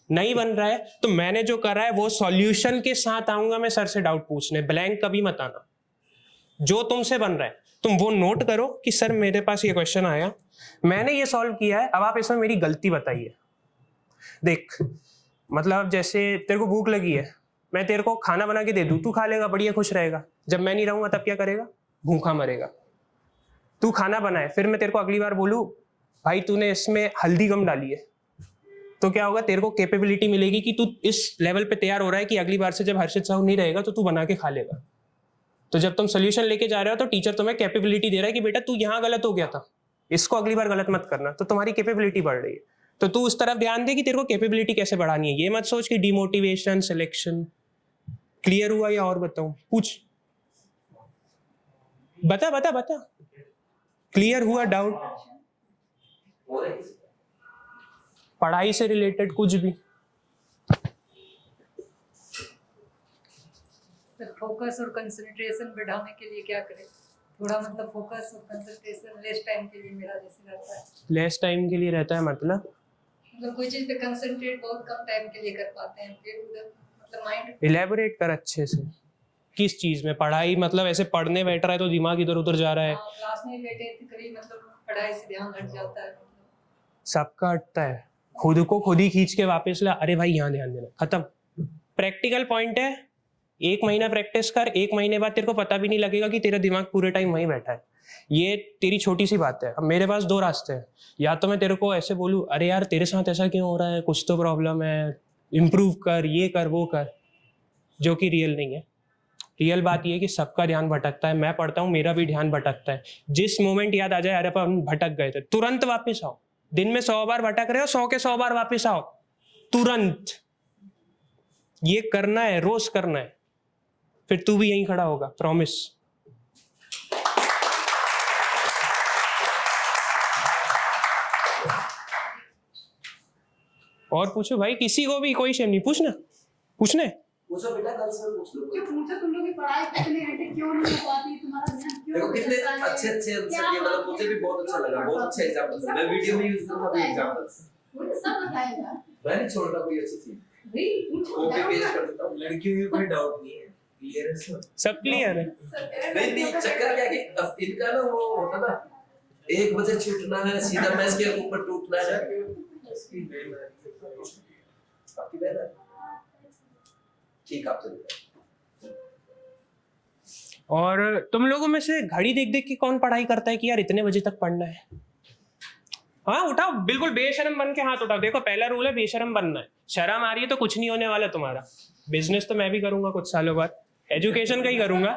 नहीं बन रहा है तो मैंने जो करा है वो सॉल्यूशन के साथ आऊंगा मैं सर से डाउट पूछने, ब्लैंक कभी मत आना। जो तुमसे बन रहा है तुम वो नोट करो कि सर मेरे पास ये क्वेश्चन आया, मैंने ये सॉल्व किया है, अब आप इसमें मेरी गलती बताइए। देख मतलब जैसे तेरे को भूख लगी है, मैं तेरे को खाना बना के दे दूं, तू खा लेगा, बढ़िया खुश रहेगा। जब मैं नहीं रहूंगा तब क्या करेगा, भूखा मरेगा। तू खाना बनाए, फिर मैं तेरे को अगली बार बोलूं भाई तूने इसमें हल्दी कम डाली है, तो क्या होगा, तेरे को कैपेबिलिटी मिलेगी कि तू इस लेवल पे तैयार हो रहा है कि अगली बार से जब हर्षित साहू नहीं रहेगा तो तू बना के खा लेगा। तो जब तुम सोल्यूशन लेके जा रहे हो तो टीचर तुम्हें कैपेबिलिटी दे रहा है कि बेटा तू यहाँ गलत हो गया था, इसको अगली बार गलत मत करना, तो तुम्हारी कैपेबिलिटी बढ़ रही है। तो तू उस तरफ ध्यान दे कि तेरे को कैपेबिलिटी कैसे बढ़ानी है। ये मत सोच कि डिमोटिवेशन सिलेक्शन। क्लियर हुआ या और बताऊं? पूछ, बता बता बता, क्लियर हुआ डाउट? पढ़ाई से रिलेटेड कुछ भी? फोकस और कंसंट्रेशन बढ़ाने के लिए क्या करें? थोड़ा मतलब फोकस और कंसंट्रेशन लेस टाइम के लिए मेरा जैसे रहता है। लेस टाइम के लिए रहता है मतलब कोई चीज पे कंसंट्रेट बहुत कम टाइम के लिए कर पाते हैं, फिर उधर मतलब माइंड। इलेबोरेट कर अच्छे से, किस चीज में? पढ़ाई मतलब ऐसे पढ़ने बैठ रहा है तो दिमाग इधर उधर जा रहा है। क्लास में बैठे थे कभी मतलब पढ़ाई से ध्यान हट जाता है। सबका हटता है, खुद को खुद ही खींच के वापस ला, अरे भाई यहाँ ध्यान देना, खत्म। प्रैक्टिकल पॉइंट है, 1 महीना प्रैक्टिस कर, 1 महीने बाद तेरे को पता भी नहीं लगेगा कि तेरा दिमाग पूरे टाइम वहीं बैठा है। ये तेरी छोटी सी बात है। अब मेरे पास 2 रास्ते हैं, या तो मैं तेरे को ऐसे बोलूँ अरे यार तेरे साथ ऐसा क्यों हो रहा है, कुछ तो प्रॉब्लम है, इम्प्रूव कर, ये कर वो कर, जो कि रियल नहीं है। रियल बात ये है कि सबका ध्यान भटकता है, मैं पढ़ता हूँ मेरा भी ध्यान भटकता है। जिस मोमेंट याद आ जाए अरे अपन भटक गए थे, तुरंत वापस आओ। दिन में 100 बार भटक रहे हो, 100 के 100 बार वापस आओ तुरंत। ये करना है, रोज करना है, फिर तू भी यहीं खड़ा होगा, प्रॉमिस। और पूछो भाई, किसी को भी कोई शेम नहीं, पूछना पूछने पूछो बेटा, कल से पूछ लो। क्यों पूछो तुम लोग की पढ़ाई कितने घंटे क्यों नहीं हो पाती, तुम्हारा ध्यान क्यों देखो कितने भटकता है? अच्छे क्या मतलब मुझे भी बहुत अच्छा लगा, बहुत अच्छा एग्जांपल। मैं वीडियो में यूज करूंगा अभी एग्जांपल्स। मुझे सब बताएगा मैं नहीं छोड़ता कोई अच्छी चीज। भाई पूछो ओके पेश कर देता हूँ। लड़कियों में कोई डाउट नहीं है, क्लियर है सब। सब क्लियर है। नहीं चक्कर क्या कि अब इनका ना वो होता ना 1 बजे छूटना है, सीधा मैच के ऊपर टूटना है। आपकी बहन है? ठीक आप चलिए। और तुम लोगों में से घड़ी देख देख के कौन पढ़ाई करता है कि यार इतने बजे तक पढ़ना है? हाँ उठाओ, बिल्कुल बेशरम बन के हाथ उठाओ। देखो पहला रूल है बेशरम बनना है। शर्म आ रही है तो कुछ नहीं होने वाला तुम्हारा। बिजनेस तो मैं भी करूंगा कुछ सालों बाद, एजुकेशन का ही करूंगा।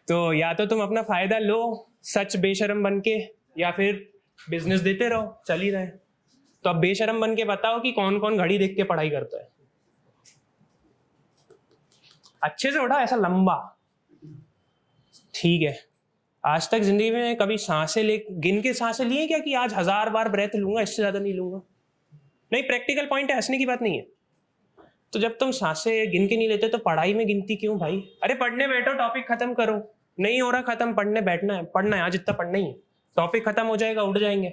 तो या तो तुम अपना फायदा लो सच बेशरम बन के, या फिर बिजनेस देते रहो, चल ही रहे। तो अब बेशरम बन के बताओ कि कौन कौन घड़ी देख के पढ़ाई करता है। अच्छे से उठा, ऐसा लंबा। ठीक है, आज तक जिंदगी में कभी सांसें गिन के सांसें लिए क्या कि आज 1000 बार ब्रेथ लूंगा, इससे ज्यादा नहीं लूंगा? नहीं, प्रैक्टिकल पॉइंट है, हंसने की बात नहीं है। तो जब तुम सांसें गिन के नहीं लेते तो पढ़ाई में गिनती क्यों भाई? अरे पढ़ने बैठो, टॉपिक खत्म करो। नहीं हो रहा खत्म, पढ़ने बैठना है, पढ़ना है आज इतना पढ़ना ही है। टॉपिक खत्म हो जाएगा, उड़ जाएंगे,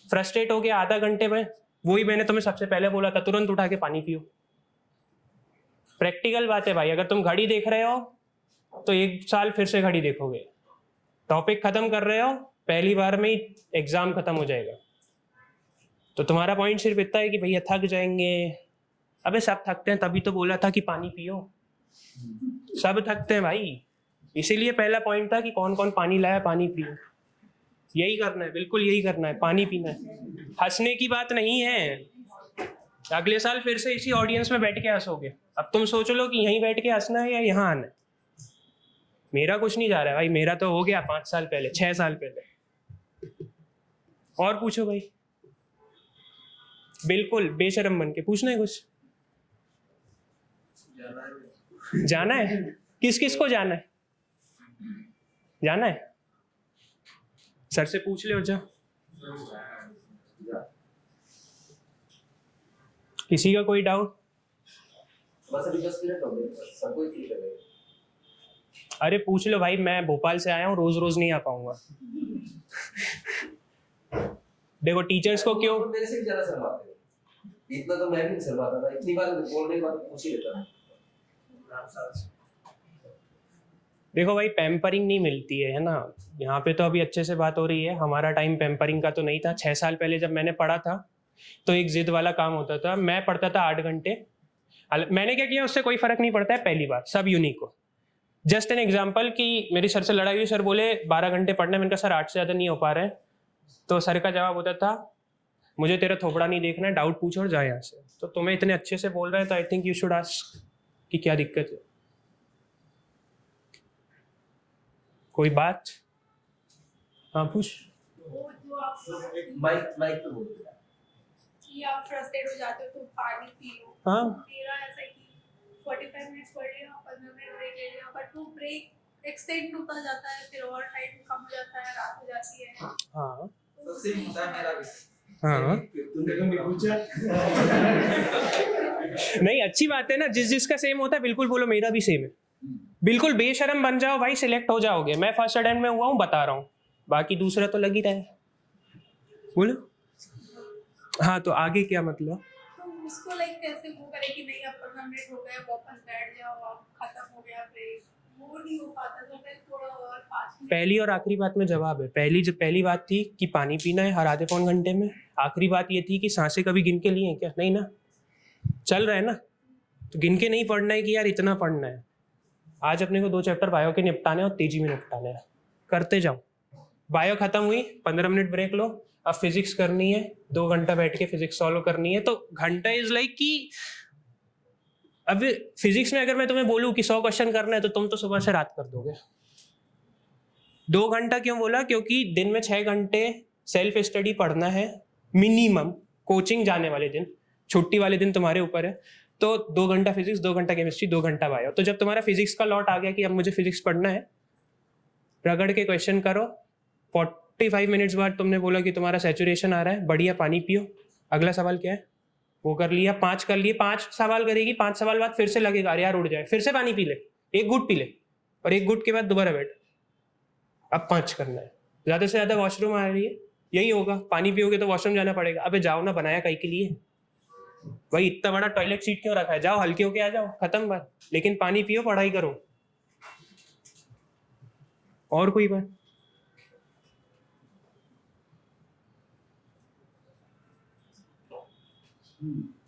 फ्रस्ट्रेट हो गया आधा घंटे में। वही मैंने तुम्हें सबसे पहले बोला था, तुरंत उठा के पानी पियो। प्रैक्टिकल बात है भाई। अगर तुम घड़ी देख रहे हो तो 1 साल फिर से घड़ी देखोगे। टॉपिक खत्म कर रहे हो, पहली बार में ही एग्जाम खत्म हो जाएगा। तो तुम्हारा पॉइंट सिर्फ इतना है कि भैया थक जाएंगे। अबे सब थकते हैं, तभी तो बोला था कि पानी पियो। सब थकते हैं भाई, इसीलिए पहला पॉइंट था कि कौन कौन पानी लाया, पानी पियो। यही करना है, बिल्कुल यही करना है, पानी पीना है। हंसने की बात नहीं है। अगले साल फिर से इसी ऑडियंस में बैठ के हंसोगे। अब तुम सोच लो कि यहीं बैठ के हंसना है या यहाँ आना है। मेरा कुछ नहीं जा रहा है भाई, मेरा तो हो गया 5 साल पहले, 6 साल पहले। और पूछो भाई, बिल्कुल बेशरम बन के पूछना है कुछ। जाना है? किस किस को जाना है? जाना है? सर से पूछ ले और जाओ। किसी का कोई डाउट? बस अभी 10 मिनट हो गए, सबको ही ठीक है। अरे पूछ लो भाई, मैं भोपाल से आया हूँ, रोज रोज नहीं आ पाऊंगा। देखो टीचर्स को क्यों मेरे से भी ज्यादा शर्माते हैं। इतना तो मैं भी नहीं शर्माता था, इतनी बार बोलने के बाद पूछ ही लेता था। देखो भाई, पैम्परिंग नहीं मिलती है ना यहाँ पे। तो अभी अच्छे से बात हो रही है। हमारा टाइम पैम्परिंग का तो नहीं था। 6 साल पहले जब मैंने पढ़ा था तो एक जिद वाला काम होता था। मैं पढ़ता था 8 घंटे। मैंने क्या किया, उससे कोई फर्क नहीं पड़ता है। पहली बात, सब यूनिक हो। जस्ट एन एग्जाम्पल कि मेरी सर से लड़ाई हुई, सर बोले 12 घंटे पढ़ना। मैंने कहा सर 8 से ज़्यादा नहीं हो पा रहे हैं। तो सर का जवाब होता था, मुझे तेरा थोपड़ा नहीं देखना है, डाउट पूछो और जा यहाँ से। तो तुम्हें इतने अच्छे से बोल रहे हैं तो I think you should ask कि क्या दिक्कत है। कोई बात? हाँ पूछ। वो जो आप माइक पे बोल दो। कि आप फ्रस्ट्रेट हो जाते हो तो पानी पियो। हाँ। मेरा ऐसा है कि 45 मिनट्स पढ़ लिया, 15 मिनट ब्रेक ले लिया, बट वो ब्रेक एक्सटेंड होता जाता है, फिर और टाइम कम हो जाता है, रात हो जाती है। हाँ तो सेम होता है मेरा भी। हाँ। तुमने क्यों नहीं पूछा? नहीं, अच्छी बात है ना, जिस जिसका सेम होता है बिल्कुल बोलो मेरा भी सेम है। बिल्कुल बेशरम बन जाओ भाई, सिलेक्ट हो जाओगे। मैं फर्स्ट अटेम्प्ट में हुआ हूँ, बता रहा हूँ। बाकी दूसरा तो लग ही रहा है। बोलो। हाँ तो आगे क्या मतलब? तो उसको लाइक कैसे वो करे कि नहीं अब 15 मिनट हो गए, वापस बैठ जाओ, अब खत्म हो गया ब्रेक। वो नहीं हो पाता, तो मैं थोड़ा और 5 मिनट। पहली और आखिरी बात में जवाब है। पहली बात थी कि पानी पीना है हर आधे पौन घंटे में। आखिरी बात ये थी कि सांसें कभी गिन के लिए हैं क्या? नहीं ना, चल रहा है ना। तो गिन के नहीं पढ़ना है कि यार इतना पढ़ना है। आज अपने को 2 चैप्टर बायो के निपटाने और तेजी में निपटाने हैं, करते जाओ। बायो खत्म हुई, 15 मिनट ब्रेक लो। अब फिजिक्स करनी है, 2 घंटा बैठ के फिजिक्स सॉल्व करनी है। तो घंटा इज लाइक कि अब फिजिक्स में अगर मैं तुम्हें बोलूं कि 100 क्वेश्चन करना है तो तुम तो सुबह से रात कर दोगे। 2 घंटा क्यों बोला? क्योंकि दिन में 6 घंटे सेल्फ स्टडी पढ़ना है मिनिमम। कोचिंग जाने वाले दिन, छुट्टी वाले दिन तुम्हारे ऊपर है। तो 2 घंटा फिजिक्स, 2 घंटा केमिस्ट्री, 2 घंटा बायो। तो जब तुम्हारा फिजिक्स का लॉट आ गया कि अब मुझे फिजिक्स पढ़ना है, रगड़ के क्वेश्चन करो। 45 मिनट्स बाद तुमने बोला कि तुम्हारा सैचुरेशन आ रहा है, बढ़िया पानी पियो। अगला सवाल क्या है, वो कर लिया। 5 कर लिए, 5 सवाल करेगी। 5 सवाल बाद फिर से लगेगा अरे यार उड़ जाए, फिर से पानी पी ले, 1 घुट पी ले, और 1 घुट के बाद दोबारा बैठ। अब 5 करना है। ज़्यादा से ज़्यादा वॉशरूम आ रही है, यही होगा, पानी पियोगे तो वॉशरूम जाना पड़ेगा। अबे जाओ ना, बनाया कहीं के लिए भाई? इतना बड़ा टॉयलेट सीट क्यों रखा है? जाओ हल्के होके आ जाओ, खत्म बात। लेकिन पानी पियो, पढ़ाई करो। और कोई बात?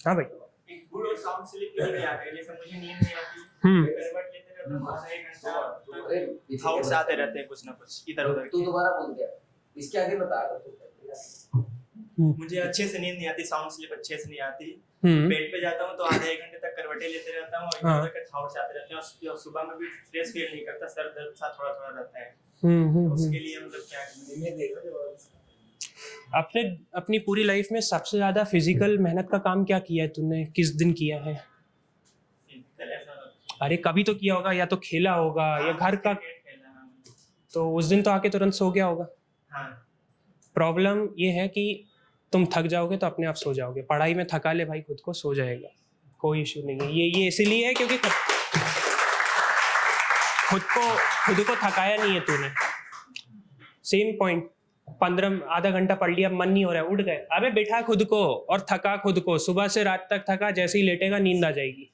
हाँ भाई। एक गुड और साउंड स्लीप के लिए आते हैं, जैसे मुझे नींद नहीं आती, करवट लेते रहता हूं, आधा एक घंटा थॉट्स आते रहते हैं कुछ ना कुछ इधर उधर। तू दोबारा बोल गया, इसके आगे बता मुझे अच्छे से नींद नहीं आती, साउंड स्लीप अच्छे से नहीं आती। बेड पे जाता हूँ तो आधे एक घंटे तक करवटें लेते रहता हूँ, इधर उधर के थॉट्स आते रहते हैं, और सुबह में भी फ्रेश फील नहीं करता, सर दर्द सा थोड़ा थोड़ा रहता है। तो उसके लिए मतलब क्या करें? आपने अपनी पूरी लाइफ में सबसे ज्यादा फिजिकल मेहनत का काम क्या किया है तूने? किस दिन किया है? अरे कभी तो किया होगा, या तो खेला होगा या घर का, तो उस दिन तो आके तुरंत सो गया होगा। प्रॉब्लम ये है कि तुम थक जाओगे तो अपने आप सो जाओगे। पढ़ाई में थका ले भाई खुद को, सो जाएगा, कोई इशू नहीं है। ये इसीलिए है क्योंकि खुद को थकाया नहीं है तूने। सेम पॉइंट, 15 आधा घंटा पढ़ लिया, मन नहीं हो रहा है, उठ गए, अबे बैठा खुद को और थका खुद को, सुबह से रात तक थका, जैसे ही लेटेगा नींद आ जाएगी।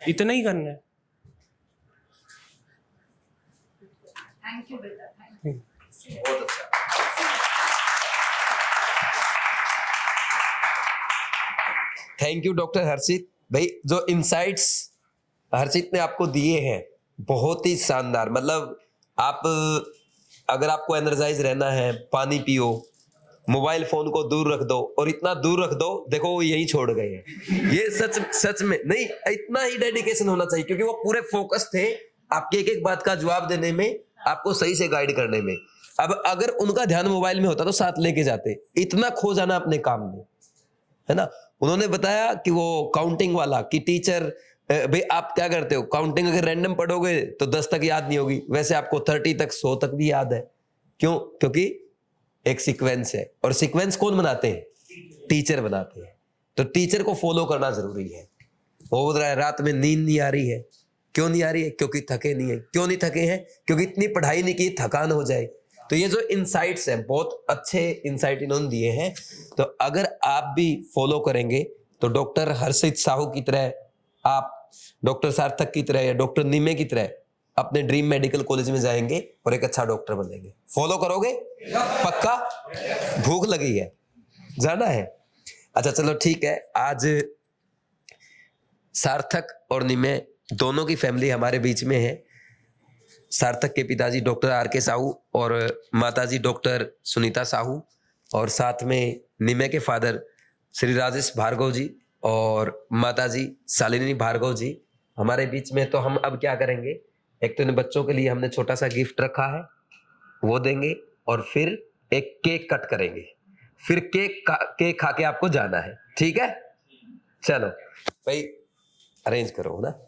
इतना ही करना है। थैंक यू बेटा, थैंक यू। बहुत अच्छा। थैंक यू डॉक्टर हर्षित भाई। जो इनसाइट्स हर्षित ने आपको दिए हैं बहुत ही शानदार। मतलब आप अगर आपको एनर्जाइज रहना है, पानी पियो, मोबाइल फोन को दूर रख दो, और इतना दूर रख दो, देखो वो यही छोड़ गए हैं। ये सच में नहीं, इतना ही डेडिकेशन होना चाहिए, क्योंकि वो पूरे फोकस थे आपके एक एक बात का जवाब देने में, आपको सही से गाइड करने में। अब अगर उनका ध्यान मोबाइल में होता तो साथ लेके जाते। इतना खो जाना अपने काम में, है ना। उन्होंने बताया कि वो काउंटिंग वाला, कि टीचर भाई आप क्या करते हो, काउंटिंग अगर रैंडम पढ़ोगे तो 10 तक याद नहीं होगी, वैसे आपको 30 तक 100 तक भी याद है। क्यों? क्योंकि एक सीक्वेंस है, और सीक्वेंस कौन बनाते हैं? टीचर बनाते हैं। तो टीचर को फॉलो करना जरूरी है। वो बोल रहा है रात में नींद नहीं आ रही है, क्यों नहीं आ रही है? क्योंकि थके नहीं है। क्यों नहीं थके हैं? क्योंकि इतनी पढ़ाई नहीं की, थकान हो जाए। तो ये जो इनसाइट्स हैं, बहुत अच्छे इनसाइट इन्होंने दिए हैं। तो अगर आप भी फॉलो करेंगे तो डॉक्टर हर्षित साहू की तरह, आप डॉक्टर सार्थक की तरह या डॉक्टर निमे की तरह अपने ड्रीम मेडिकल कॉलेज में जाएंगे और एक अच्छा डॉक्टर बनेंगे। फॉलो करोगे? पक्का? भूख लगी है, जाना है? अच्छा चलो ठीक है। आज सार्थक और निमे दोनों की फैमिली हमारे बीच में है। सार्थक के पिताजी डॉक्टर आर.के. साहू और माताजी डॉक्टर सुनीता साहू, और साथ में निमे के फादर श्री राजेश भार्गव जी और माताजी शालिनी भार्गव जी हमारे बीच में। तो हम अब क्या करेंगे, एक तो इन बच्चों के लिए हमने छोटा सा गिफ्ट रखा है, वो देंगे, और फिर एक केक कट करेंगे, फिर केक खा के आपको जाना है। ठीक है? चलो भाई अरेंज करो ना।